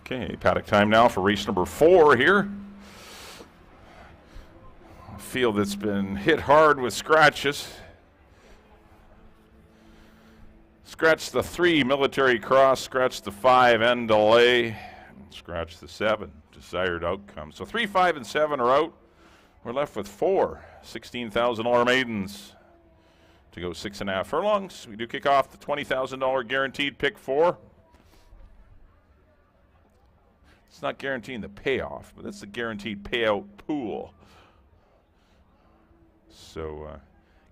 Okay, paddock time now for race number 4 here. A field that's been hit hard with scratches. Scratch the 3, Military Cross. Scratch the 5, End Delay. Scratch the 7, Desired Outcome. So 3, 5, and 7 are out. We're left with 4 $16,000 maidens to go 6.5 furlongs. We do kick off the $20,000 guaranteed pick 4. It's not guaranteeing the payoff, but that's the guaranteed payout pool. So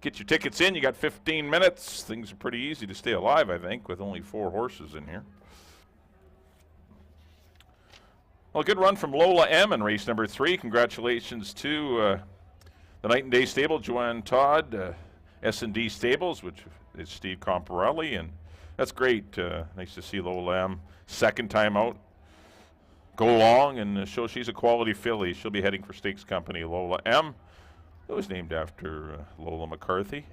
get your tickets in. You got 15 minutes. Things are pretty easy to stay alive, I think, with only 4 horses in here. Well, a good run from Lola M in race number 3. Congratulations to the Night and Day Stable, Joanne Todd, S&D Stables, which is Steve Comparelli, and that's great. Nice to see Lola M second time out go along and show she's a quality filly. She'll be heading for Stakes Company Lola M. It was named after Lola McCarthy,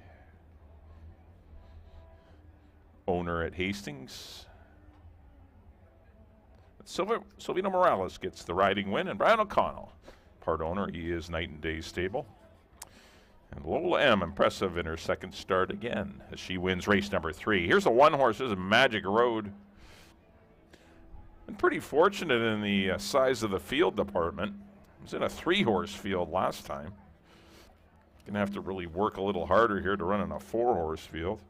owner at Hastings. Silvino Morales gets the riding win, and Brian O'Connell, part owner. He is Night and Day Stable. And Lola M, impressive in her second start again as she wins race number 3. Here's a 1 horse. This is Magic Road. Been pretty fortunate in the size of the field department. It was in a 3 horse field last time. Gonna have to really work a little harder here to run in a 4 horse field.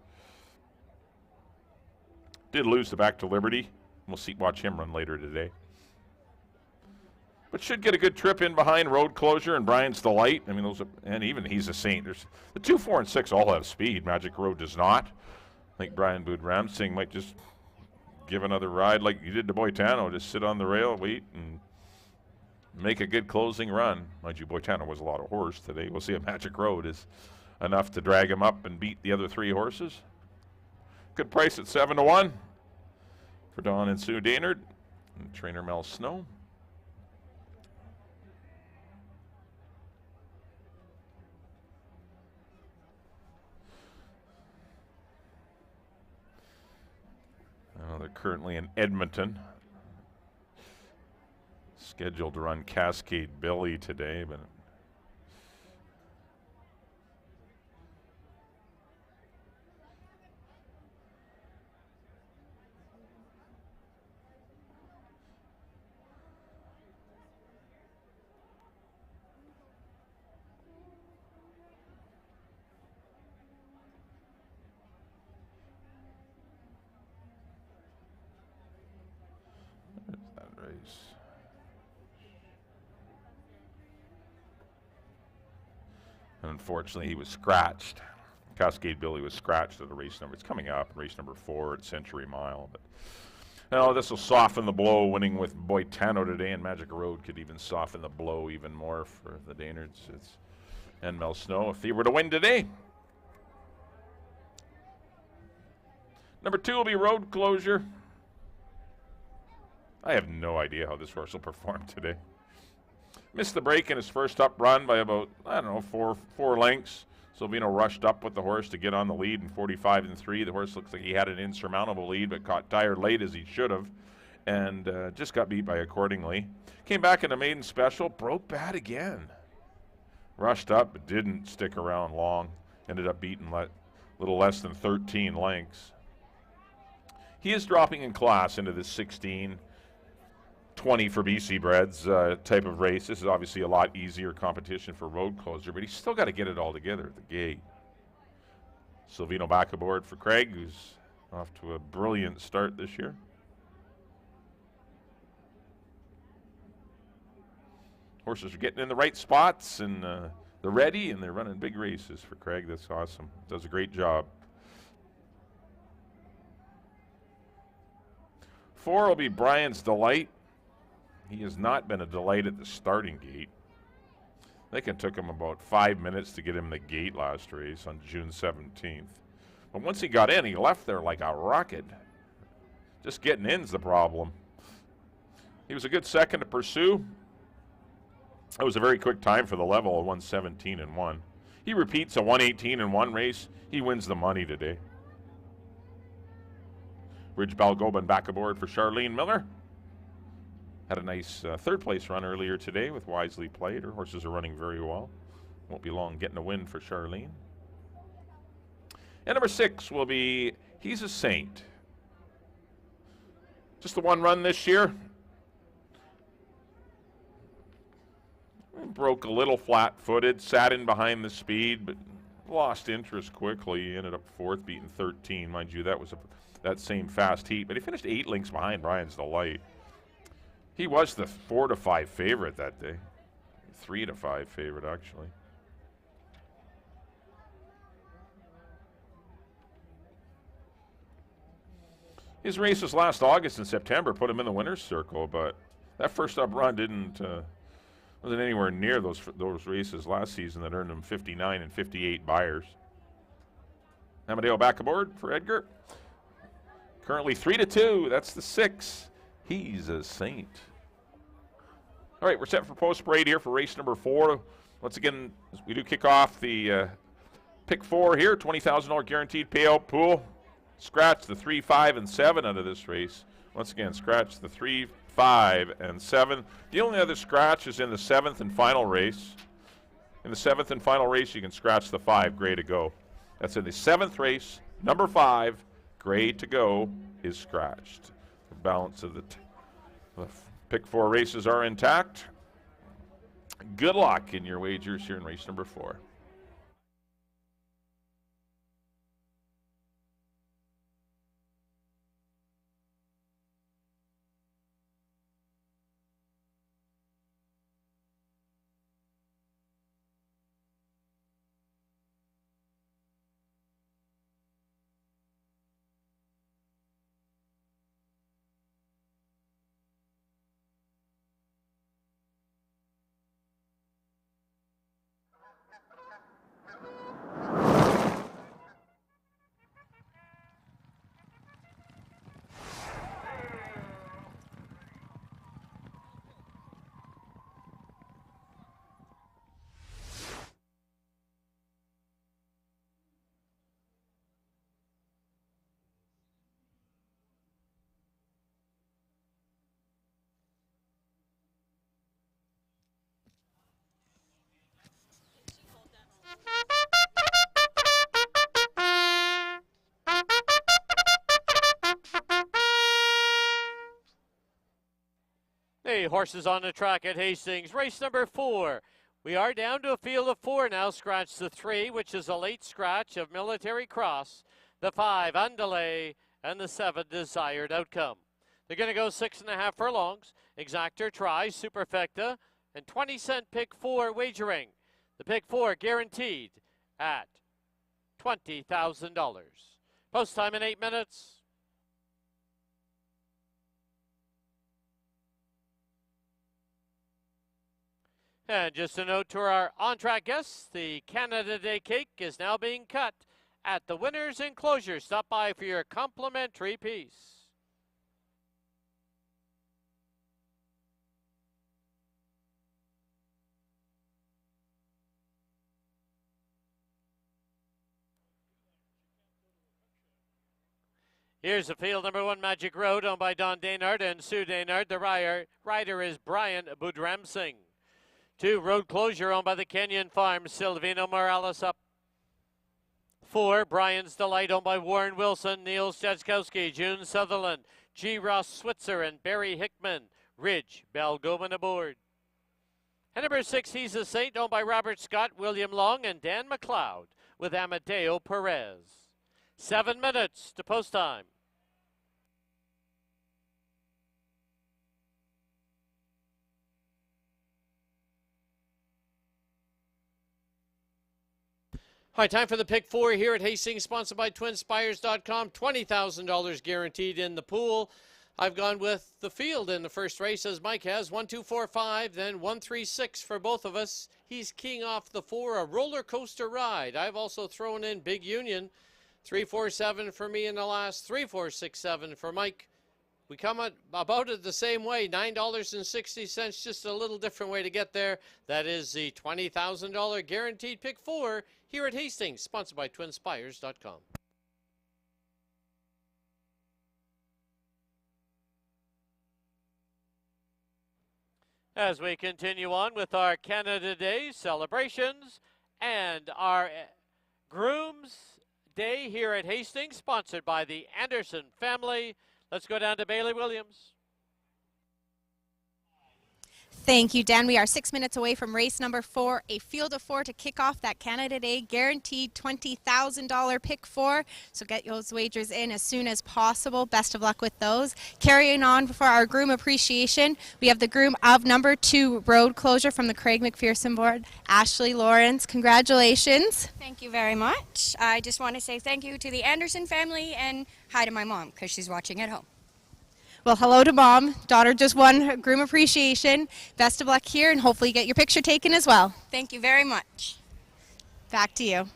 Did lose the Back to Liberty. We'll watch him run later today. But should get a good trip in behind Road Closure and Brian's Delight. I mean, and even He's a Saint. There's the 2, 4, and 6 all have speed. Magic Road does not. I think Brian Boudramsing might just give another ride like you did to Boitano. Just sit on the rail, wait, and make a good closing run. Mind you, Boitano was a lot of horse today. We'll see if Magic Road is enough to drag him up and beat the other 3 horses. Good price at 7 to 1 for Don and Sue Daynard and trainer Mel Snow. They're currently in Edmonton. Scheduled to run Cascade Billy today, but unfortunately, he was scratched. Cascade Billy was scratched at the race number. It's coming up, race number 4 at Century Mile. But no, this will soften the blow, winning with Boitano today, and Magic Road could even soften the blow even more for the Daynards and Mel Snow if they were to win today. Number 2 will be Road Closure. I have no idea how this horse will perform today. Missed the break in his first up run by about, I don't know, four lengths. Silvino rushed up with the horse to get on the lead in 45 and 3. The horse looks like he had an insurmountable lead, but caught tired late as he should have, and just got beat by accordingly. Came back in a maiden special, broke bad again. Rushed up, but didn't stick around long. Ended up beating a little less than 13 lengths. He is dropping in class into the 16. 20 for BC Breds type of race. This is obviously a lot easier competition for Road Closure, but he's still got to get it all together at the gate. Silvino back aboard for Craig, who's off to a brilliant start this year. Horses are getting in the right spots, and they're ready, and they're running big races for Craig. That's awesome. Does a great job. 4 will be Brian's Delight. He has not been a delight at the starting gate. I think it took him about 5 minutes to get him the gate last race on June 17th. But once he got in, he left there like a rocket. Just getting in's the problem. He was a good second to Pursue. That was a very quick time for the level of 117 and 1. He repeats a 118 and 1 race. He wins the money today. Bridge Balgobin back aboard for Charlene Miller. had a nice third place run earlier today with Wisely Played. Her horses are running very well. Won't be long getting a win for Charlene. And number 6 will be He's a Saint. Just the one run this year. Broke a little flat-footed, sat in behind the speed, but lost interest quickly. He ended up 4th, beating 13. Mind you, that was that same fast heat, but he finished 8 lengths behind Brian's Delight. He was the 4-5 favorite that day. 3-5 favorite, actually. His races last August and September put him in the winner's circle, but that first up run wasn't anywhere near those races last season that earned him 59 and 58 buyers. Amadeo back aboard for Edgar. Currently 3-2. That's the 6. He's a Saint. All right, we're set for post parade here for race number 4. Once again, we do kick off the pick 4 here. $20,000 guaranteed payout pool. Scratch the 3, 5, and 7 out of this race. Once again, scratch the 3, 5, and 7. The only other scratch is in the 7th and final race. In the 7th and final race, you can scratch the 5, Gray to Go. That's in the 7th race. Number 5, Gray to Go, is scratched. The balance of the pick 4 races are intact. Good luck in your wagers here in race number 4. Hey, horses on the track at Hastings. Race number 4. We are down to a field of 4 now. Scratch the 3, which is a late scratch of Military Cross. The 5, Undelay, and the 7, Desired Outcome. They're going to go 6.5 furlongs. Exactor, Try, Superfecta, and 20-cent pick 4 wagering. The pick 4 guaranteed at $20,000. Post time in 8 minutes. And just a note to our on-track guests, the Canada Day cake is now being cut at the winner's enclosure. Stop by for your complimentary piece. Here's the field, number 1, Magic Road, owned by Don Daynard and Sue Daynard. The rider is Brian Budram Singh. 2, Road Closure, owned by the Kenyon Farm, Silvino Morales up. 4, Brian's Delight, owned by Warren Wilson, Neil Steczkowski, June Sutherland, G. Ross Switzer, and Barry Hickman. Ridge, Balgoman aboard. And number 6, He's a Saint, owned by Robert Scott, William Long, and Dan McLeod, with Amadeo Perez. 7 minutes to post time. All right, time for the pick 4 here at Hastings, sponsored by TwinSpires.com. $20,000 guaranteed in the pool. I've gone with the field in the first race, as Mike has. 1, 2, 4, 5, then 1, 3, 6 for both of us. He's king off the 4, a roller coaster ride. I've also thrown in Big Union. 3, 4, 7 for me in the last. 3, 4, 6, 7 for Mike. We come about it the same way, $9.60, just a little different way to get there. That is the $20,000 guaranteed pick 4 here at Hastings, sponsored by TwinSpires.com. As we continue on with our Canada Day celebrations and our Groom's Day here at Hastings, sponsored by the Anderson family, let's go down to Bailey Williams. Thank you, Dan. We are 6 minutes away from race number 4, a field of 4 to kick off that Canada Day guaranteed $20,000 pick 4. So get those wagers in as soon as possible. Best of luck with those. Carrying on for our groom appreciation, we have the groom of number 2 road closure from the Craig McPherson board, Ashley Lawrence. Congratulations. Thank you very much. I just want to say thank you to the Anderson family and hi to my mom because she's watching at home. Well, hello to Mom. Daughter just won groom appreciation. Best of luck here, and hopefully you get your picture taken as well. Thank you very much. Back to you.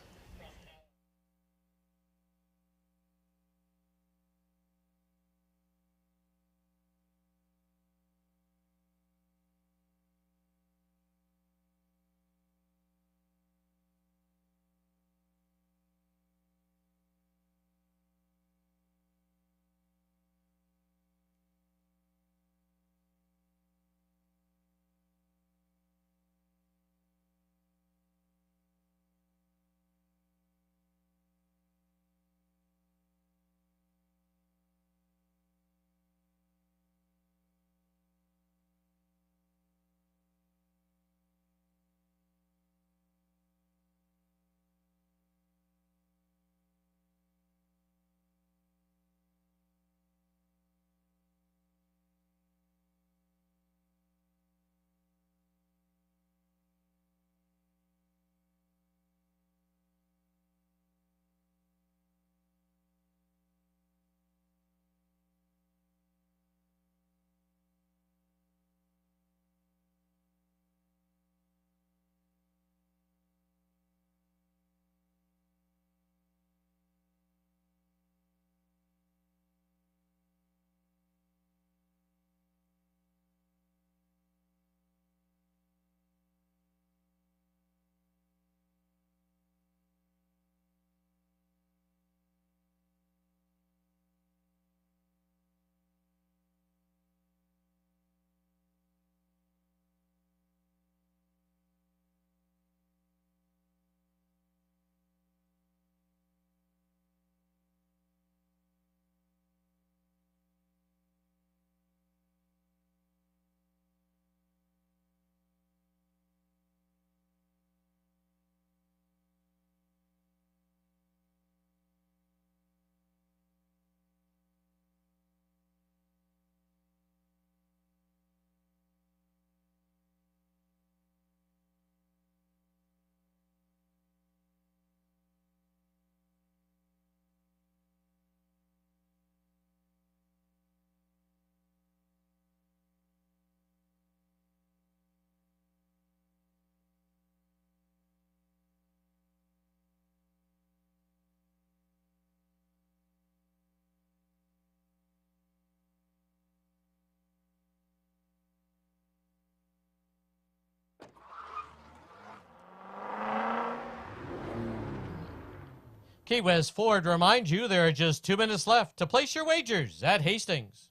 Key West Ford reminds you there are just 2 minutes left to place your wagers at Hastings.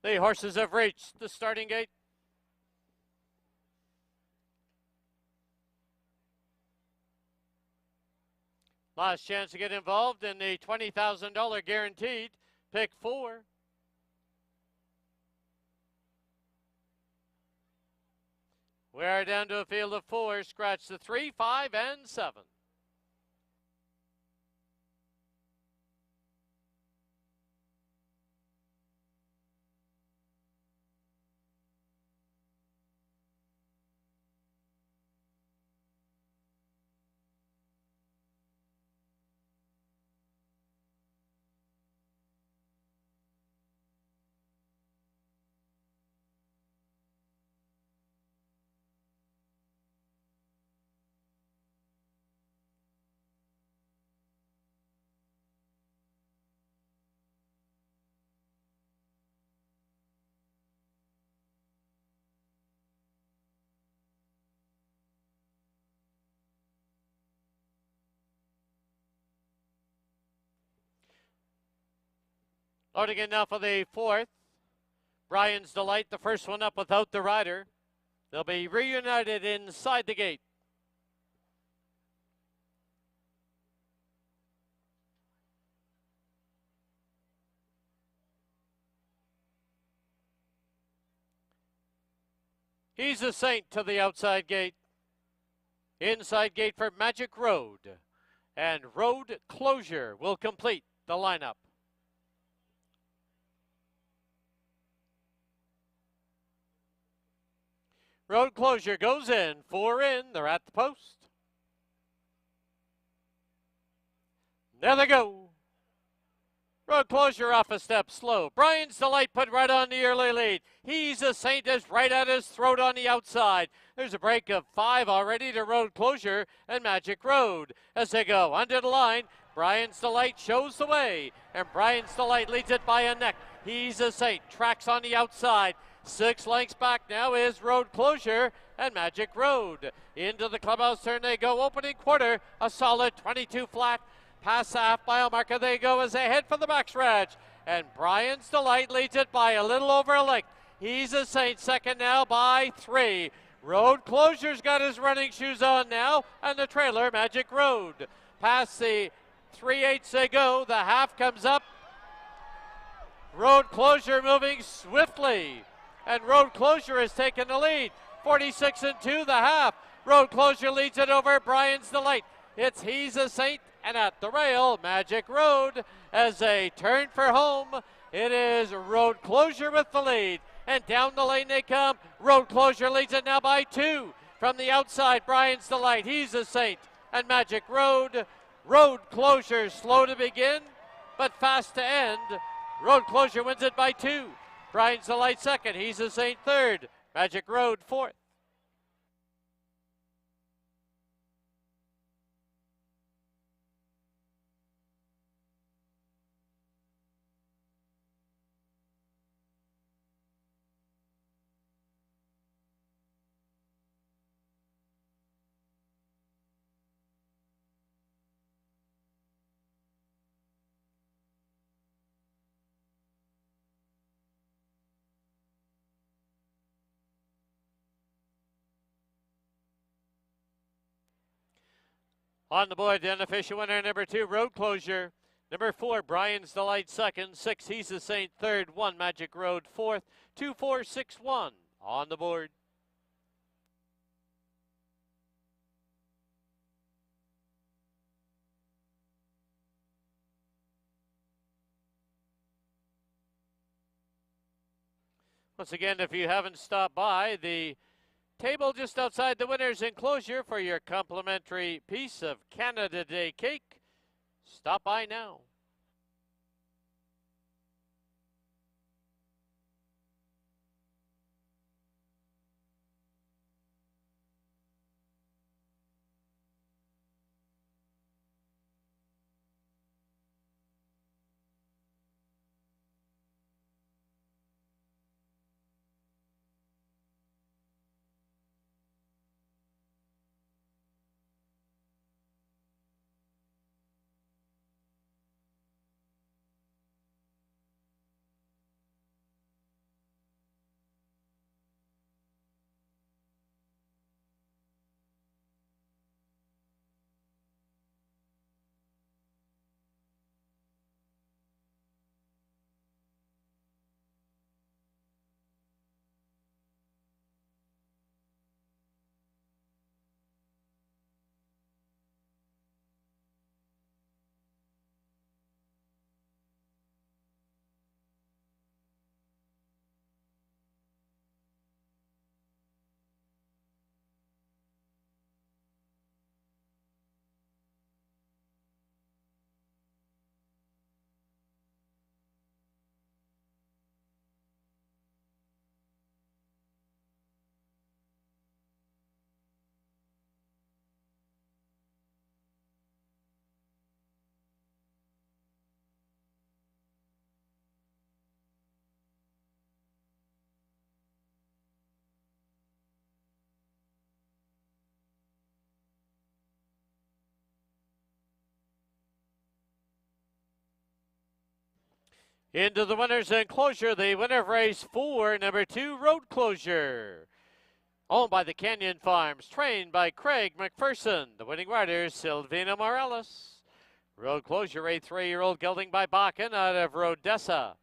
The horses have reached the starting gate. Last chance to get involved in the $20,000 guaranteed. Pick 4. We are down to a field of 4. Scratch the 3, 5, and 7. Loading in now for the 4th. Brian's Delight, the first one up without the rider. They'll be reunited inside the gate. He's a Saint to the outside gate. Inside gate for Magic Road. And Road Closure will complete the lineup. Road Closure goes in. 4 in. They're at the post. There they go. Road Closure off a step slow. Brian's Delight put right on the early lead. He's a Saint is right at his throat on the outside. There's a break of 5 already to Road Closure and Magic Road. As they go under the line, Brian's Delight shows the way. And Brian's Delight leads it by a neck. He's a Saint. Tracks on the outside. 6 lengths back now is Road Closure and Magic Road. Into the clubhouse turn they go. Opening quarter, a solid 22 flat. Past the half mile marker they go as they head for the backstretch. And Brian's Delight leads it by a little over a length. He's a Saint second now by 3. Road Closure's got his running shoes on now. And the trailer, Magic Road. Past the 3/8 they go. The half comes up. Road Closure moving swiftly. And Road Closure has taken the lead. 46 and 2 the half. Road Closure leads it over Brian's Delight. It's He's a Saint, and at the rail, Magic Road as they turn for home. It is Road Closure with the lead. And down the lane they come. Road Closure leads it now by 2. From the outside, Brian's Delight, He's a Saint, and Magic Road. Road Closure slow to begin, but fast to end. Road Closure wins it by 2. Brian's Delight second. He's a Saint third. Magic Road fourth. On the board, the unofficial winner, number 2, Road Closure. Number 4, Brian's Delight second. 6, He's a Saint third. 1, Magic Road fourth. 2, 4, 6, 1 on the board. Once again, if you haven't stopped by, the table just outside the winner's enclosure for your complimentary piece of Canada Day cake. Stop by now. Into the winner's enclosure, the winner of race 4, number 2, Road Closure. Owned by the Canyon Farms, trained by Craig McPherson. The winning rider, Silvina Morales. Road Closure, a 3-year-old gelding by Bakken out of Rodessa.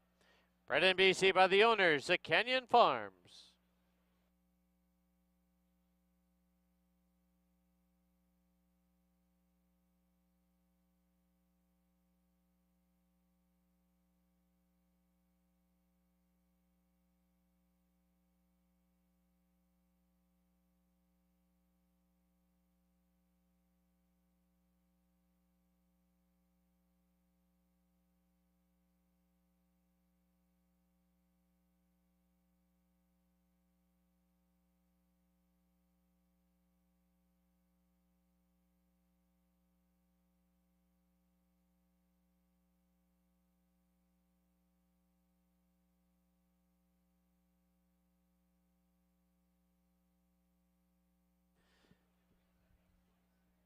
Bred in BC by the owners, the Canyon Farms.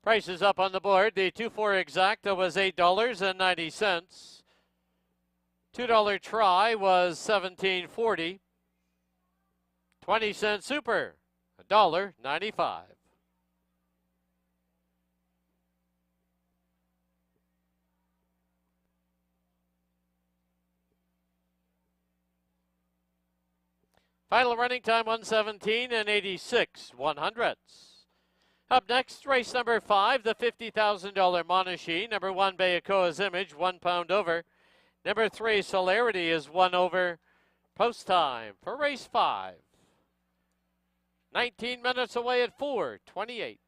Prices up on the board. The 2-4 exacta was $8.90. $2 try was $17.40. 20-cent super, $1.95. Final running time 1:17 and 86/100ths. Up next, race number 5, the $50,000 Monashee. Number 1, Bayakoa's Image, 1 pound over. Number 3, Celerity is 1 over. Post time for race 5. 19 minutes away at 4:28.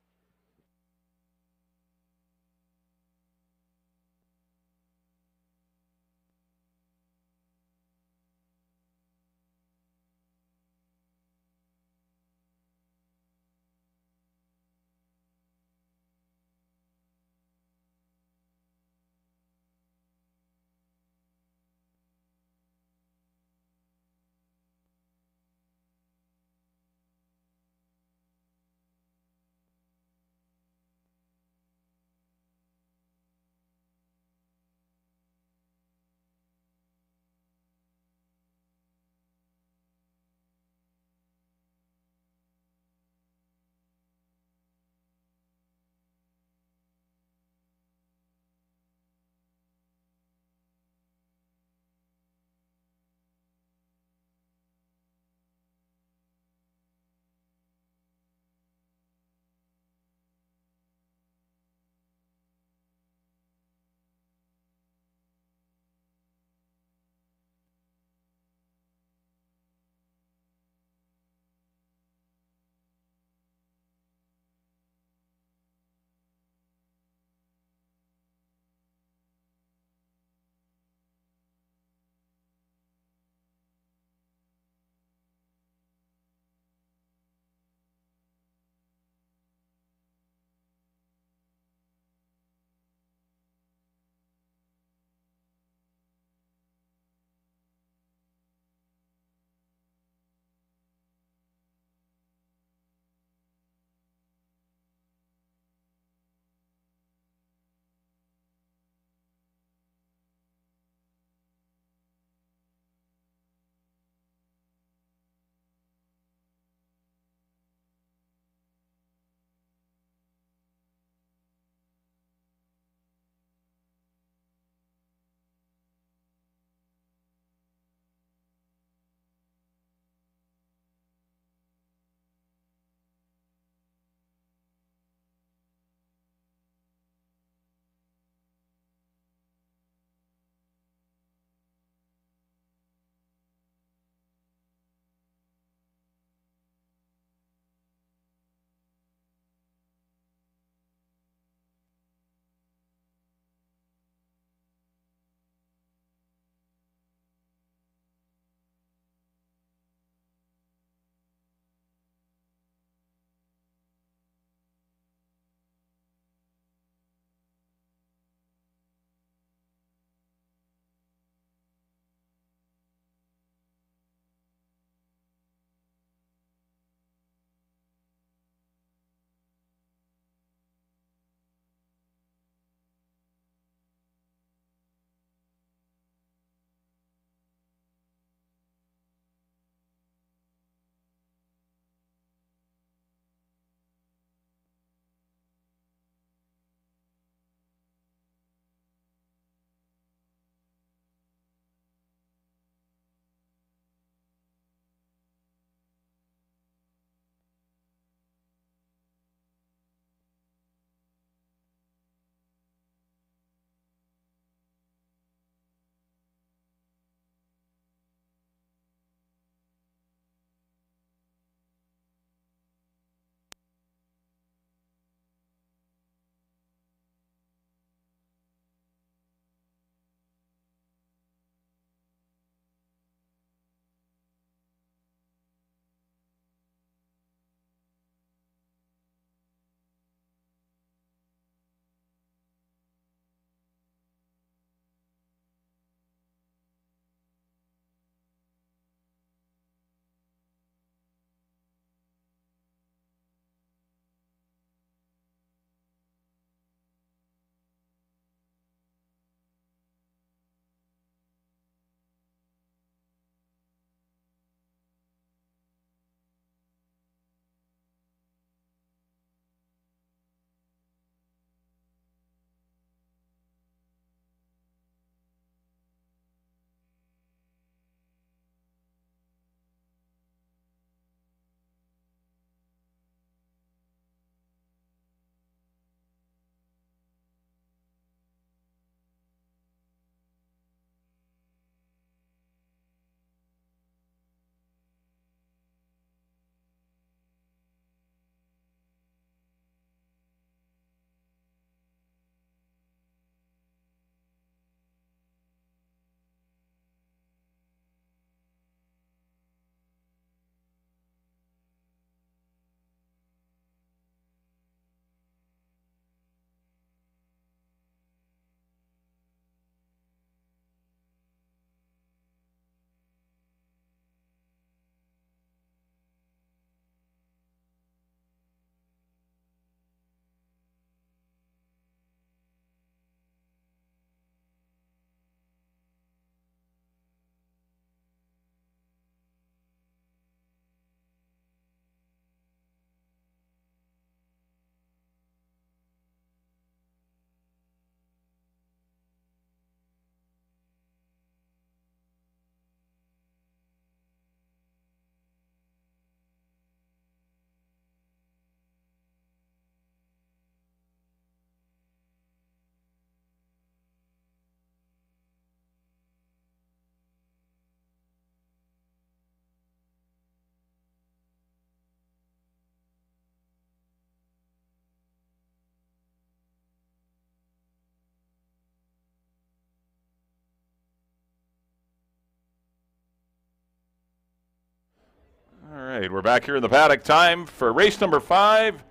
right, we're back here in the paddock. Time for race number 5.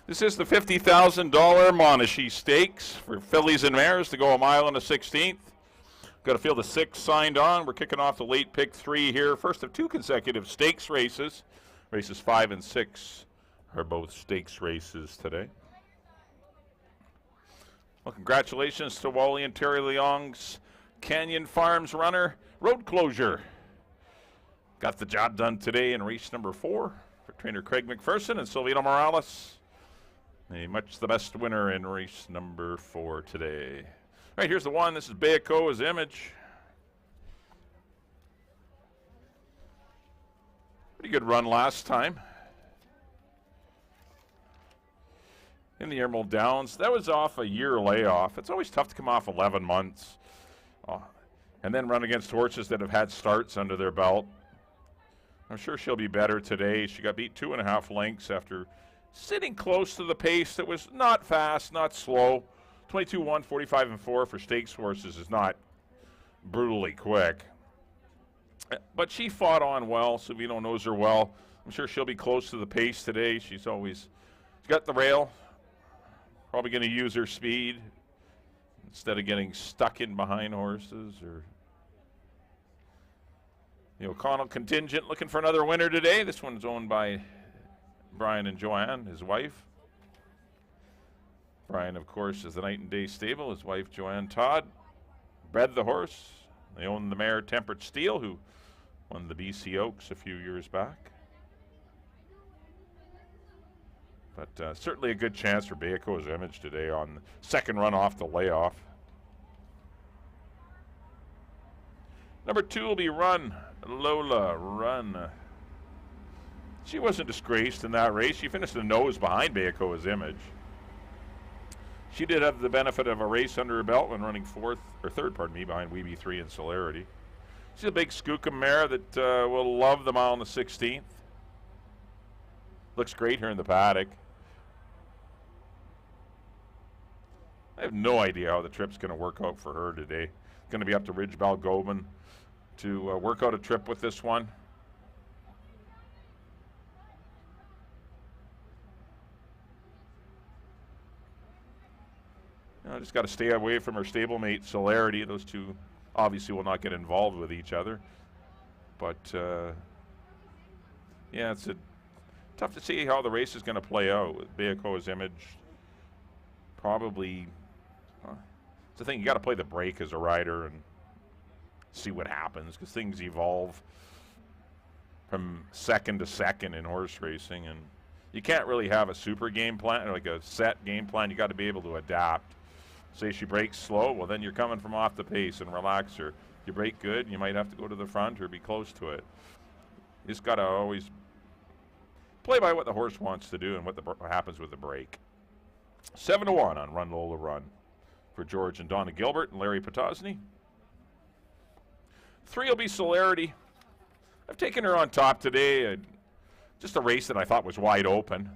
This is the $50,000 Monashee Stakes for fillies and mares to go a mile and a 16th. Got a field of 6 signed on. We're kicking off the late pick 3 here. First of 2 consecutive stakes races. Races 5 and 6 are both stakes races today. Well, congratulations to Wally and Terry Leong's Canyon Farms runner, Road Closure. Got the job done today in race number 4 for trainer Craig McPherson and Silvino Morales. A much the best winner in race number 4 today. All right, here's the one. This is Bayakoa's Image. Pretty good run last time in the Emerald Downs. That was off a year layoff. It's always tough to come off 11 months and then run against horses that have had starts under their belt. I'm sure she'll be better today. She got beat 2.5 lengths after sitting close to the pace that was not fast, not slow. 22-1, 45-4 for stakes horses is not brutally quick. But she fought on well. Silvino knows her well. I'm sure she'll be close to the pace today. She's got the rail. Probably going to use her speed instead of getting stuck in behind horses. Or the O'Connell contingent looking for another winner today. This one's owned by Brian and Joanne, his wife. Brian, of course, is the Night and Day stable. His wife, Joanne Todd, bred the horse. They own the mare Temperate Steel, who won the BC Oaks a few years back. But certainly a good chance for Bayakoa's Image today on the second run off the layoff. Number 2 will be Run, Lola, Run. She wasn't disgraced in that race. She finished the nose behind Bayakoa's Image. She did have the benefit of a race under her belt when running third, behind Weeby 3 and Celerity. She's a big Skookum mare that will love the mile on the 16th. Looks great here in the paddock. I have no idea how the trip's going to work out for her today. It's going to be up to Ridge Balgobin to work out a trip with this one. Just got to stay away from her stablemate Celerity. Those two obviously will not get involved with each other. But yeah, it's tough to see how the race is going to play out with Bayakoa's Image. Probably, it's the thing, you got to play the break as a rider and see what happens, because things evolve from second to second in horse racing, and you can't really have a super game plan, like a set game plan. You got to be able to adapt. Say she breaks slow, well then you're coming from off the pace and relax her. You break good, you might have to go to the front or be close to it. You just got to always play by what the horse wants to do and what happens with the break. 7-1 on Run Lola Run for George and Donna Gilbert and Larry Potosny. 3 will be Celerity. I've taken her on top today. Just a race that I thought was wide open.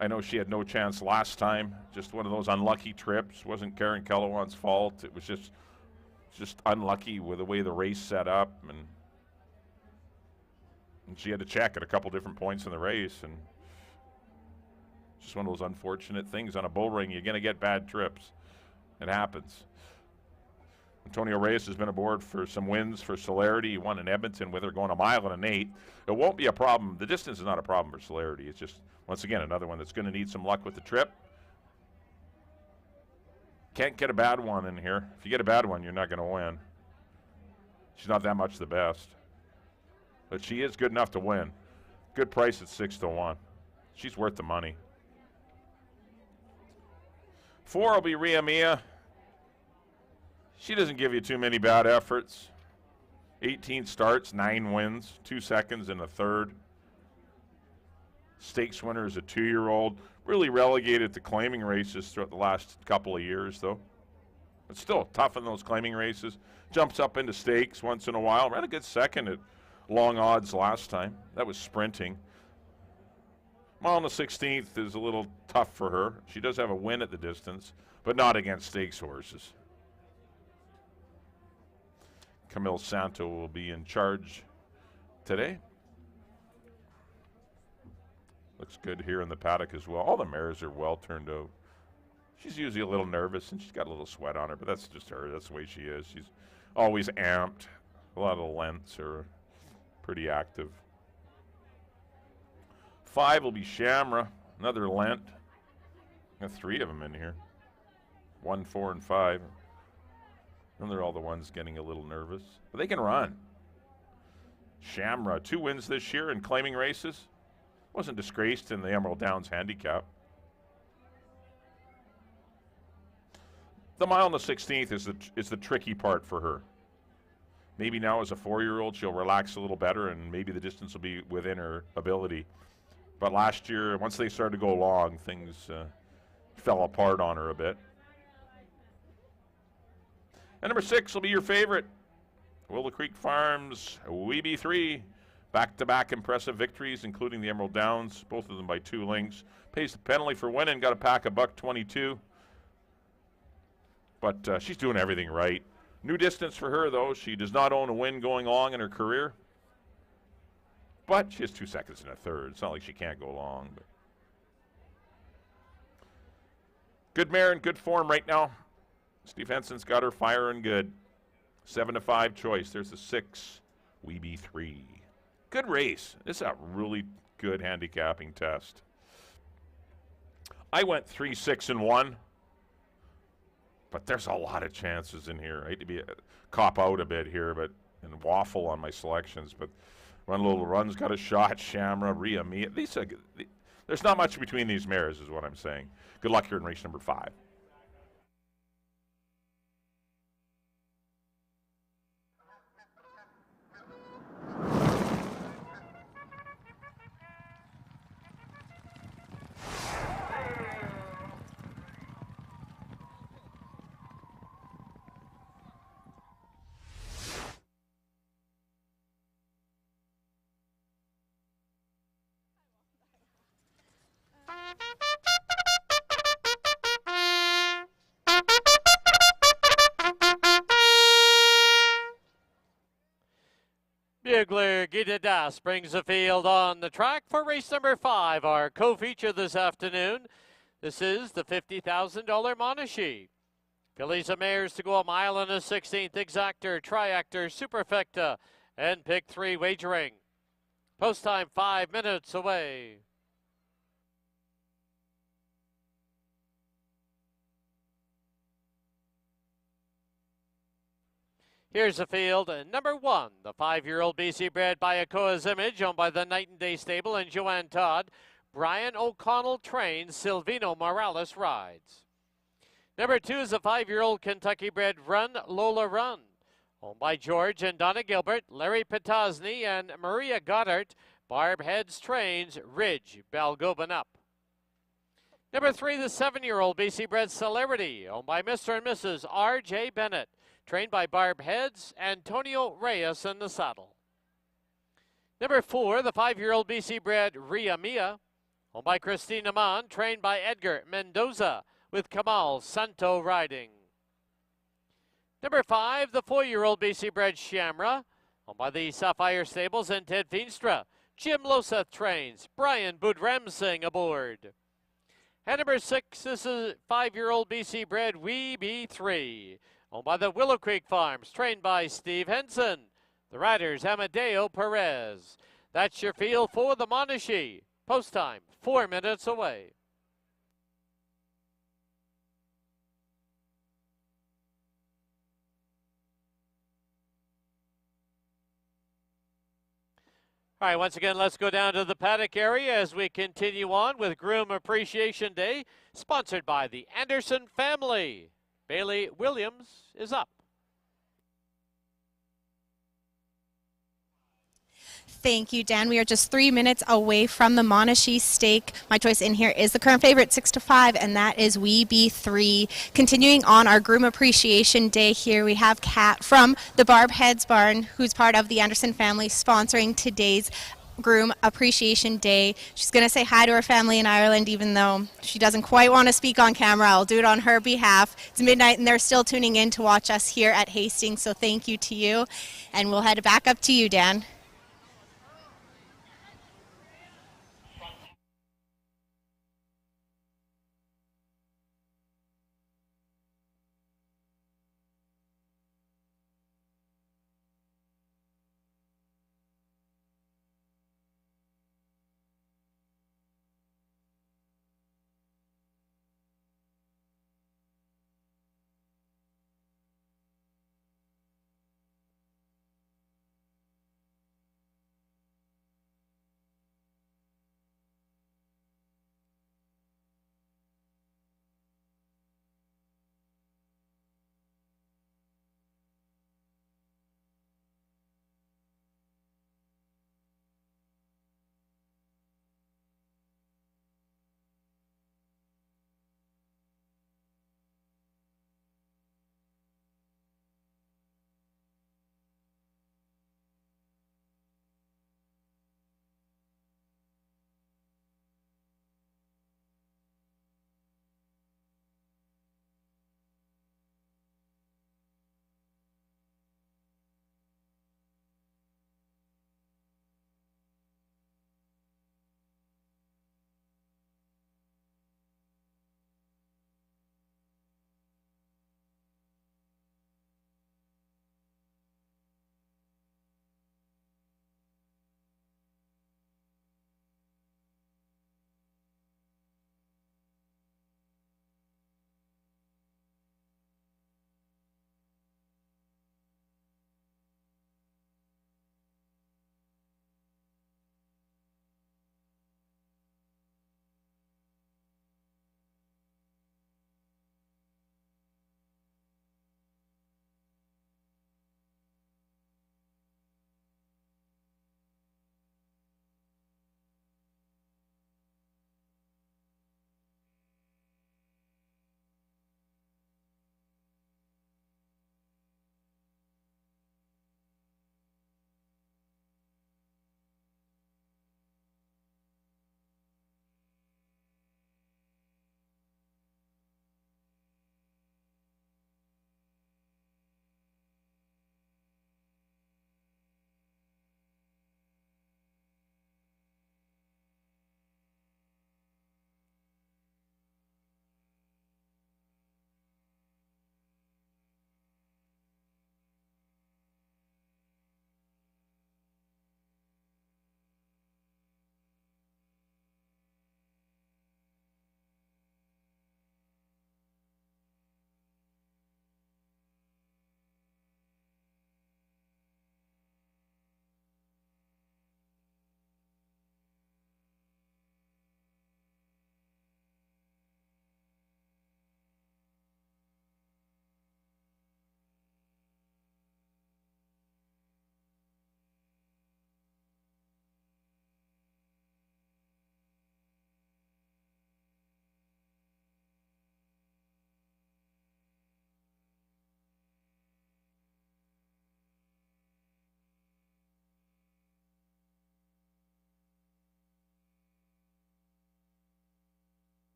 I know she had no chance last time. Just one of those unlucky trips. Wasn't Karen Kellowan's fault. It was just unlucky with the way the race set up, and she had to check at a couple different points in the race, and just one of those unfortunate things on a bull ring. You're going to get bad trips. It happens. Antonio Reyes has been aboard for some wins for Celerity. He won in Edmonton with her going a mile and an 8. It won't be a problem. The distance is not a problem for Celerity. It's just, once again, another one that's going to need some luck with the trip. Can't get a bad one in here. If you get a bad one, you're not going to win. She's not that much the best. But she is good enough to win. Good price at 6-1. She's worth the money. 4 will be Ria Mia. She doesn't give you too many bad efforts. 18 starts, 9 wins, 2 seconds and a third. Stakes winner is a 2-year-old. Really relegated to claiming races throughout the last couple of years, though. But still tough in those claiming races. Jumps up into stakes once in a while. Ran a good second at long odds last time. That was sprinting. Mile on the 16th is a little tough for her. She does have a win at the distance, but not against stakes horses. Camille Santo will be in charge today. Looks good here in the paddock as well. All the mares are well turned out. She's usually a little nervous and she's got a little sweat on her, but that's just her. That's the way she is. She's always amped. A lot of the lengths are pretty active. 5 will be Shamra, another Lent. Got 3 of them in here. 1, 4, and 5. And they're all the ones getting a little nervous. But they can run. Shamra, 2 wins this year in claiming races. Wasn't disgraced in the Emerald Downs handicap. The mile and the 16th is the tricky part for her. Maybe now as a 4-year-old she'll relax a little better and maybe the distance will be within her ability. But last year, once they started to go long, things fell apart on her a bit. And number 6 will be your favorite. Willow Creek Farms, WeBe3. Back-to-back impressive victories, including the Emerald Downs, both of them by 2 lengths. Pays the penalty for winning, got a pack of $1.22. But she's doing everything right. New distance for her, though. She does not own a win going long in her career. But she has 2 seconds and a third. It's not like she can't go long. But good mare in good form right now. Steve Henson's got her firing good. 7-5 choice. There's the 6, WeBe3. Good race. This is a really good handicapping test. I went 3, 6, and 1. But there's a lot of chances in here. I hate to cop out a bit here, and waffle on my selections. But Run Little Run's got a shot. Shamra, Ria Mia. There's not much between these mares, is what I'm saying. Good luck here in race number 5. Bugler Gita Das brings the field on the track for race number 5, our co-feature this afternoon. This is the $50,000 Monarchy. Fillies and mares to go a mile and a 16th, exactor, triactor, superfecta, and pick 3 wagering. Post time 5 minutes away. Here's the field. Number 1, the 5-year-old BC bred by Akoa's Image, owned by the Night and Day Stable and Joanne Todd. Brian O'Connell trains, Silvino Morales rides. Number 2 is a 5-year-old Kentucky bred Run Lola Run, owned by George and Donna Gilbert, Larry Petosny, and Maria Goddard. Barb Heads trains, Ridge Balgoban Up. Number 3, the 7-year-old BC bred Celebrity, owned by Mr. and Mrs. R.J. Bennett. Trained by Barb Heads, Antonio Reyes in the saddle. Number 4, the 5-year-old BC bred Ria Mia, owned by Christina Mann, trained by Edgar Mendoza, with Kamal Santo riding. Number 5, the 4-year-old BC bred Shamra, owned by the Sapphire Stables and Ted Feenstra. Jim Loseth trains, Brian Budremsing aboard. And number 6, this is 5-year-old BC bred WeBe3. Owned by the Willow Creek Farms, trained by Steve Henson. The riders, Amadeo Perez. That's your field for the Monarchy. Post time, 4 minutes away. All right, once again, let's go down to the paddock area as we continue on with Groom Appreciation Day, sponsored by the Anderson family. Bailey Williams is up. Thank you, Dan. We are just 3 minutes away from the Monarchy stake. My choice in here is the current favorite, 6-5, and that is WeBe3. Continuing on our Groom Appreciation Day here, we have Kat from the Barb Heads Barn, who's part of the Anderson family, sponsoring today's Groom Appreciation Day. She's going to say hi to her family in Ireland, even though she doesn't quite want to speak on camera. I'll do it on her behalf. It's midnight and they're still tuning in to watch us here at Hastings, so thank you to you. And we'll head back up to you, Dan.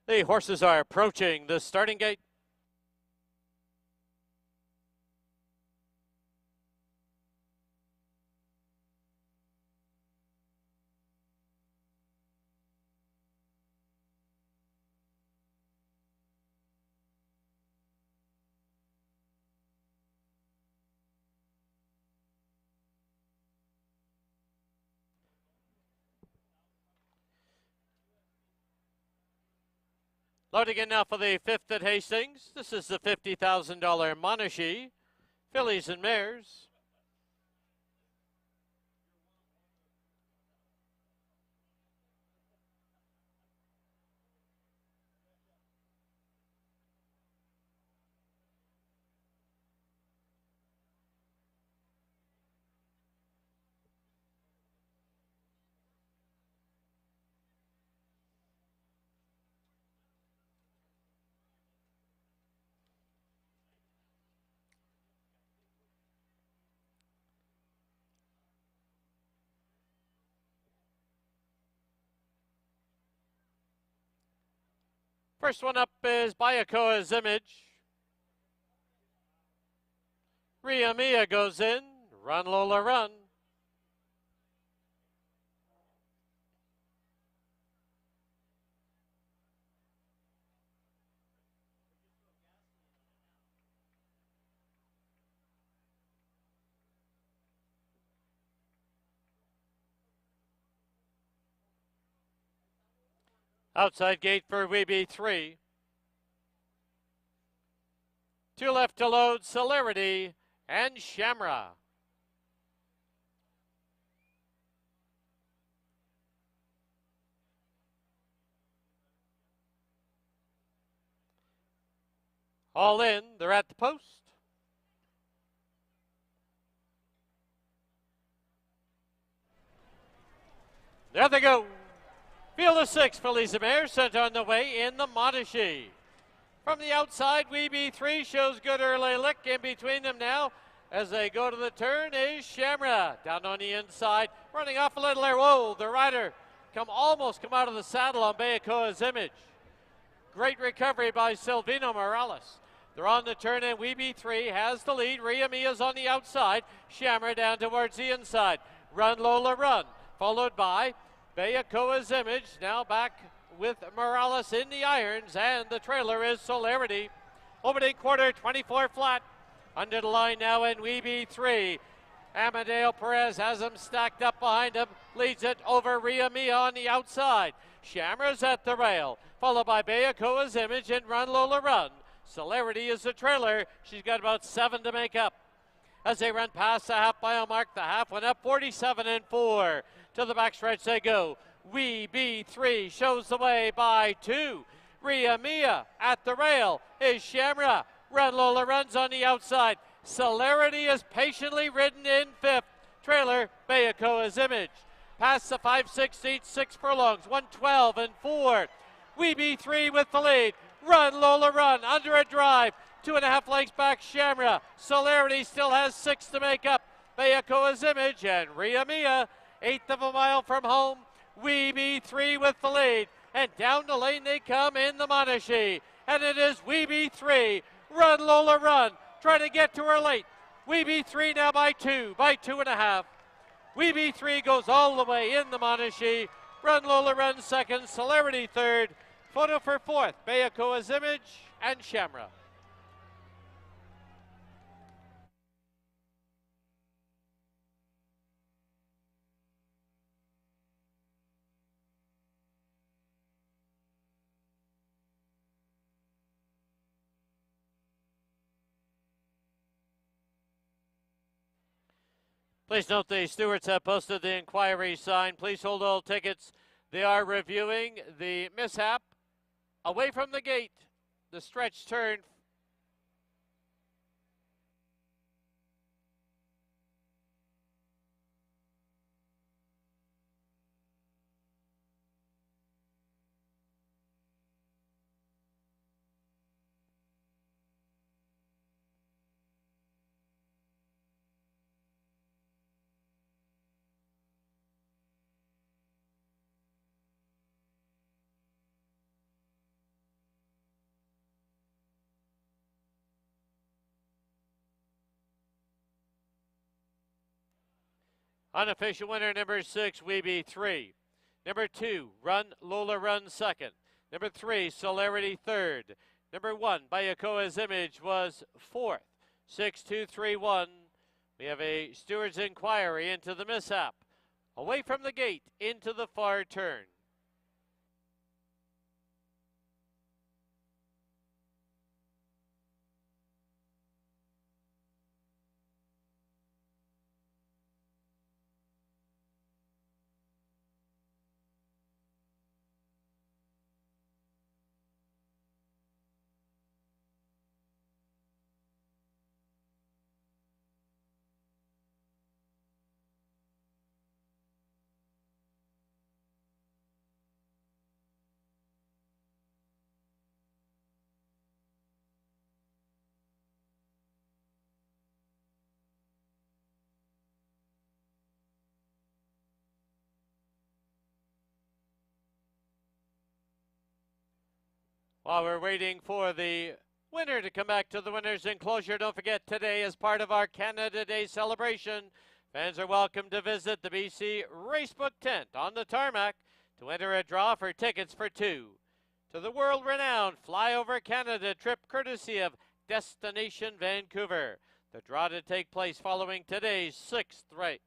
The horses are approaching the starting gate. Loading in now for the 5th at Hastings. This is the $50,000 Monashee. Fillies and mares. First one up is Bayakoa's Image. Ria Mia goes in. Run Lola Run. Outside gate for Weeby 3. 2 left to load, Celerity and Shamra. All in, they're at the post. There they go. Field of 6, Fillies and mares sent on the way in the Monashee. From the outside, Weeby 3 shows good early lick. In between them now, as they go to the turn, is Shamra. Down on the inside, running off a little there. Whoa, the rider almost come out of the saddle on Bayakoa's Image. Great recovery by Silvino Morales. They're on the turn, and Weeby 3 has the lead. Ria Mia's on the outside. Shamra down towards the inside. Run Lola Run, followed by Bayakoa's Image. Now back with Morales in the irons, and the trailer is Celerity. Opening quarter, 24 flat. Under the line now in Weeby 3. Amadeo Perez has him stacked up behind him. Leads it over Ria Mia on the outside. Shamra's at the rail, followed by Bayakoa's Image and Run Lola Run. Celerity is the trailer. She's got about 7 to make up. As they run past the half mile mark, the half went up 47-4. To the backstretch they go. Weeby 3 shows the way by 2. Ria Mia at the rail is Shamra. Run Lola Runs on the outside. Celerity is patiently ridden in 5th. Trailer Bayakoa's Image. Past the 5/16, 6 furlongs, 112-4. Weeby 3 with the lead. Run Lola Run under a drive. 2.5 lengths back Shamra. Celerity still has 6 to make up. Bayakoa's Image and Ria Mia. 1/8 of a mile from home. Weeby 3 with the lead. And down the lane they come in the Monashee. And it is Weeby 3. Run Lola Run. Trying to get to her late. Weeby 3 now by 2.5. Weeby 3 goes all the way in the Monashee. Run Lola Run second. Celerity third. Photo for 4th. Bayakoa's Image and Shamra. Please note the stewards have posted the inquiry sign. Please hold all tickets. They are reviewing the mishap away from the gate. The stretch turn. Unofficial winner number 6, Weeby 3. Number 2, Run Lola Run 2nd. Number 3, Celerity 3rd. Number 1, Bayakoa's Image was 4th. 6-2-3-1. We have a steward's inquiry into the mishap. Away from the gate, into the far turn. While we're waiting for the winner to come back to the winner's enclosure, don't forget today is part of our Canada Day celebration. Fans are welcome to visit the BC Racebook tent on the tarmac to enter a draw for tickets for 2 to the world-renowned Flyover Canada trip courtesy of Destination Vancouver. The draw to take place following today's 6th race.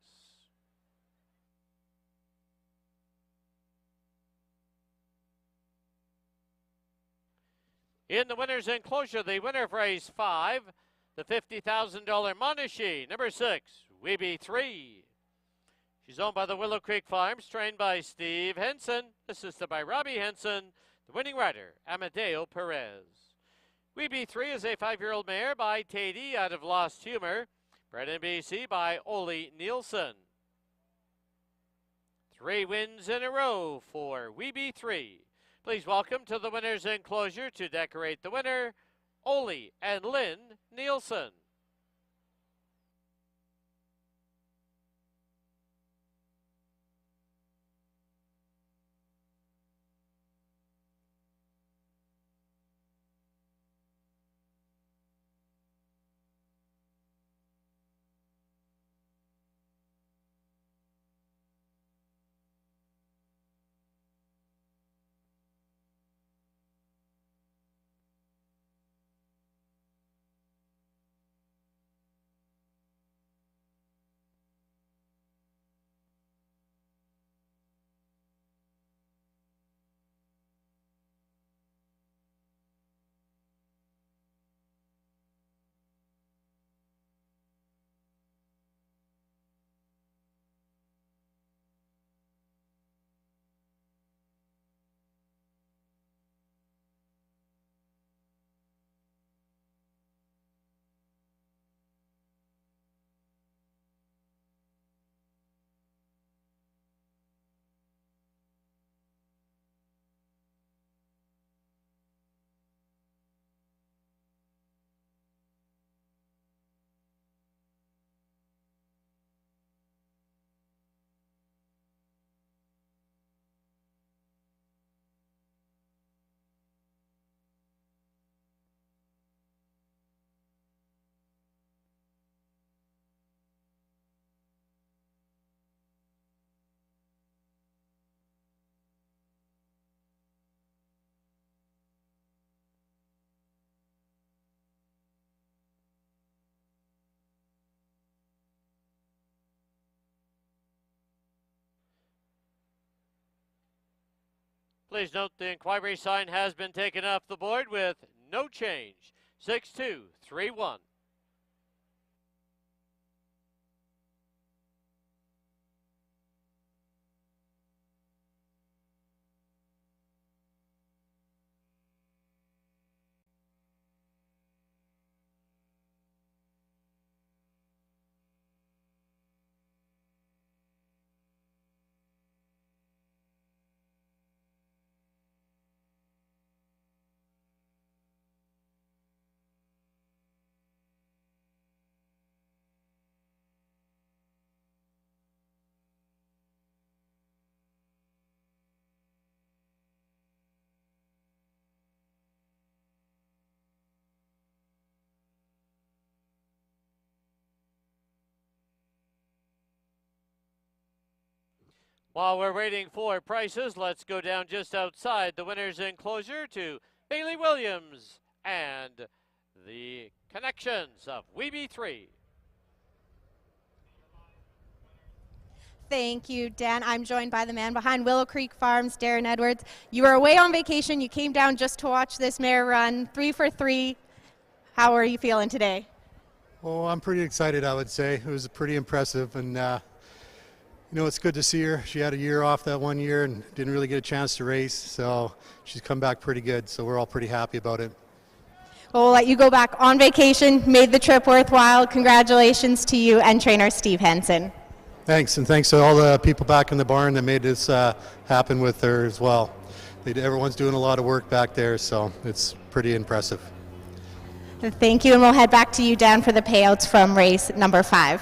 In the winner's enclosure, the winner of race 5, the $50,000 Monashee, number 6, Weeby 3. She's owned by the Willow Creek Farms, trained by Steve Henson, assisted by Robbie Henson, the winning rider, Amadeo Perez. Weeby 3 is a 5-year-old mare by Tatey out of Lost Humor, bred in BC by Ole Nielsen. 3 wins in a row for Weeby 3. Please welcome to the winner's enclosure to decorate the winner, Ole and Lynn Nielsen. Please note the inquiry sign has been taken off the board with no change. 6-2-3-1. While we're waiting for prices, let's go down just outside the winner's enclosure to Bailey Williams and the Connections of Weeby 3. Thank you, Dan. I'm joined by the man behind Willow Creek Farms, Darren Edwards. You were away on vacation. You came down just to watch this mare run, 3 for 3. How are you feeling today? Oh, I'm pretty excited, I would say. It was pretty impressive, and it's good to see her. She had a year off that 1 year and didn't really get a chance to race, so she's come back pretty good, so we're all pretty happy about it. Well, we'll let you go back on vacation, made the trip worthwhile. Congratulations to you and trainer Steve Henson. Thanks, and thanks to all the people back in the barn that made this happen with her as well. Everyone's doing a lot of work back there, so it's pretty impressive. Thank you, and we'll head back to you, Dan, for the payouts from race number 5.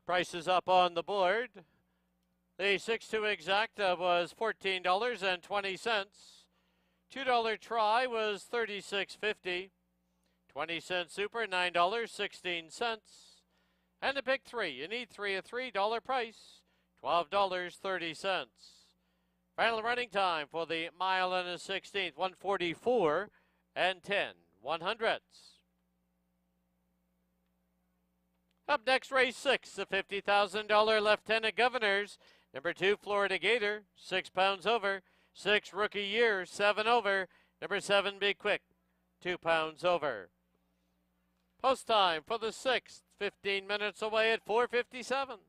Prices up on the board. The 6-2 exacta was $14.20. $2 try was $36.50. 20-cent super, $9.16. And the pick 3, you need 3 at $3 price, $12.30. Final running time for the mile and a 16th, 1:44 and 10/100ths. Up next, race 6, the $50,000 Lieutenant Governors. Number 2, Florida Gator, 6 pounds over. 6, Rookie Year, 7 over. Number 7, Big Quick, 2 pounds over. Post time for the 6th, 15 minutes away at 4:57.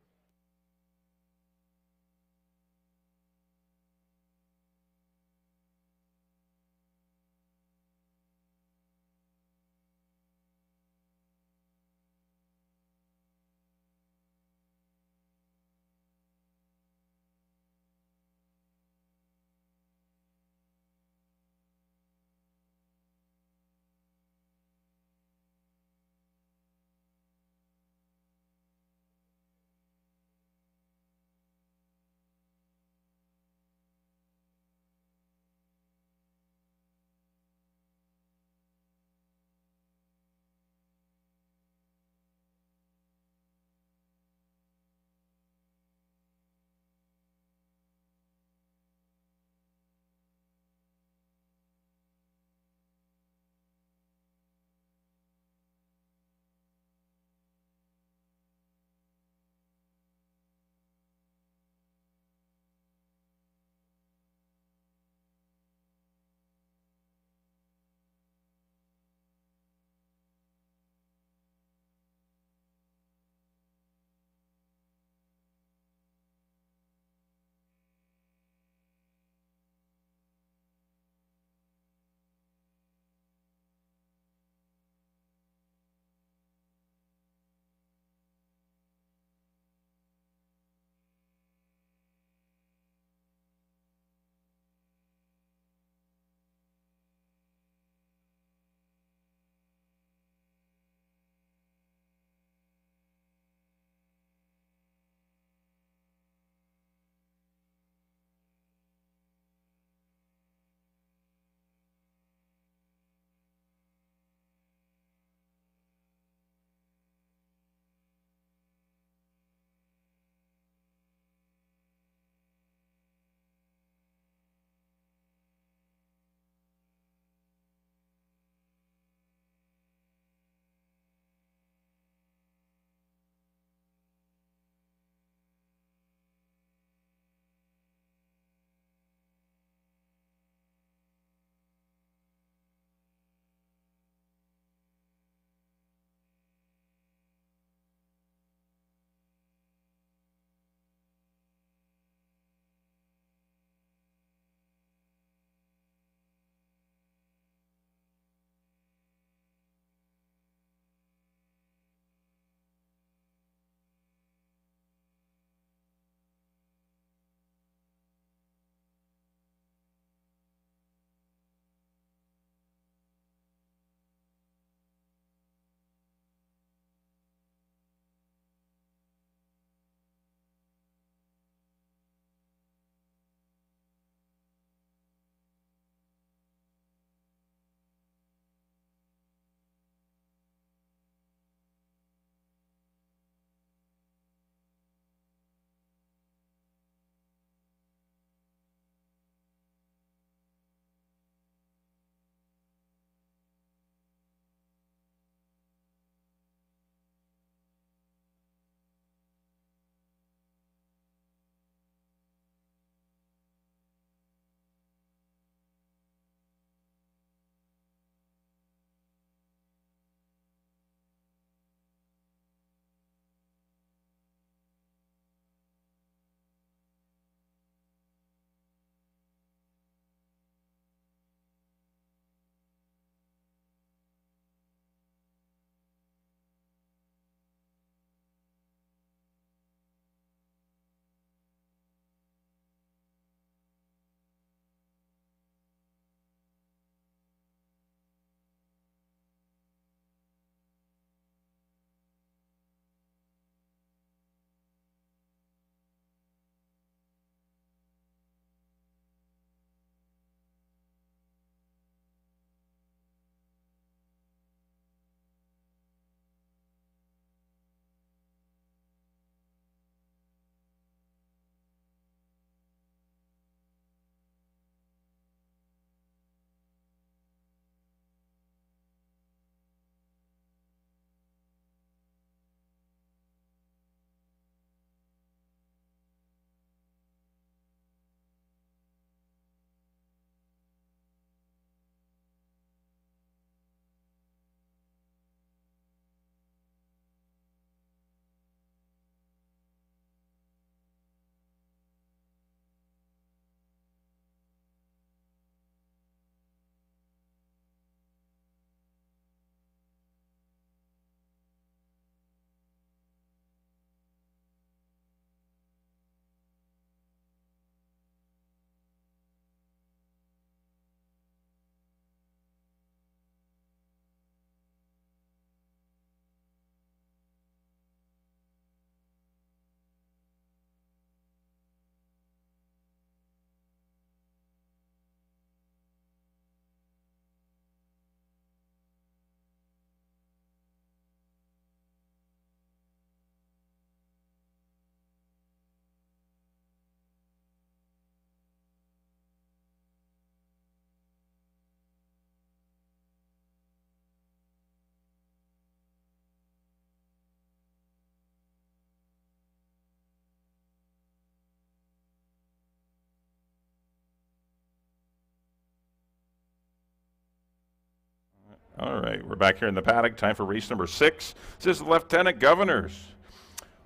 All right, we're back here in the paddock. Time for race number 6. This is the Lieutenant Governors.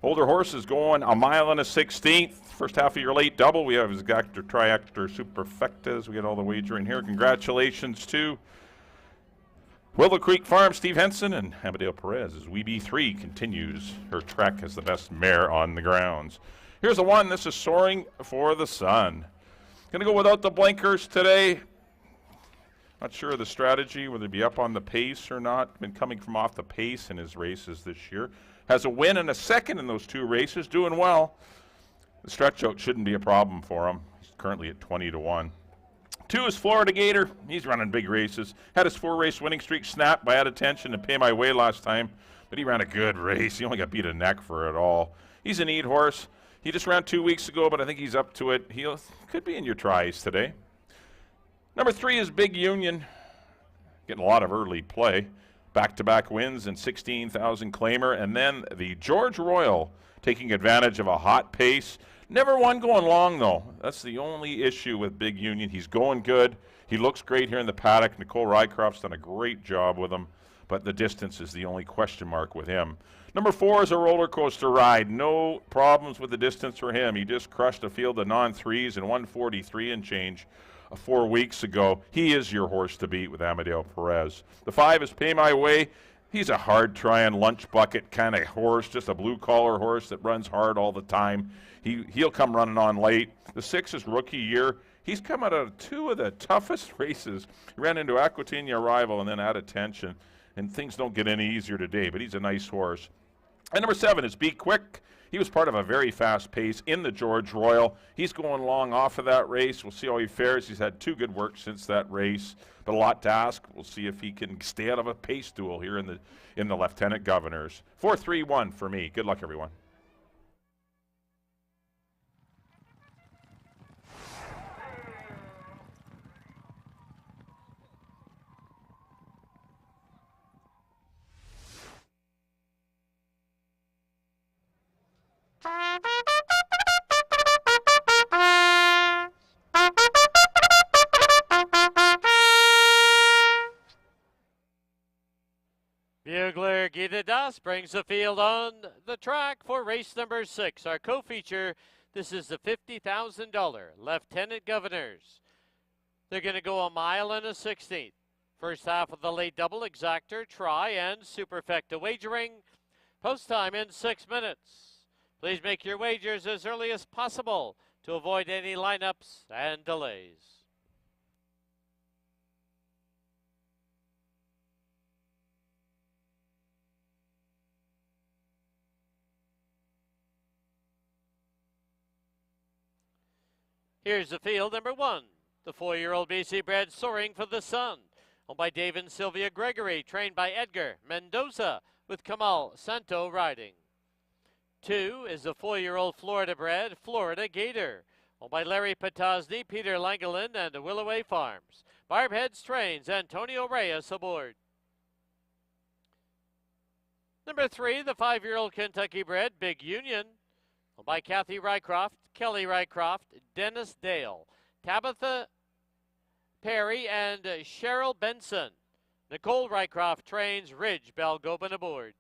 Older horses going a mile and a 16th. First half of your late double. We have Exactor, Triactor, Superfectas. We get all the wagering here. Congratulations to Willow Creek Farm, Steve Henson, and Amadeo Perez as WeB3 continues her trek as the best mare on the grounds. Here's the one. This is Soaring for the Sun. Going to go without the blinkers today. Not sure of the strategy, whether he be up on the pace or not. Been coming from off the pace in his races this year. Has a win and a second in those 2 races, doing well. The stretch out shouldn't be a problem for him. He's currently at 20-1. 2 is Florida Gator. He's running big races. Had his 4-race winning streak snapped by At Attention and Pay My Way last time, but he ran a good race. He only got beat a neck for it all. He's a neat horse. He just ran 2 weeks ago, but I think he's up to it. He could be in your tries today. Number 3 is Big Union. Getting a lot of early play. Back-to-back wins and 16,000 claimer. And then the George Royal taking advantage of a hot pace. Never won going long, though. That's the only issue with Big Union. He's going good. He looks great here in the paddock. Nicole Rycroft's done a great job with him, but the distance is the only question mark with him. Number 4 is a roller coaster ride. No problems with the distance for him. He just crushed a field of non-3s and 143 and change 4 weeks ago. He is your horse to beat with Amadeo Perez. The 5 is Pay My Way. He's a hard-trying lunch bucket kind of horse, just a blue-collar horse that runs hard all the time. He'll come running on late. The 6 is Rookie Year. He's come out of 2 of the toughest races. He ran into Aquitania Rival and then At Attention, and things don't get any easier today, but he's a nice horse. And number 7 is Be Quick. He was part of a very fast pace in the George Royal. He's going long off of that race. We'll see how he fares. He's had 2 good works since that race, but a lot to ask. We'll see if he can stay out of a pace duel here in the Lieutenant Governors. 4-3-1 for me. Good luck, everyone. Bugler Gita Das brings the field on the track for race number 6. Our co-feature, this is the $50,000 Lieutenant Governors. They're going to go a mile and a 16th. First half of the late double, Exactor, Try, and Superfecta wagering. Post time in 6 minutes. Please make your wagers as early as possible to avoid any lineups and delays. Here's the field, number 1, the 4-year-old BC bred Soaring for the Sun, owned by Dave and Sylvia Gregory, trained by Edgar Mendoza, with Kamal Santo riding. 2 is the 4-year-old Florida bred Florida Gator, owned by Larry Patosny, Peter Langelin, and Willoway Farms. Barb Heads trains Antonio Reyes aboard. Number 3, the 5-year-old Kentucky bred Big Union, owned by Kathy Rycroft, Kelly Rycroft, Dennis Dale, Tabitha Perry, and Cheryl Benson. Nicole Rycroft trains Ridge Balgobin aboard.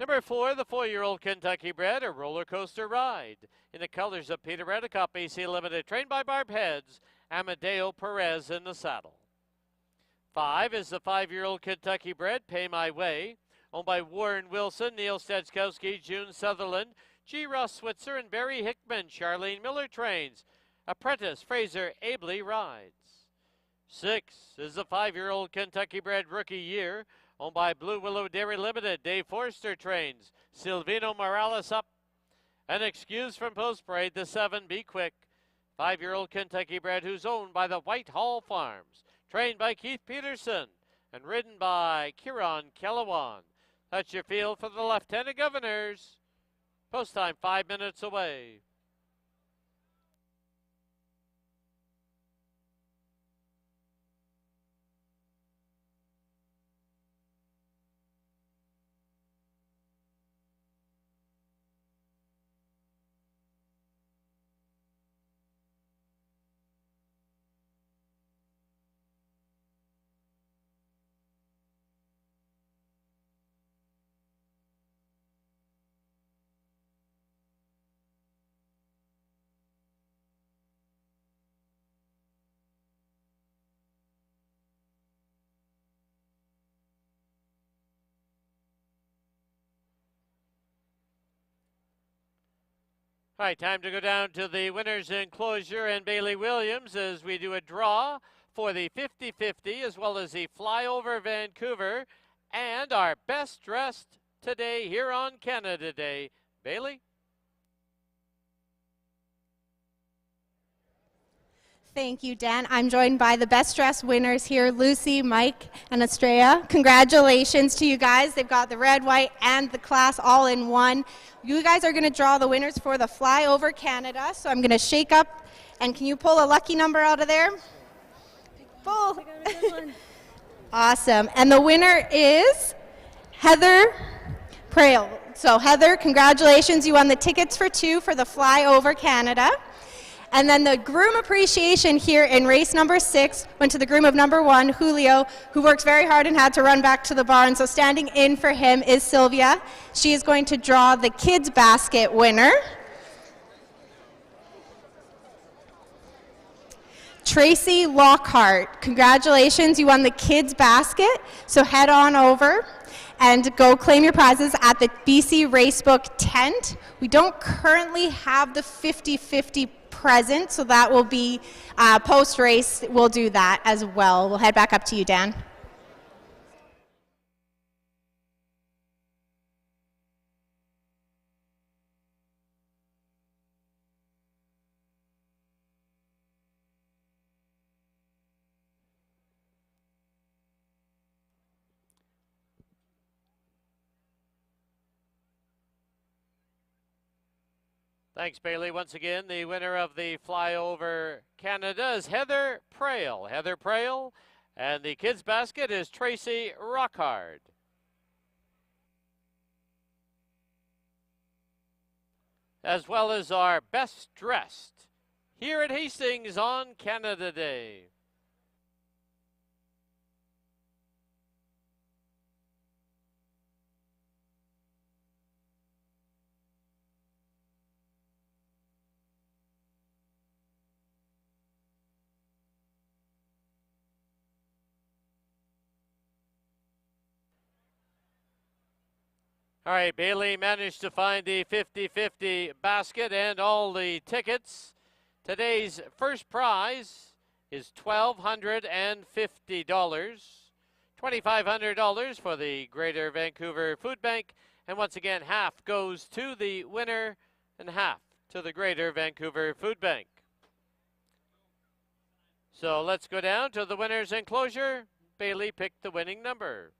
Number 4, the 4-year-old Kentucky bred, A Roller Coaster Ride, in the colors of Peter Redicott, BC Limited, trained by Barb Heads, Amadeo Perez in the saddle. 5 is the 5-year-old Kentucky bred, Pay My Way, owned by Warren Wilson, Neil Stedzkowski, June Sutherland, G. Ross Switzer, and Barry Hickman. Charlene Miller trains. Apprentice Fraser Abley rides. 6 is the 5-year-old Kentucky bred Rookie Year, owned by Blue Willow Dairy Limited. Dave Forster trains. Silvino Morales up. An excuse from Post Parade, the 7, Be Quick. 5-year-old Kentucky bred who's owned by the Whitehall Farms. Trained by Keith Peterson and ridden by Kieran Kellewan. That's your field for the Lieutenant Governors. Post time 5 minutes away. All right, time to go down to the winner's enclosure and Bailey Williams as we do a draw for the 50-50 as well as the Flyover Vancouver and our best dressed today here on Canada Day. Bailey? Thank you, Dan. I'm joined by the best dressed winners here, Lucy, Mike, and Estrella. Congratulations to you guys. They've got the red, white, and the class all in one. You guys are going to draw the winners for the Flyover Canada. So I'm going to shake up, and can you pull a lucky number out of there? Pull. Awesome. And the winner is Heather Prail. So Heather, congratulations. You won the tickets for 2 for the Flyover Canada. And then the groom appreciation here in race number 6 went to the groom of number 1, Julio, who works very hard and had to run back to the barn. So standing in for him is Sylvia. She is going to draw the kids basket winner. Tracy Lockhart, congratulations, you won the kids basket. So head on over and go claim your prizes at the BC Racebook tent. We don't currently have the 50-50 present, so that will be post-race. We'll do that as well. We'll head back up to you, Dan. Thanks, Bailey. Once again, the winner of the Flyover Canada is Heather Prail. Heather Prail. And the kids' basket is Tracy Rockhard. As well as our best dressed here at Hastings on Canada Day. All right, Bailey managed to find the 50-50 basket and all the tickets. Today's first prize is $1,250. $2,500 for the Greater Vancouver Food Bank. And once again, half goes to the winner and half to the Greater Vancouver Food Bank. So let's go down to the winner's enclosure. Bailey picked the winning number.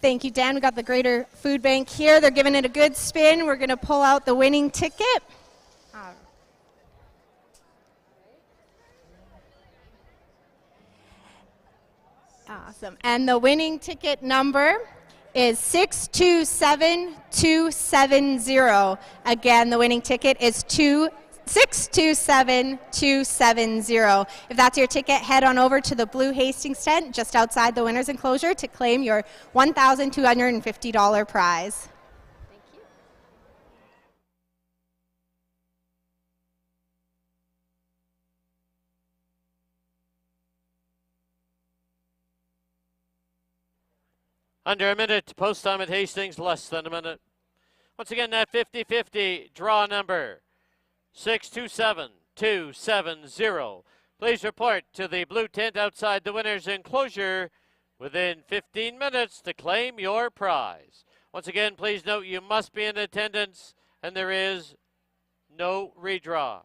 Thank you, Dan. We got the Greater Food Bank here. They're giving it a good spin. We're going to pull out the winning ticket. Awesome. And the winning ticket number is 627270. Again, the winning ticket is 627270. If that's your ticket, head on over to the Blue Hastings tent just outside the winner's enclosure to claim your $1,250 prize. Thank you. Under a minute, post time at Hastings, less than a minute. Once again, that 50-50 draw number, 627270. Please report to the blue tent outside the winner's enclosure within 15 minutes to claim your prize. Once again, please note you must be in attendance and there is no redraw.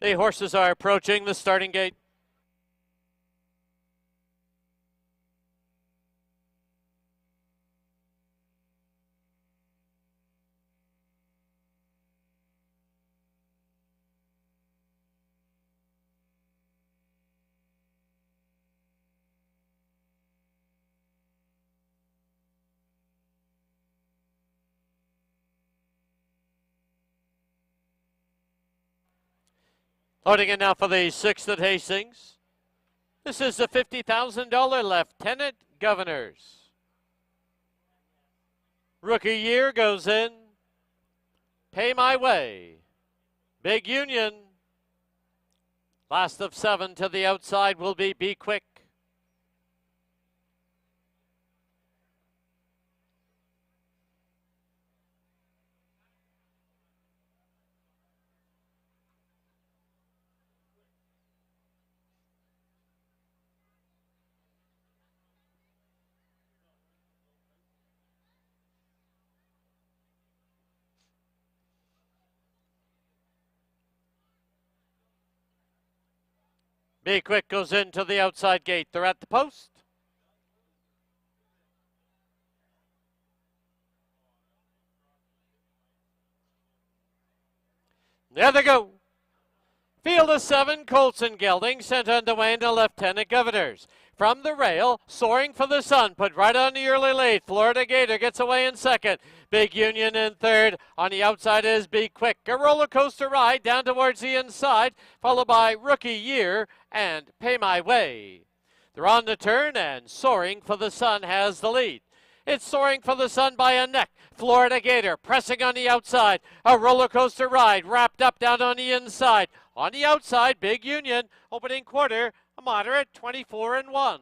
The horses are approaching the starting gate. Loading in now for the 6th at Hastings. This is the $50,000 Lieutenant Governors. Rookie Year goes in. Pay My Way. Big Union. Last of 7 to the outside will Be Quick. Be Quick goes into the outside gate. They're at the post. There they go. Field of 7, Colson Gelding, sent on the way to Lieutenant Governors. From the rail, soaring for the sun, put right on the early lead. Florida Gator gets away in second. Big Union in third. On the outside is Be Quick. A roller coaster ride down towards the inside, followed by Rookie Year and Pay My Way. They're on the turn, and Soaring for the Sun has the lead. It's Soaring for the Sun by a neck. Florida Gator pressing on the outside. A roller coaster ride wrapped up down on the inside. On the outside, Big Union, opening quarter, a moderate 24-1.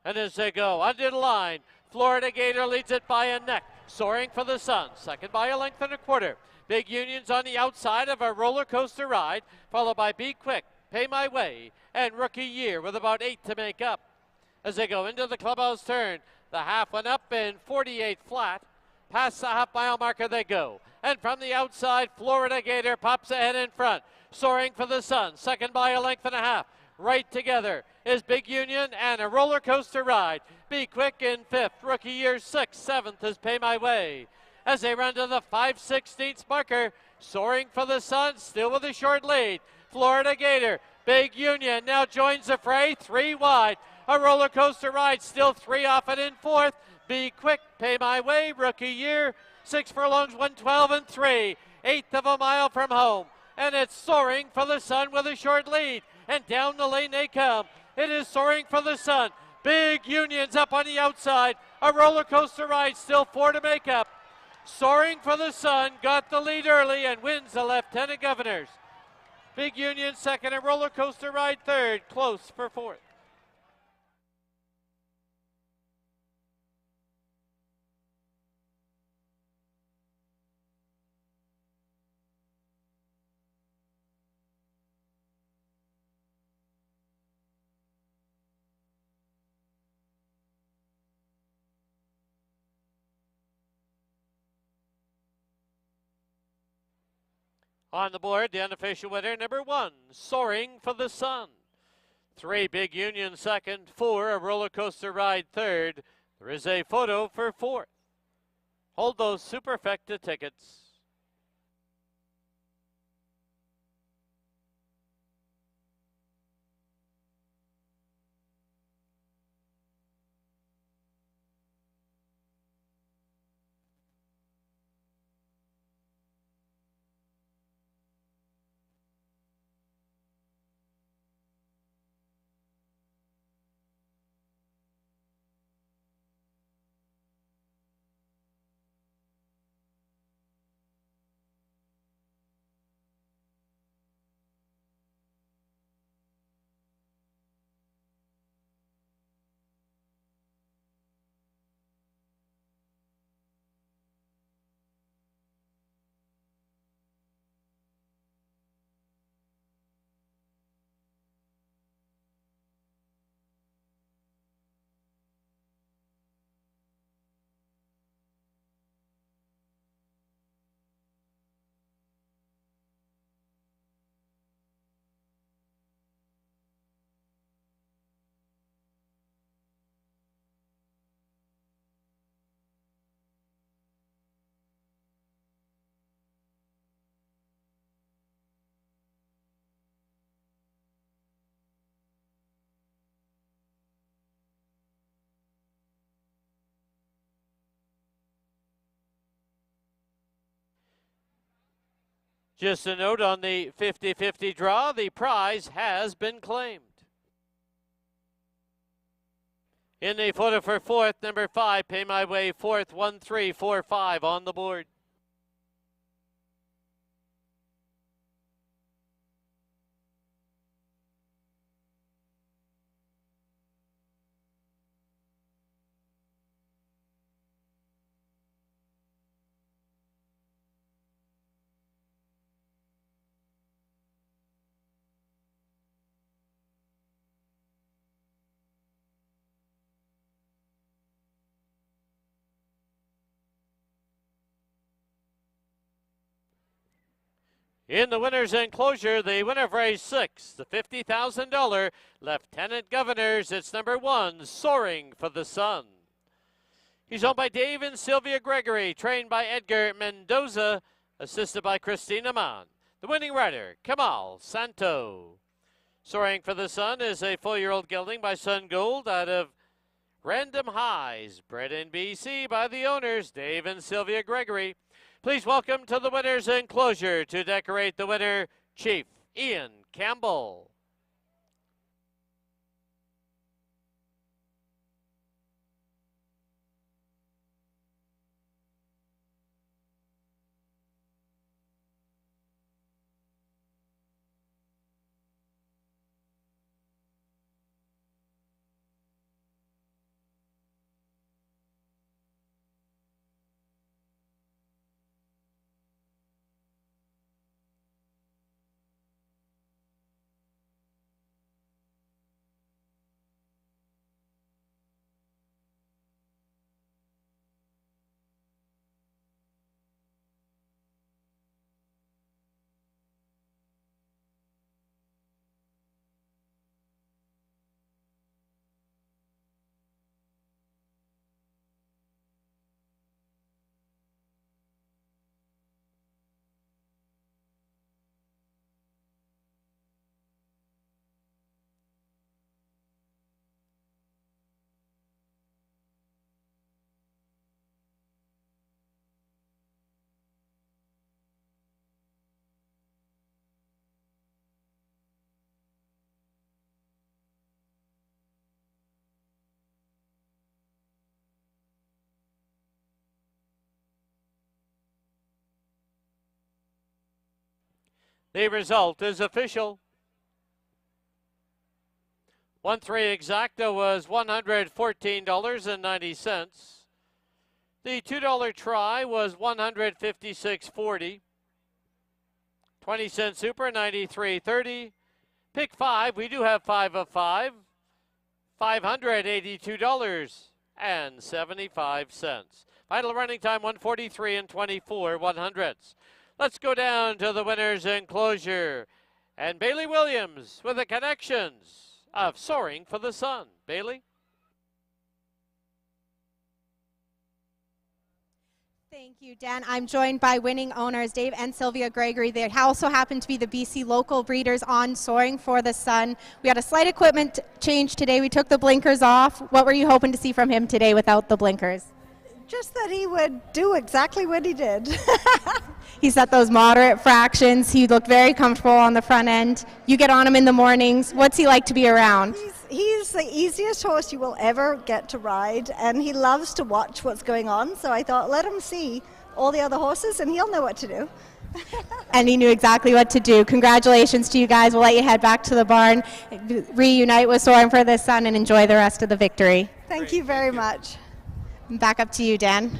And as they go under the line, Florida Gator leads it by a neck. Soaring for the Sun, second by a length and a quarter. Big Union's on the outside of a roller coaster ride, followed by Be Quick, Pay My Way, and Rookie Year with about 8 to make up. As they go into the clubhouse turn, the half went up in 48 flat. Past the half-mile marker they go. And from the outside, Florida Gator pops ahead in front. Soaring for the Sun, second by a length and a half. Right together is Big Union and a roller coaster ride. Be Quick in 5th, Rookie Year 6th, 7th is Pay My Way. As they run to the 5/16 marker, Soaring for the Sun, still with a short lead. Florida Gator, Big Union now joins the fray, 3 wide. A roller coaster ride, still 3 off it in 4th. Be Quick, Pay My Way, Rookie Year, 6 furlongs, 112-3, 1/8 of a mile from home. And it's Soaring for the Sun with a short lead. And down the lane they come. It is Soaring for the Sun. Big Union's up on the outside. A roller coaster ride, still 4 to make up. Soaring for the Sun got the lead early and wins the Lieutenant Governors. Big Union second, a roller coaster ride third, close for 4th. On the board, the unofficial winner, number 1, Soaring for the Sun. 3, Big Union second. 4, a roller coaster ride third. There is a photo for 4th. Hold those Superfecta tickets. Just a note on the 50-50 draw, the prize has been claimed. In the photo for fourth, number 5, Pay My Way, fourth, 1-3-4-5 on the board. In the winner's enclosure, the winner of race 6, the $50,000 Lieutenant Governors, it's number 1, Soaring for the Sun. He's owned by Dave and Sylvia Gregory, trained by Edgar Mendoza, assisted by Christina Mann. The winning rider, Kamal Santo. Soaring for the Sun is a 4-year-old gelding by Sun Gold out of Random Highs, bred in BC by the owners, Dave and Sylvia Gregory. Please welcome to the winner's enclosure to decorate the winner, Chief Ian Campbell. The result is official. 1-3 exacta was $114.90. The $2 try was $156.40. 20-cent super, $93.30. Pick 5, we do have 5 of 5. $582.75. Final running time, 1:43 and 24/100ths. Let's go down to the winner's enclosure. And Bailey Williams with the connections of Soaring for the Sun. Bailey? Thank you, Dan. I'm joined by winning owners Dave and Sylvia Gregory. They also happen to be the BC local breeders on Soaring for the Sun. We had a slight equipment change today. We took the blinkers off. What were you hoping to see from him today without the blinkers? Just that he would do exactly what he did. He set those moderate fractions. He looked very comfortable on the front end. You get on him in the mornings. What's he like to be around? He's the easiest horse you will ever get to ride, and he loves to watch what's going on. So I thought, let him see all the other horses, and he'll know what to do. And he knew exactly what to do. Congratulations to you guys. We'll let you head back to the barn, reunite with Soaring for the Sun, and enjoy the rest of the victory. Thank you very much. Back up to you, Dan.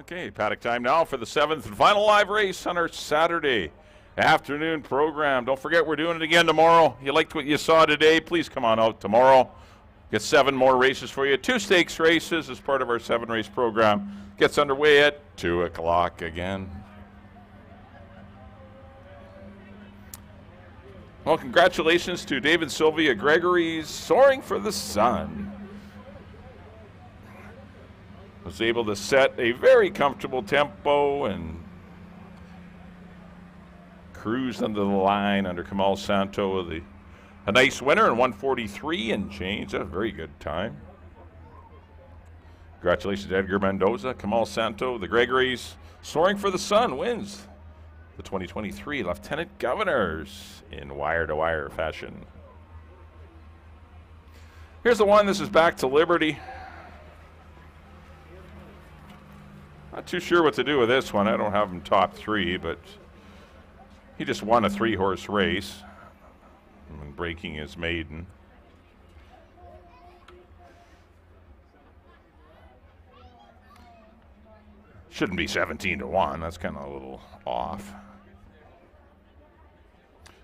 Okay, paddock time now for the 7th and final live race on our Saturday afternoon program. Don't forget, we're doing it again tomorrow. You liked what you saw today, please come on out tomorrow. Get 7 more races for you. 2 stakes races as part of our 7-race program. Gets underway at 2 o'clock again. Well, congratulations to David Sylvia Gregory's Soaring for the Sun. Was able to set a very comfortable tempo and cruised under the line under Kamal Santo, a nice winner in 1:43 and change. A very good time. Congratulations to Edgar Mendoza, Kamal Santo, the Gregory's Soaring for the Sun wins the 2023 Lieutenant Governors in wire-to-wire fashion. Here's the one. This is Back to Liberty. Not too sure what to do with this one. I don't have him top 3, but he just won a 3-horse race and breaking his maiden. Shouldn't be 17-1. That's kind of a little off.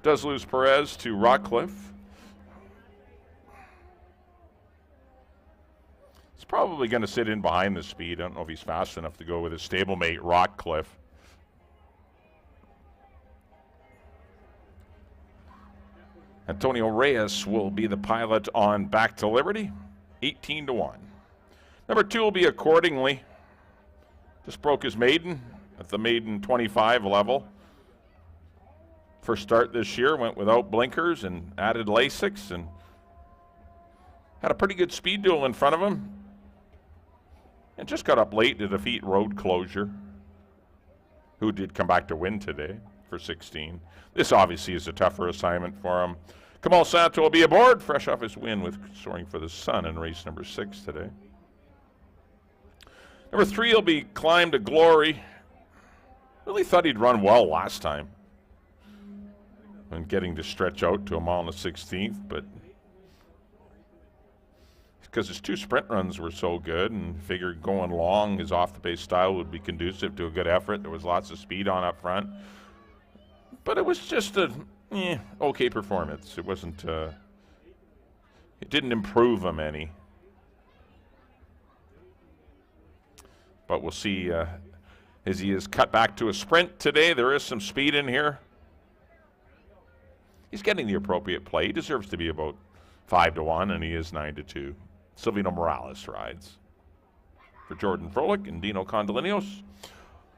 Does lose Perez to Rockcliffe. He's probably going to sit in behind the speed. I don't know if he's fast enough to go with his stablemate, Rockcliffe. Antonio Reyes will be the pilot on Back to Liberty, 18-1. Number 2 will be Accordingly. Just broke his maiden at the maiden 25 level. First start this year, went without blinkers and added Lasix and had a pretty good speed duel in front of him. And just got up late to defeat Road Closure, who did come back to win today for 16. This obviously is a tougher assignment for him. Kamal Santo will be aboard, fresh off his win with Soaring for the Sun in race number 6 today. Number 3 will be Climb to Glory. Really thought he'd run well last time and getting to stretch out to a mile and a 16th, but because his 2 sprint runs were so good and figured going long, his off-the-pace style would be conducive to a good effort. There was lots of speed on up front, but it was just a okay performance. It wasn't, it didn't improve him any. But we'll see as he is cut back to a sprint today. There is some speed in here. He's getting the appropriate play. He deserves to be about 5-1, and he is 9-2. Silvino Morales rides for Jordan Froelich and Dino Condolinos.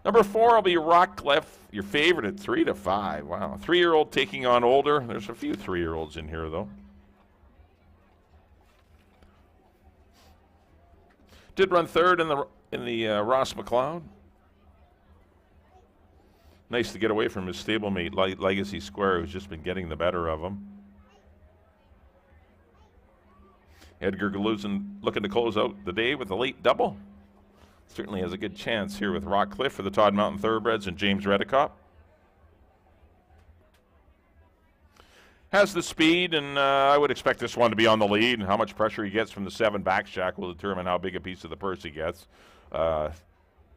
Number 4 will be Rockcliffe, your favorite at 3-5. Wow, 3-year-old taking on older. There's a few 3-year-olds in here, though. Did run 3rd in the Ross McLeod. Nice to get away from his stablemate, Legacy Square, who's just been getting the better of him. Edgar Galuzin looking to close out the day with a late double. Certainly has a good chance here with Rockcliffe for the Todd Mountain Thoroughbreds and James Redicott. Has the speed, and I would expect this one to be on the lead. How much pressure he gets from the 7 backstack will determine how big a piece of the purse he gets.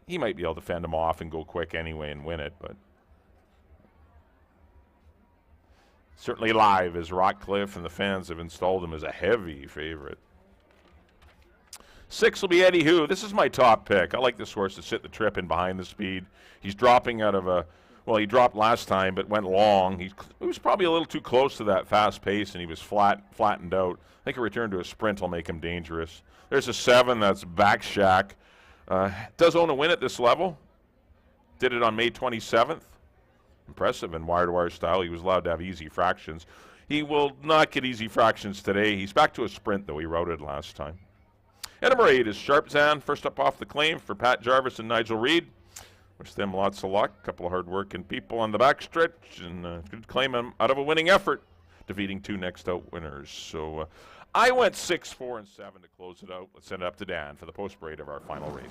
He might be able to fend him off and go quick anyway and win it, but certainly live as Rockcliffe, and the fans have installed him as a heavy favorite. 6 will be Eddie Hu. This is my top pick. I like this horse to sit the trip in behind the speed. He's dropping out of a, well, he dropped last time but went long. He was probably a little too close to that fast pace, and he was flattened out. I think a return to a sprint will make him dangerous. There's a 7, that's Backshack. Does own a win at this level. Did it on May 27th. Impressive in wire-to-wire style. He was allowed to have easy fractions. He will not get easy fractions today. He's back to a sprint, though. He routed last time. And number 8 is Sharpzan. First up off the claim for Pat Jarvis and Nigel Reed. Wish them lots of luck. A couple of hard-working people on the backstretch, and good claim him out of a winning effort, defeating 2 next-out winners. So I went 6, 4, and 7 to close it out. Let's send it up to Dan for the post-parade of our final race.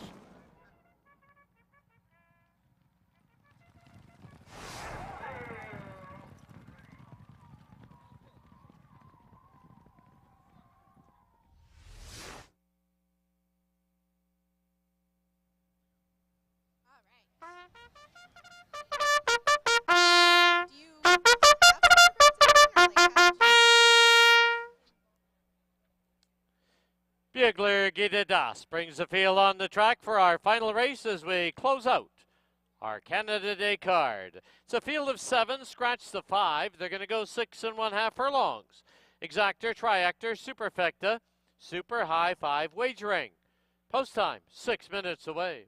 Margarita Das brings the field on the track for our final race as we close out our Canada Day card. It's a field of 7, scratch the 5. They're going to go 6 1/2 furlongs. Exactor, Triactor, Superfecta, Super High 5 wagering. Post time, 6 minutes away.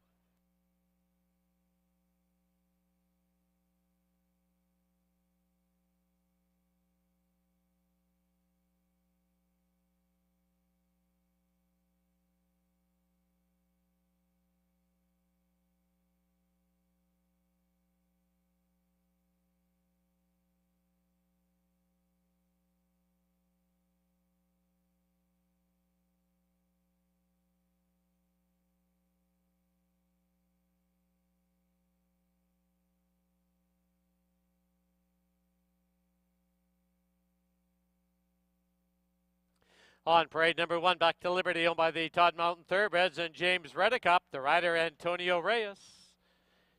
On parade number 1, back to Liberty, owned by the Todd Mountain Thoroughbreds and James Reddicup, the rider Antonio Reyes.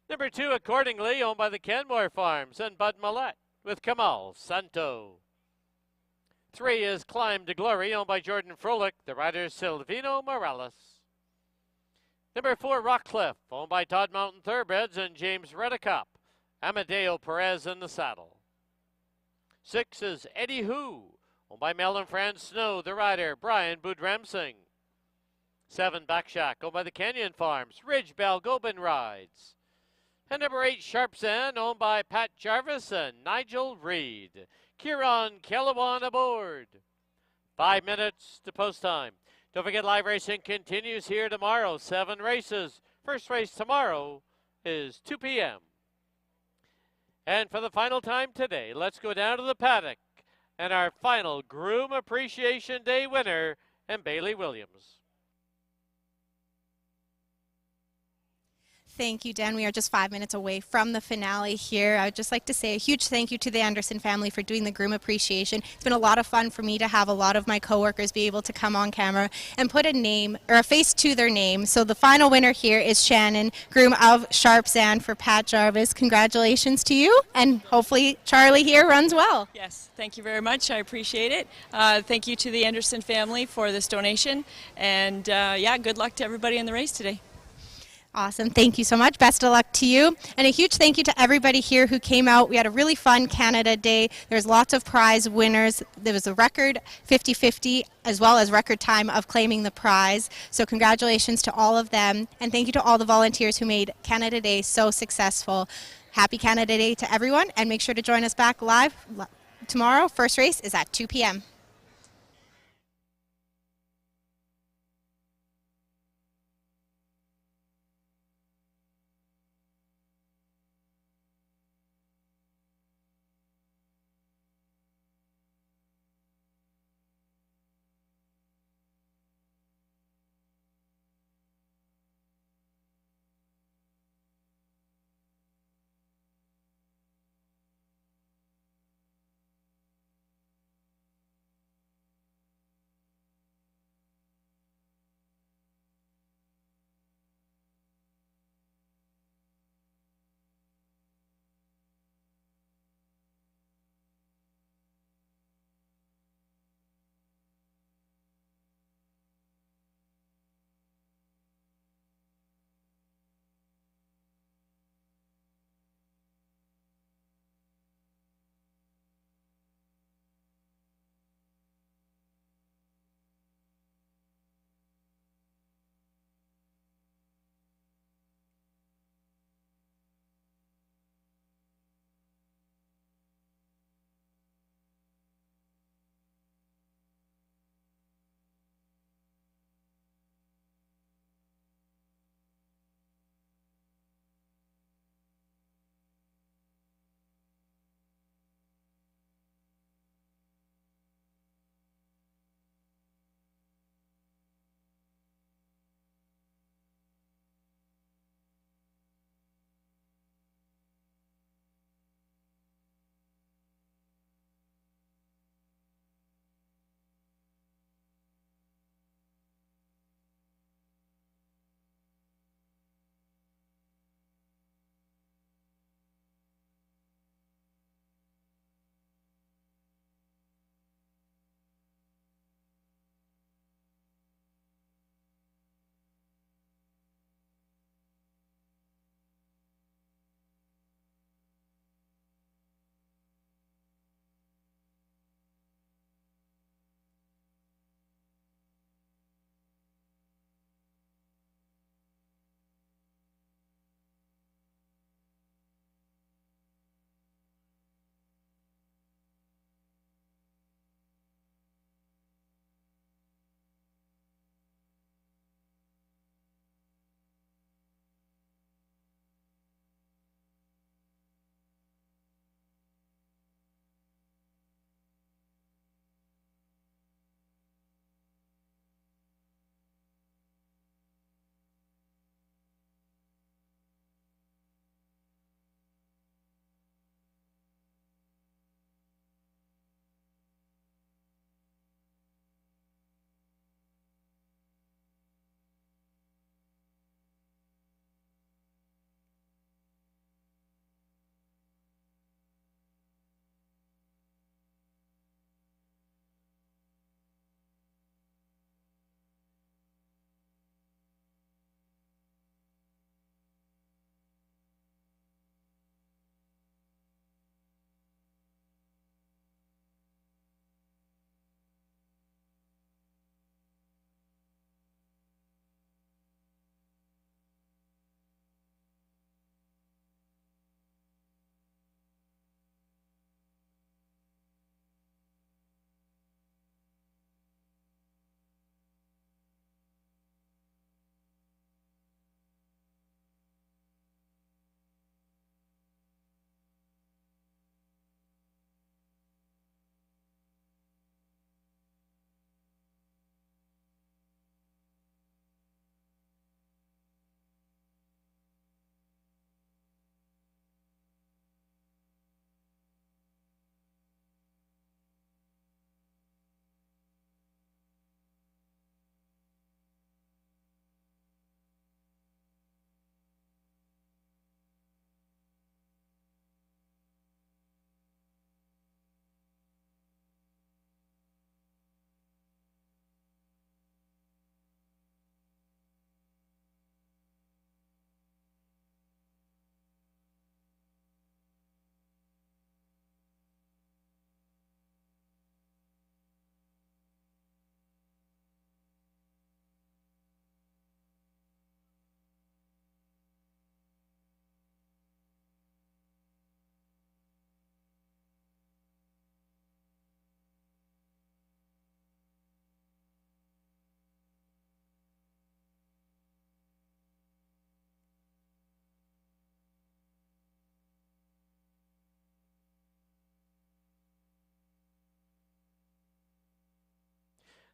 Number 2, accordingly, owned by the Canmore Farms and Bud Millette with Kamal Santo. 3 is Climb to Glory, owned by Jordan Froelich, the rider Silvino Morales. Number 4, Rockcliffe, owned by Todd Mountain Thoroughbreds and James Reddicup, Amadeo Perez in the saddle. 6 is Eddie Who, owned by Mel and Fran Snow, the rider Brian Budramsing. 7, Backshack, owned by the Canyon Farms, Ridge Balgobin rides. And number 8, Sharpsand, owned by Pat Jarvis and Nigel Reed. Kieran Kellewan aboard. 5 minutes to post time. Don't forget, live racing continues here tomorrow. 7 races. First race tomorrow is 2 p.m. And for the final time today, let's go down to the paddock and our final Groom Appreciation Day winner, and Bailey Williams. Thank you, Dan. We are just 5 minutes away from the finale here. I would just like to say a huge thank you to the Anderson family for doing the Groom Appreciation. It's been a lot of fun for me to have a lot of my coworkers be able to come on camera and put a name or a face to their name. So the final winner here is Shannon, groom of Sharpsand for Pat Jarvis. Congratulations to you, and hopefully Charlie here runs well. Yes, thank you very much. I appreciate it. Thank you to the Anderson family for this donation, and yeah, good luck to everybody in the race today. Awesome. Thank you so much. Best of luck to you. And a huge thank you to everybody here who came out. We had a really fun Canada Day. There's lots of prize winners. There was a record 50-50 as well as record time of claiming the prize. So congratulations to all of them. And thank you to all the volunteers who made Canada Day so successful. Happy Canada Day to everyone. And make sure to join us back live tomorrow. First race is at 2 p.m.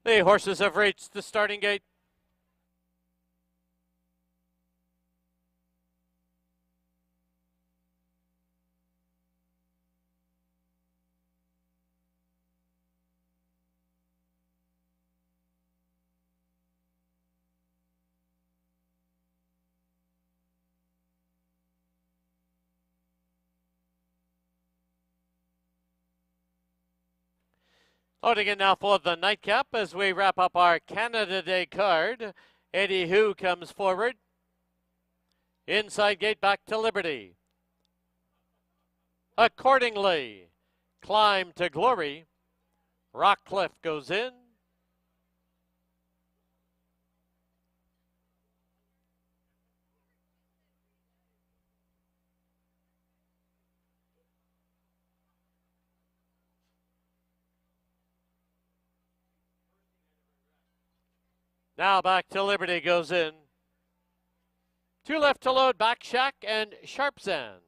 The horses have reached the starting gate. Loading in now for the nightcap as we wrap up our Canada Day card. Eddie Hu comes forward. Inside gate back to Liberty. Accordingly, Climb to Glory. Rockcliffe goes in. Now back to Liberty goes in. 2 left to load, Back Shack and Sharpzan.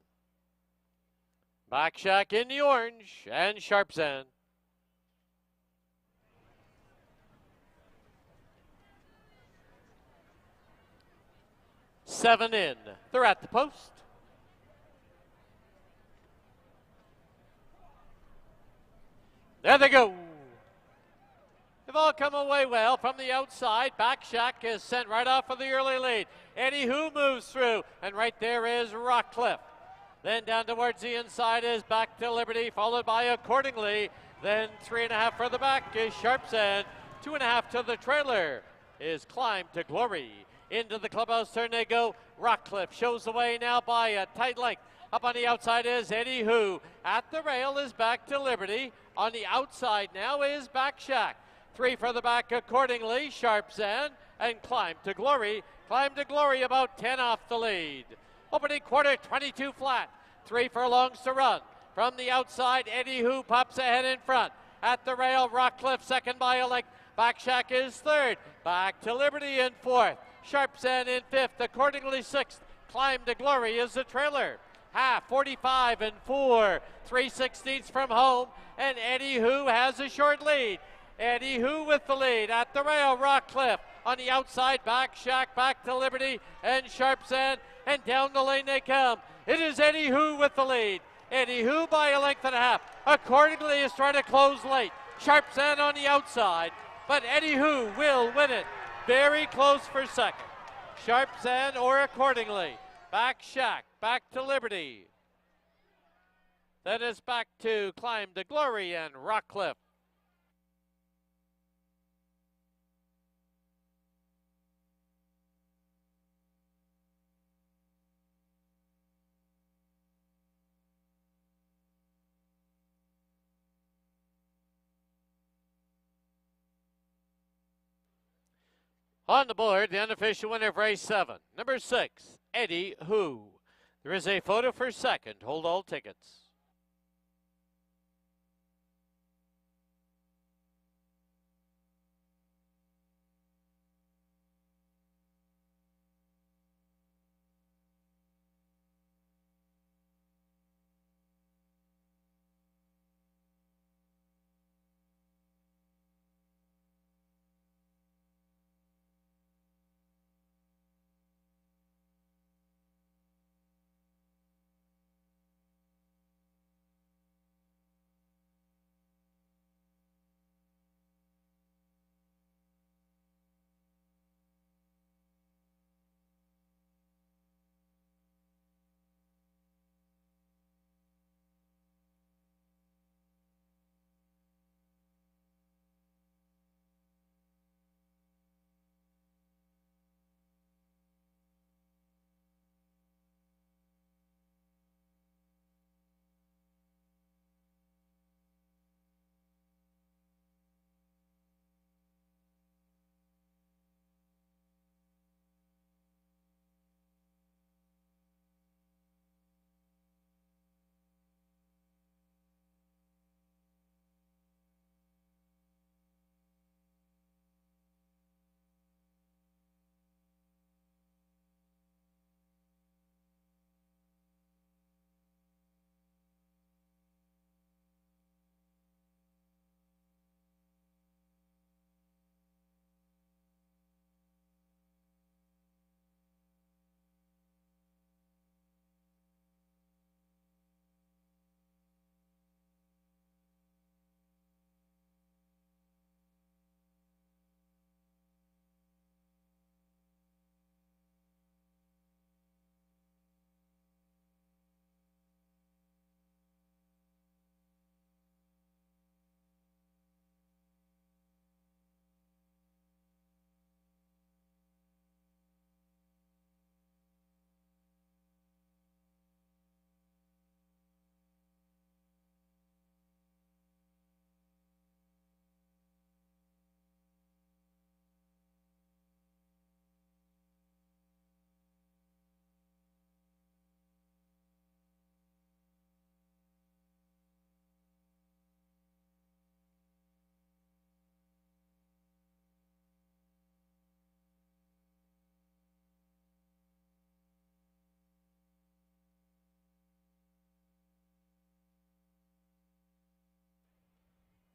Back Shack in the orange and Sharpzan. Seven in. They're at the post. There they go. They've all come away well from the outside. Back Shack is sent right off for the early lead. Eddie Hu moves through, and right there is Rockcliffe. Then down towards the inside is Back to Liberty, followed by Accordingly. Then 3.5 for the back is Sharpzan. 2.5 to the trailer is Climb to Glory. Into the clubhouse turn they go. Rockcliffe shows the way now by a tight length. Up on the outside is Eddie Hu. At the rail is Back to Liberty. On the outside now is Back Shack. 3 for the back Accordingly, Sharpzan, and Climb to Glory. Climb to Glory about 10 off the lead. Opening quarter, 22 flat. 3 furlongs to run. From the outside, Eddie Hu pops ahead in front. At the rail, Rockcliffe second by a length. Back Shack is third. Back to Liberty in fourth. Sharpzan in fifth. Accordingly sixth. Climb to Glory is the trailer. Half, 45 and 4. 3/16 from home. And Eddie Hu has a short lead. Eddie Hu with the lead. At the rail, Rockcliffe. On the outside, Back Shack, Back to Liberty, and Sharpzan. And down the lane they come. It is Eddie Hu with the lead. Eddie Hu by a length and a half. Accordingly is trying to close late. Sharpzan on the outside. But Eddie Hu will win it. Very close for second. Sharpzan or Accordingly. Back Shack, Back to Liberty. Then it's back to Climb to Glory and Rockcliffe. On the board, the unofficial winner of race 7, number 6, Eddie Hu. There is a photo for second. Hold all tickets.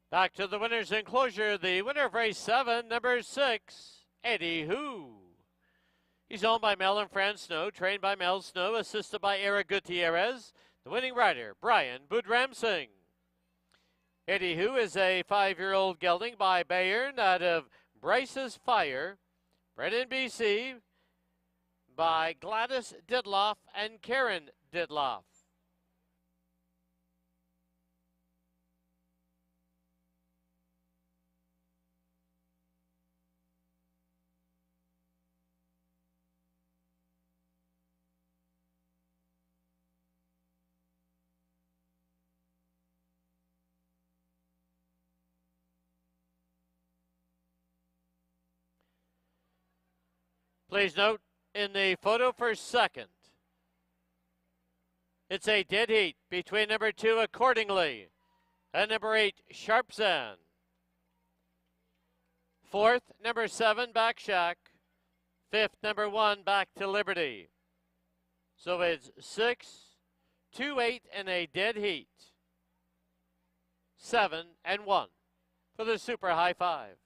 Back to the winner's enclosure, the winner of race 7, number 6, Eddie Hu. He's owned by Mel and Fran Snow, trained by Mel Snow, assisted by Eric Gutierrez. The winning rider, Brian Budramsing. Eddie Hu is a 5-year-old gelding by Bayern out of Bryce's Fire, bred in BC by Gladys Didloff and Karen Didloff. Please note, in the photo for second, it's a dead heat between number 2, Accordingly, and number 8, Sharpsan. Fourth, number 7, Back Shack. Fifth, number 1, Back to Liberty. So it's 6, 2, 8, and a dead heat. 7 and 1 for the Super High Five.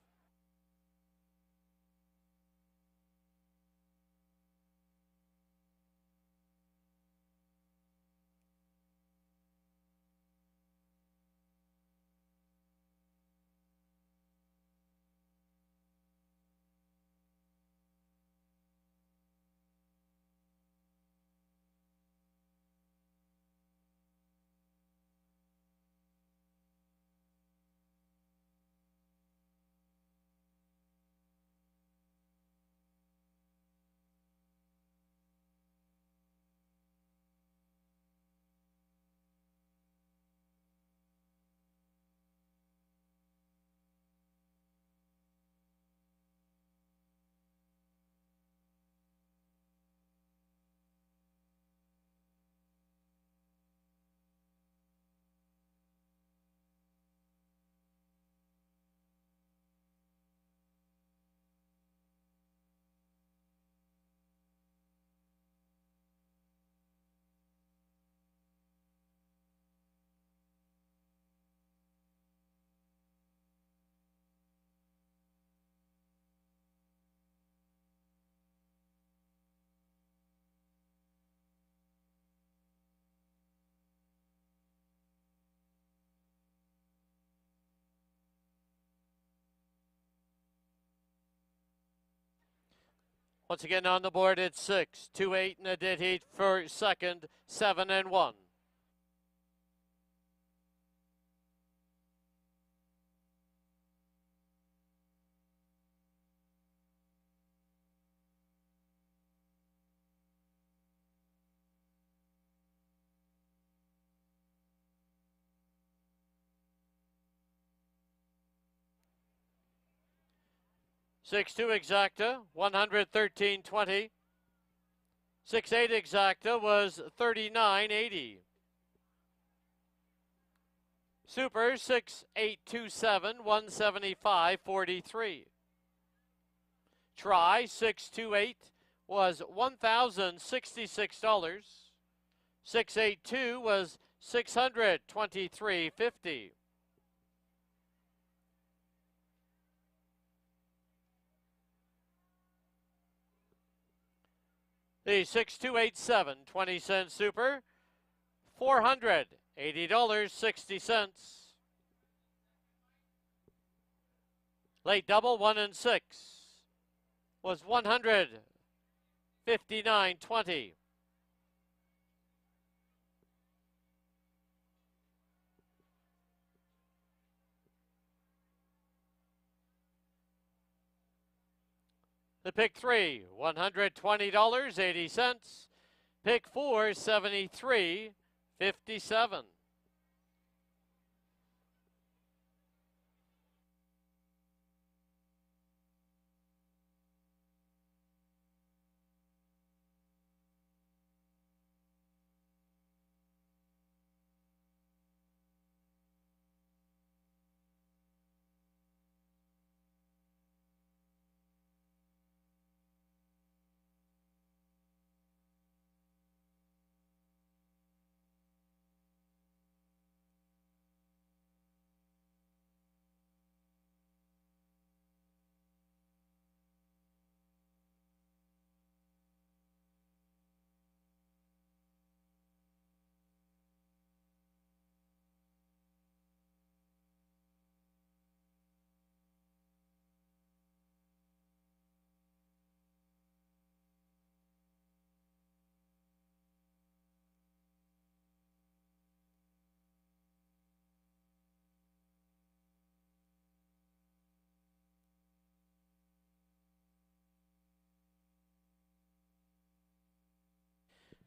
Once again on the board, it's 6, 2, 8, and a dead heat for second, 7 and 1. Six two exacta, 113.20. 6-8 exacta was 39.80. Super 6-8-2-7, 175.43. Try 6-2-8 was $1,066. 6-8-2 was $623.50. The 6287 20-cent Super, $480.60. Late double 1 and 6 was $159.20. The pick 3, $120.80. Pick 4, $73.57.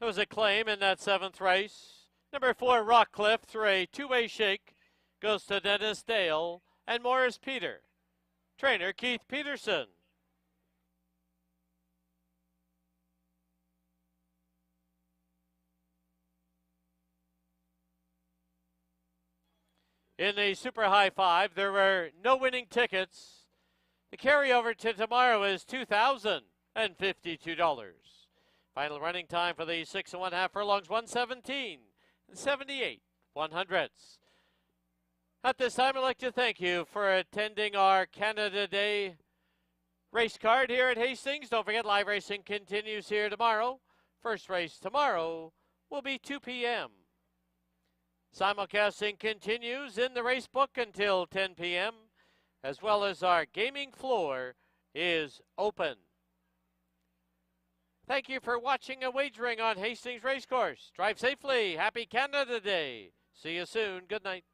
There was a claim in that 7th race. Number 4, Rockcliffe, through a two-way shake, goes to Dennis Dale and Morris Peter. Trainer Keith Peterson. In the Super High 5, there were no winning tickets. The carryover to tomorrow is $2,052. Final running time for the 6 1/2 furlongs, 1:17 and 78/100ths. At this time, I'd like to thank you for attending our Canada Day race card here at Hastings. Don't forget, live racing continues here tomorrow. First race tomorrow will be 2 p.m. Simulcasting continues in the race book until 10 p.m., as well as our gaming floor is open. Thank you for watching and wagering on Hastings Racecourse. Drive safely. Happy Canada Day. See you soon. Good night.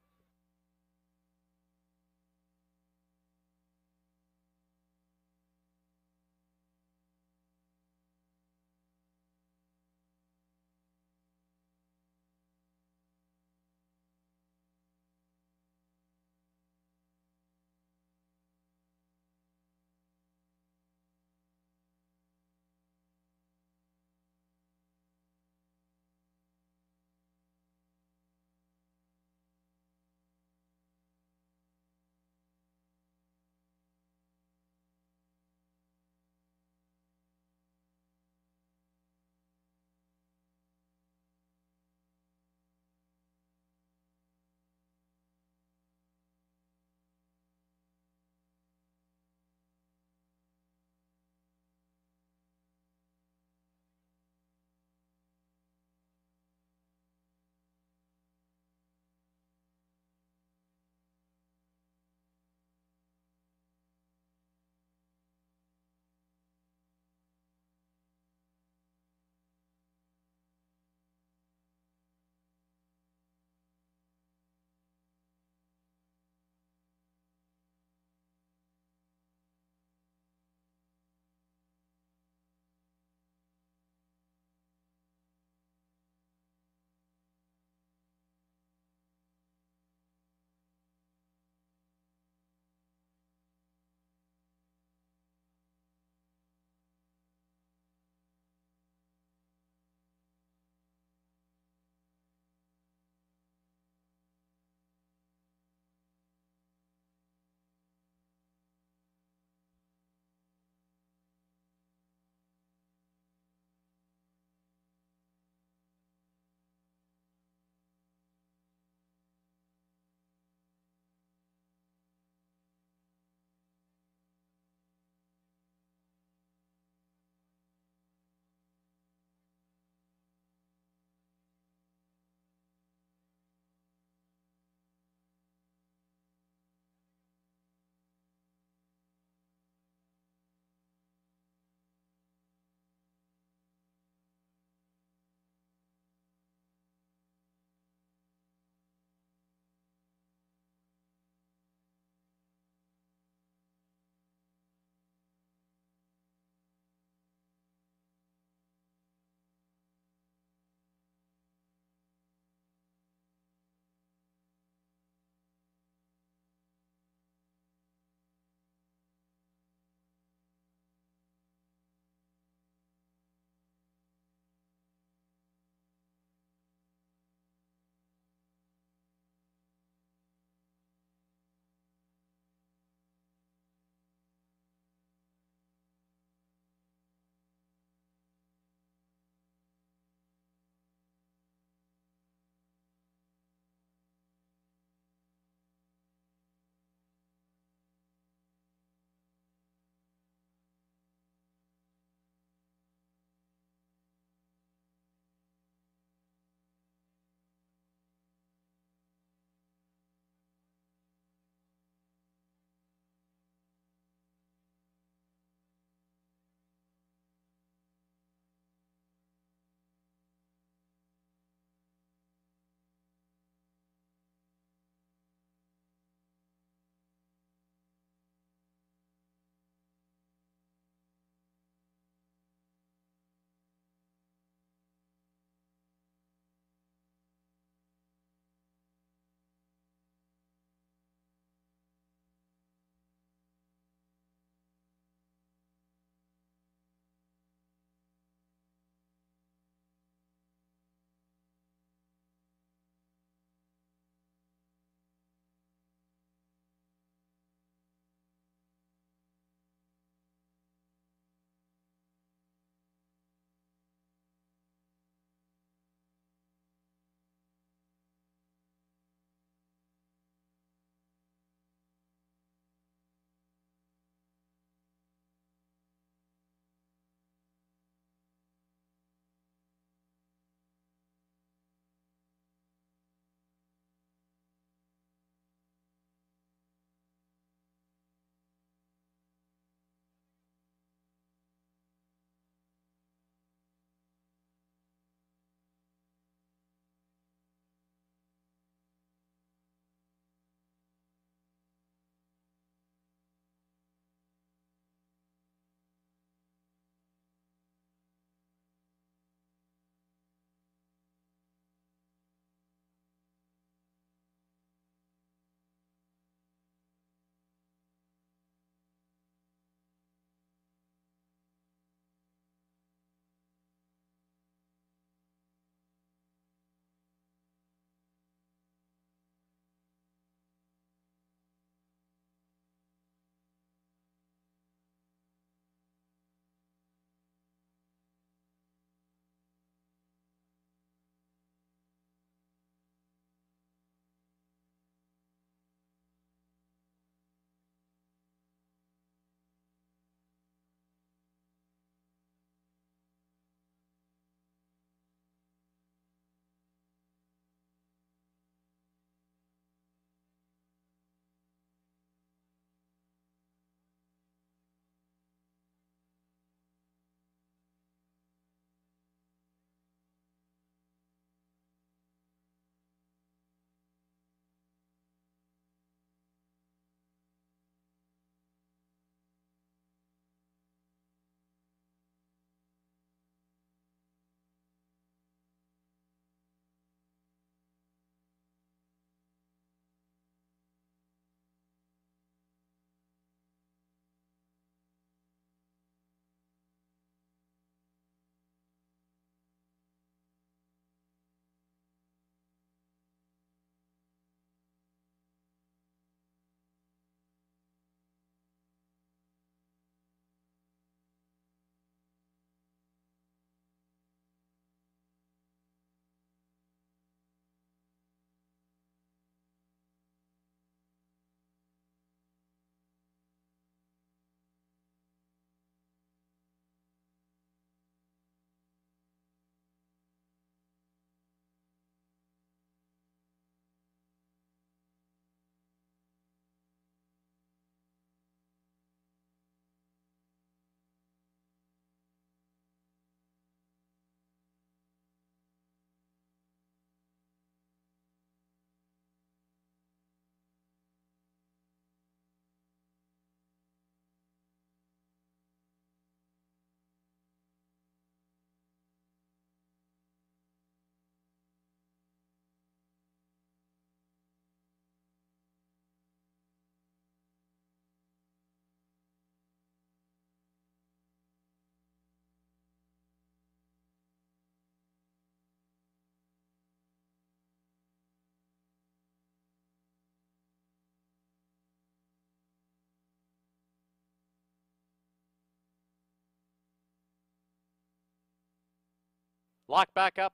Lock back up.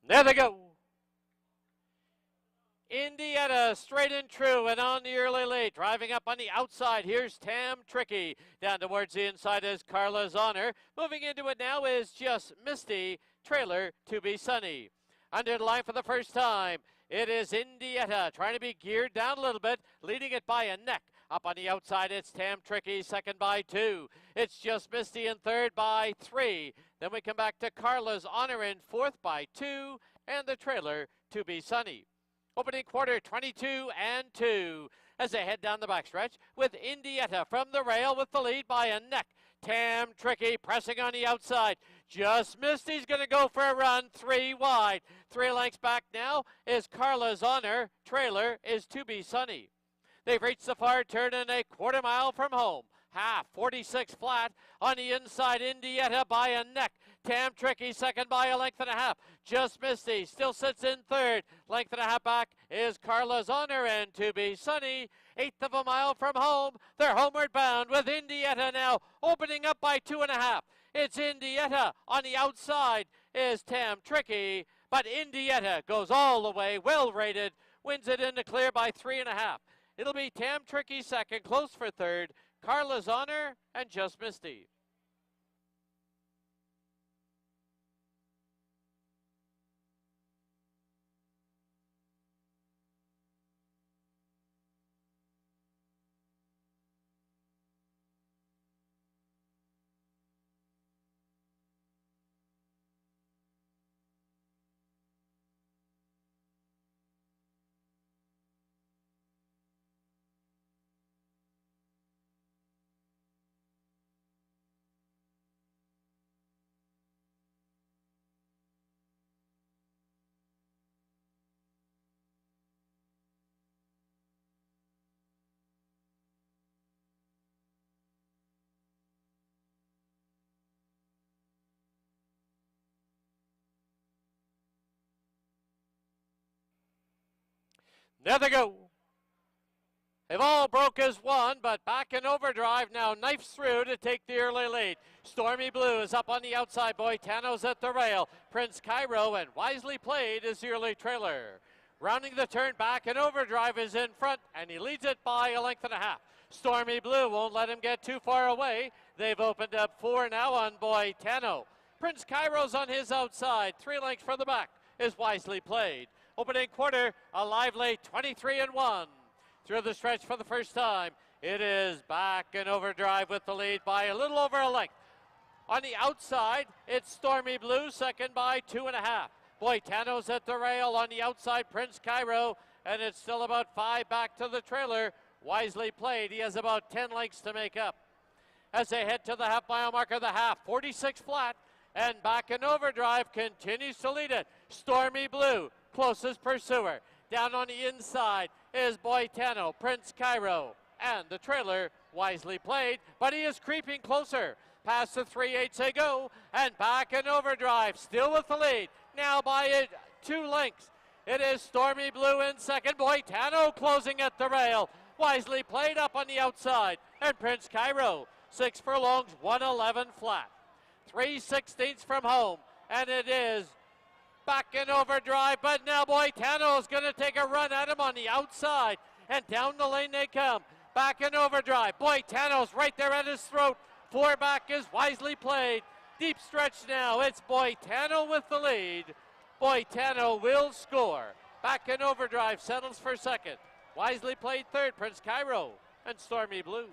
There they go. Indiana straight and true and on the early lead. Driving up on the outside. Here's Tam Tricky. Down towards the inside is Carla's Honor. Moving into it now is Just Misty. Trailer To Be Sunny. Under the line for the first time, it is Indiana trying to be geared down a little bit, leading it by a neck. Up on the outside, it's Tam Tricky, second by 2. It's Just Misty in third by 3. Then we come back to Carla's Honor in fourth by 2, and the trailer To Be Sunny. Opening quarter, 22-2 as they head down the backstretch with Indiana from the rail with the lead by a neck. Tam Tricky pressing on the outside. Just Misty's going to go for a run, 3 wide. 3 lengths back now is Carla's Honor. Trailer is To Be Sunny. They've reached the far turn and a quarter mile from home. Half, 46 flat on the inside. Indiana by a neck. Tam Tricky second by a length and a half. Just Misty still sits in third. Length and a half back is Carla's Honor and To Be Sunny. Eighth of a mile from home. They're homeward bound with Indiana now opening up by 2.5. It's Indiana on the outside is Tam Tricky, but Indiana goes all the way, well rated, wins it in the clear by 3.5. It'll be Tam Tricky second, close for third, Carla's Honor, and Just Misty. There they go. They've all broke as one, but back in overdrive now, knifes through to take the early lead. Stormy Blue is up on the outside. Boitano's at the rail. Prince Cairo and Wisely Played is the early trailer. Rounding the turn back in overdrive is in front, and he leads it by a length and a half. Stormy Blue won't let him get too far away. They've opened up 4 now on Boitano. Prince Cairo's on his outside. 3 lengths from the back is Wisely Played. Opening quarter, a lively 23-1. Through the stretch for the first time, it is back in overdrive with the lead by a little over a length. On the outside, it's Stormy Blue, second by 2.5. Boitano's at the rail on the outside, Prince Cairo, and it's still about 5 back to the trailer. Wisely Played, he has about 10 lengths to make up. As they head to the half-mile marker, the half, 46 flat, and back in overdrive, continues to lead it. Stormy Blue, closest pursuer. Down on the inside is Boitano, Prince Cairo, and the trailer Wisely Played, but he is creeping closer. Past the 3/8 they go, and back in overdrive, still with the lead. Now by 2 lengths. It is Stormy Blue in second, Boitano closing at the rail. Wisely Played up on the outside, and Prince Cairo, 6 furlongs, 111 flat. 3/16 from home, and it is back in overdrive, but now Boitano is going to take a run at him on the outside, and down the lane they come. Back in overdrive. Boitano's right there at his throat. 4 back is Wisely Played. Deep stretch now. It's Boitano with the lead. Boitano will score. Back in overdrive settles for second. Wisely Played third. Prince Cairo and Stormy Blue.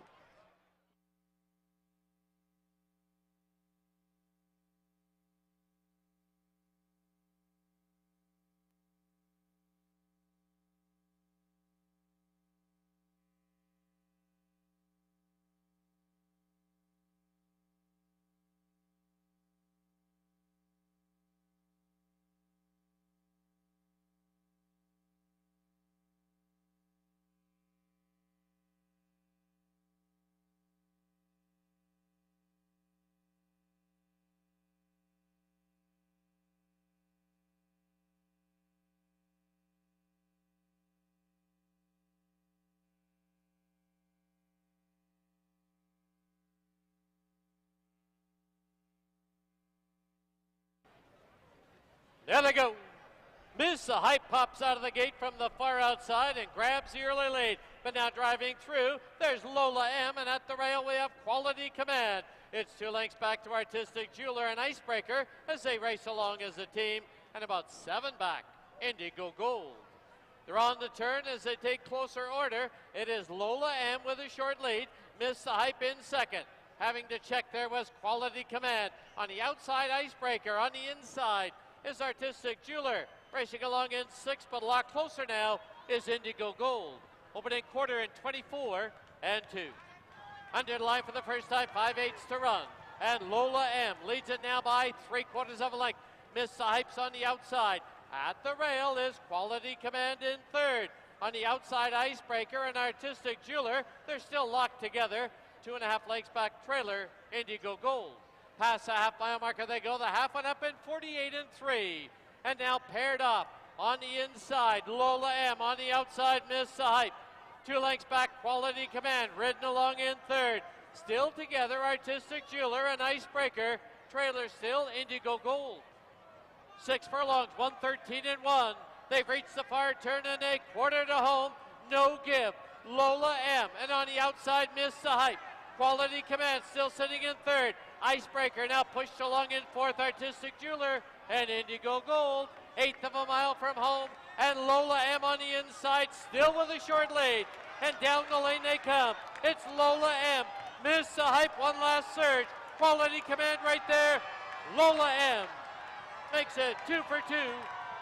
There they go. Miss the Hype pops out of the gate from the far outside and grabs the early lead. But now driving through, there's Lola M, and at the rail we have Quality Command. It's 2 lengths back to Artistic Jeweler and Icebreaker as they race along as a team, and about 7 back, Indigo Gold. They're on the turn as they take closer order. It is Lola M with a short lead. Miss the Hype in second. Having to check there was Quality Command. On the outside, Icebreaker. On the inside is Artistic Jeweler. Racing along in 6, but a lot closer now is Indigo Gold. Opening quarter in 24 and 2. Under the line for the first time, 5/8 to run. And Lola M leads it now by 3/4 of a length. Miss the Hype's on the outside. At the rail is Quality Command in third. On the outside, Icebreaker and Artistic Jeweler. They're still locked together. 2.5 lengths back trailer, Indigo Gold. Past the half-mile marker they go. The half went up in 48 and 3. And now paired up on the inside, Lola M. On the outside, Miss the Hype. 2 lengths back, Quality Command, ridden along in third. Still together, Artistic Jeweler and Icebreaker. Trailer still, Indigo Gold. 6 furlongs, 113 and 1. They've reached the far turn and a quarter to home. No give. Lola M. And on the outside, Miss the Hype. Quality Command still sitting in third. Icebreaker now pushed along in fourth. Artistic Jeweler and Indigo Gold. 1/8 of a mile from home. And Lola M on the inside, still with a short lead. And down the lane they come. It's Lola M. Miss the Hype, one last surge. Quality Command right there. Lola M makes it 2 for 2.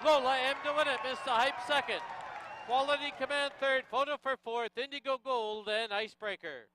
Lola M to win it. Miss the Hype second. Quality Command third. Photo for fourth. Indigo Gold and Icebreaker.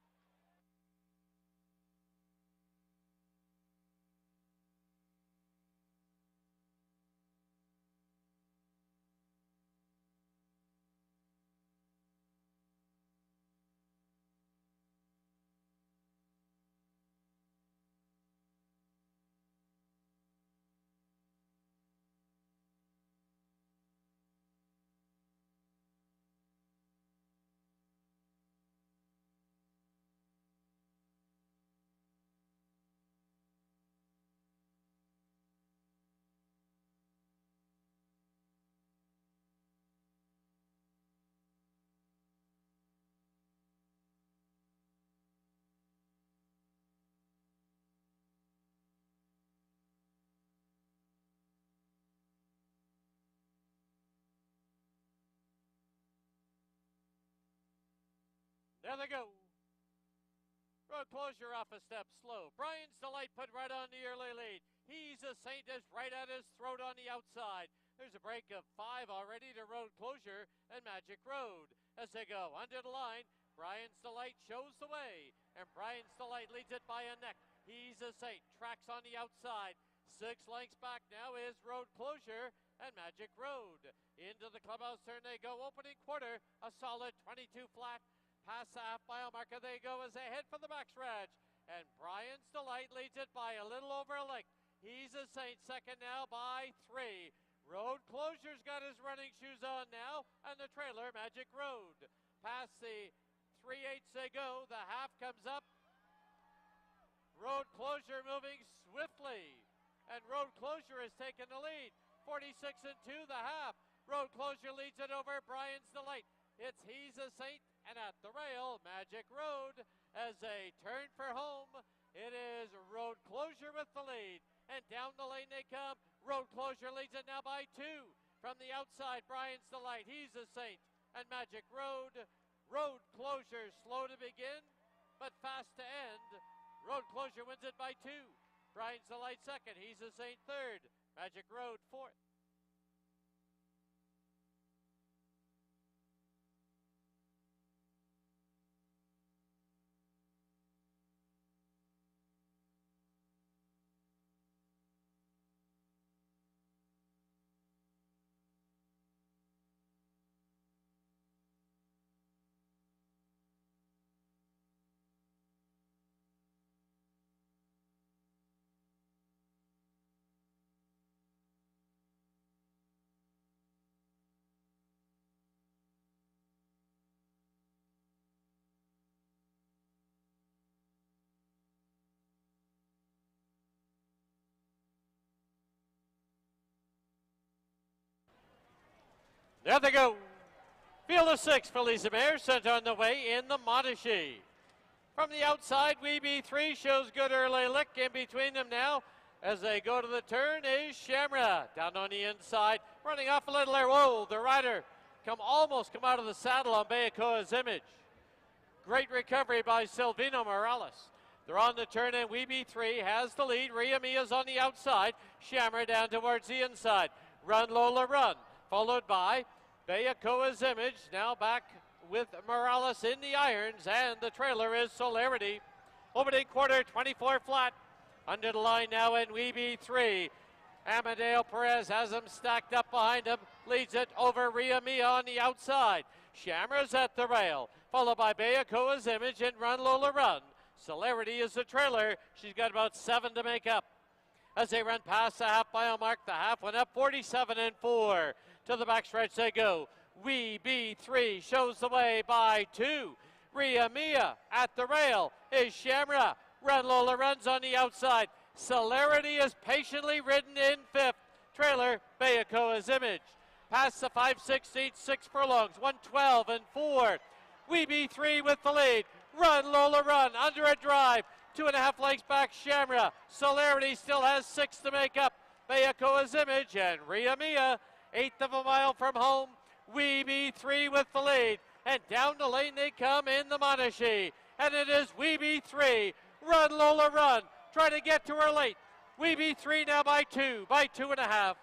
There they go. Road closure off a step slow. Brian's Delight put right on the early lead. He's a Saint is right at his throat on the outside. There's a break of 5 already to road closure and Magic Road. As they go under the line, Brian's Delight shows the way. And Brian's Delight leads it by a neck. He's a Saint. Tracks on the outside. 6 lengths back now is road closure and Magic Road. Into the clubhouse turn they go. Opening quarter, a solid 22 flat. Past the half-mile marker they go as they head for the backstretch. And Brian's Delight leads it by a little over a length. He's a Saint second now by 3. Road closure's got his running shoes on now, and the trailer, Magic Road. Past the 3/8 they go. The half comes up. Road closure moving swiftly. And road closure has taken the lead. 46 and 2 the half. Road closure leads it over Brian's Delight. It's He's a Saint, and at the rail, Magic Road. As they turn for home, it is road closure with the lead. And down the lane they come. Road closure leads it now by 2. From the outside, Brian's Delight. He's a Saint, and Magic Road. Road closure slow to begin, but fast to end. Road closure wins it by 2. Brian's Delight second. He's a Saint third. Magic Road fourth. There they go. Field of 6 for Lisa Mayer, sent on the way in the Montashi. From the outside, WB3 shows good early lick. In between them now, as they go to the turn, is Shamra. Down on the inside, running off a little there. Whoa, the rider almost come out of the saddle on Bayakoa's Image. Great recovery by Silvino Morales. They're on the turn, and WB3 has the lead. Ria Mia's on the outside. Shamra down towards the inside. Run, Lola, run. Followed by Bayakoa's Image. Now back with Morales in the irons, and the trailer is Solarity. Opening quarter, 24 flat. Under the line now in WB3. Amadeo Perez has him stacked up behind him. Leads it over Ria Mia on the outside. Shamra's at the rail. Followed by Bayakoa's Image and Run Lola Run. Celerity is the trailer. She's got about 7 to make up. As they run past the half mile mark, the half went up 47-4. To the backstretch they go. WB3 shows the way by 2. Ria Mia at the rail is Shamra. Run Lola runs on the outside. Celerity is patiently ridden in 5th. Trailer, Bayakoa's Image. Past the 5/16, 6 furlongs, 112-4. WB3 with the lead. Run Lola run under a drive. 2.5 lengths back, Shamra. Celerity still has 6 to make up. Bayakoa's Image and Ria Mia, 1/8 of a mile from home. WB3 with the lead. And down the lane they come in the Montashi. And it is WB3. Run Lola run. Try to get to her late. WB3 now by 2.5.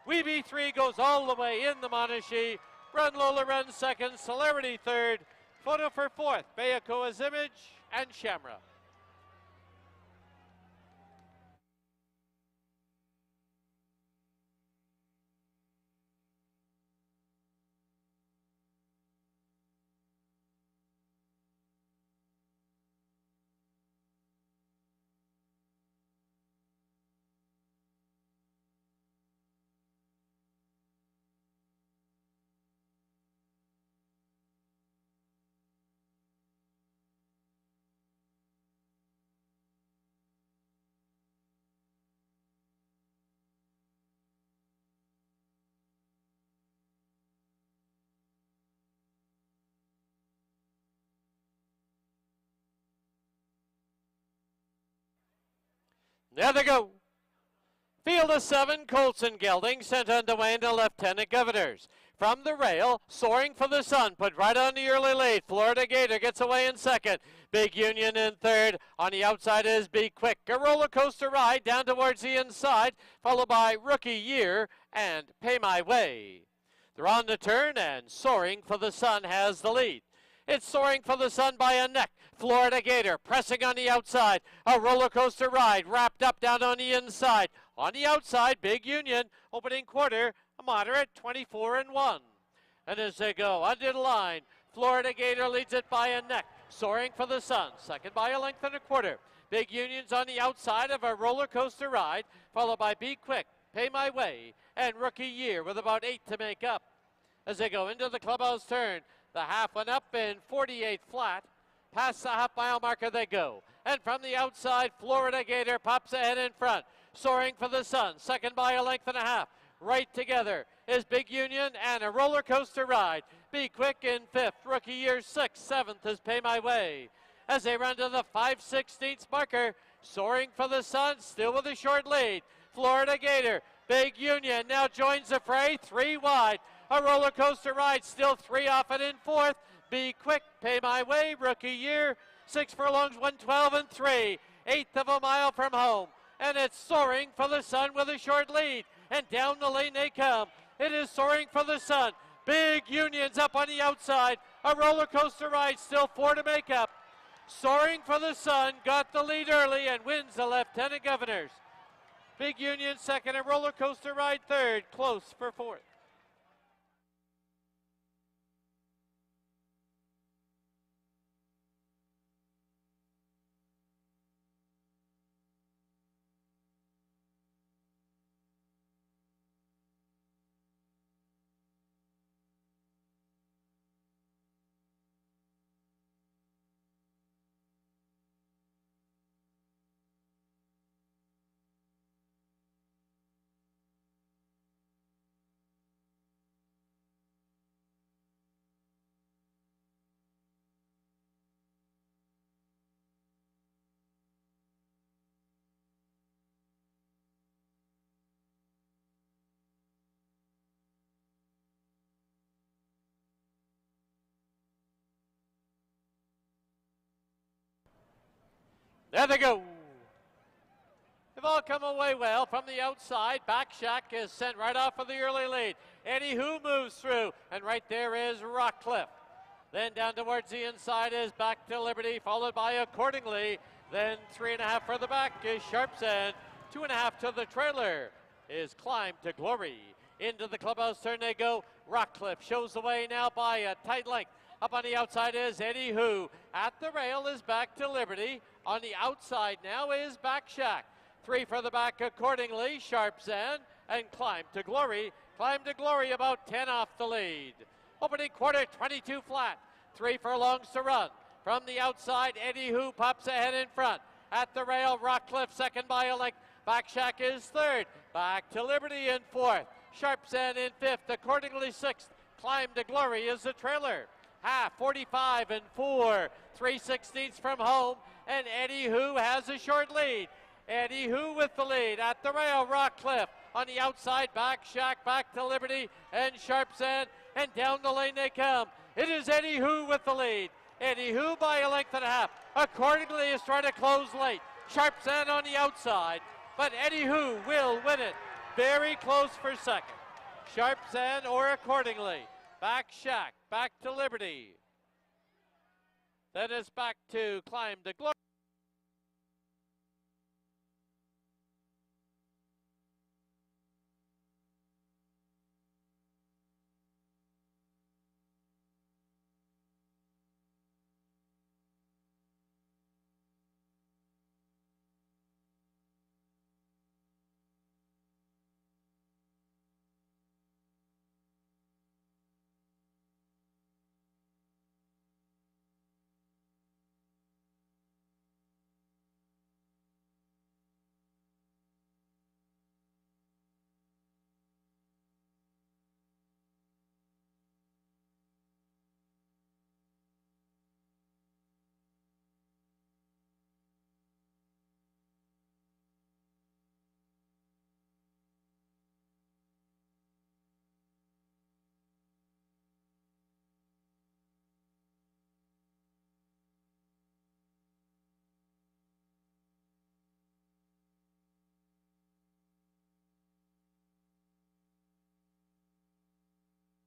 WB3 goes all the way in the Montashi. Run Lola run second. Celerity third. Photo for 4th. Bayakoa's Image and Shamra. There they go. Field of 7, Colson Gelding, sent on the way into Lieutenant Governors. From the rail, Soaring for the Sun, put right on the early lead. Florida Gator gets away in second. Big Union in third. On the outside is Be Quick. A roller coaster ride down towards the inside, followed by Rookie Year and Pay My Way. They're on the turn, and Soaring for the Sun has the lead. It's Soaring for the Sun by a neck. Florida Gator pressing on the outside. A roller coaster ride wrapped up down on the inside. On the outside, Big Union, opening quarter, a moderate 24-1. And as they go under the line, Florida Gator leads it by a neck. Soaring for the Sun, second by a length and a quarter. Big Union's on the outside of a roller coaster ride, followed by Be Quick, Pay My Way, and Rookie Year with about 8 to make up. As they go into the clubhouse turn, the half went up in 48 flat. Past the half-mile marker they go. And from the outside, Florida Gator pops ahead in front. Soaring for the Sun, second by a length and a half. Right together is Big Union and a roller coaster ride. Be Quick in 5th, Rookie Year 6th, 7th is Pay My Way. As they run to the 5/16 marker, Soaring for the Sun still with a short lead. Florida Gator, Big Union now joins the fray, 3 wide. A roller coaster ride, still 3 off and in 4th. Be Quick, Pay My Way, Rookie Year, 6 furlongs, 112-3, 1/8 of a mile from home. And it's Soaring for the Sun with a short lead. And down the lane they come. It is Soaring for the Sun. Big Union's up on the outside. A roller coaster ride, still 4 to make up. Soaring for the Sun got the lead early and wins the Lieutenant Governors. Big Union second, a roller coaster ride third, close for 4th. There they go. They've all come away well from the outside. Back Shack is sent right off for the early lead. Eddie Hu moves through, and right there is Rockcliffe. Then down towards the inside is Back to Liberty, followed by Accordingly. Then 3.5 further back is Sharps End. 2.5 to the trailer is Climb to Glory. Into the clubhouse turn they go. Rockcliffe shows the way now by a tight length. Up on the outside is Eddie Hu. At the rail is Back to Liberty. On the outside now is Back Shack. 3 further back Accordingly, Sharps End, and Climb to Glory. Climb to Glory about 10 off the lead. Opening quarter, 22 flat. 3 furlongs to run. From the outside, Eddie Hu pops ahead in front. At the rail, Rockcliffe second by a length. Back Shack is third. Back to Liberty in fourth. Sharps End in fifth. Accordingly sixth. Climb to Glory is the trailer. Half, 45 and 4. 3/16 from home, and Eddie Hu has a short lead. Eddie Hu with the lead. At the rail, Rockcliffe. On the outside, Back Shack, Back to Liberty, and Sharps End, and down the lane they come. It is Eddie Hu with the lead. Eddie Hu by a length and a half. Accordingly is trying to close late. Sharps End on the outside, but Eddie Hu will win it. Very close for second. Sharps End or Accordingly. Back Shack, Back to Liberty. Then it's back to Climb to Glory.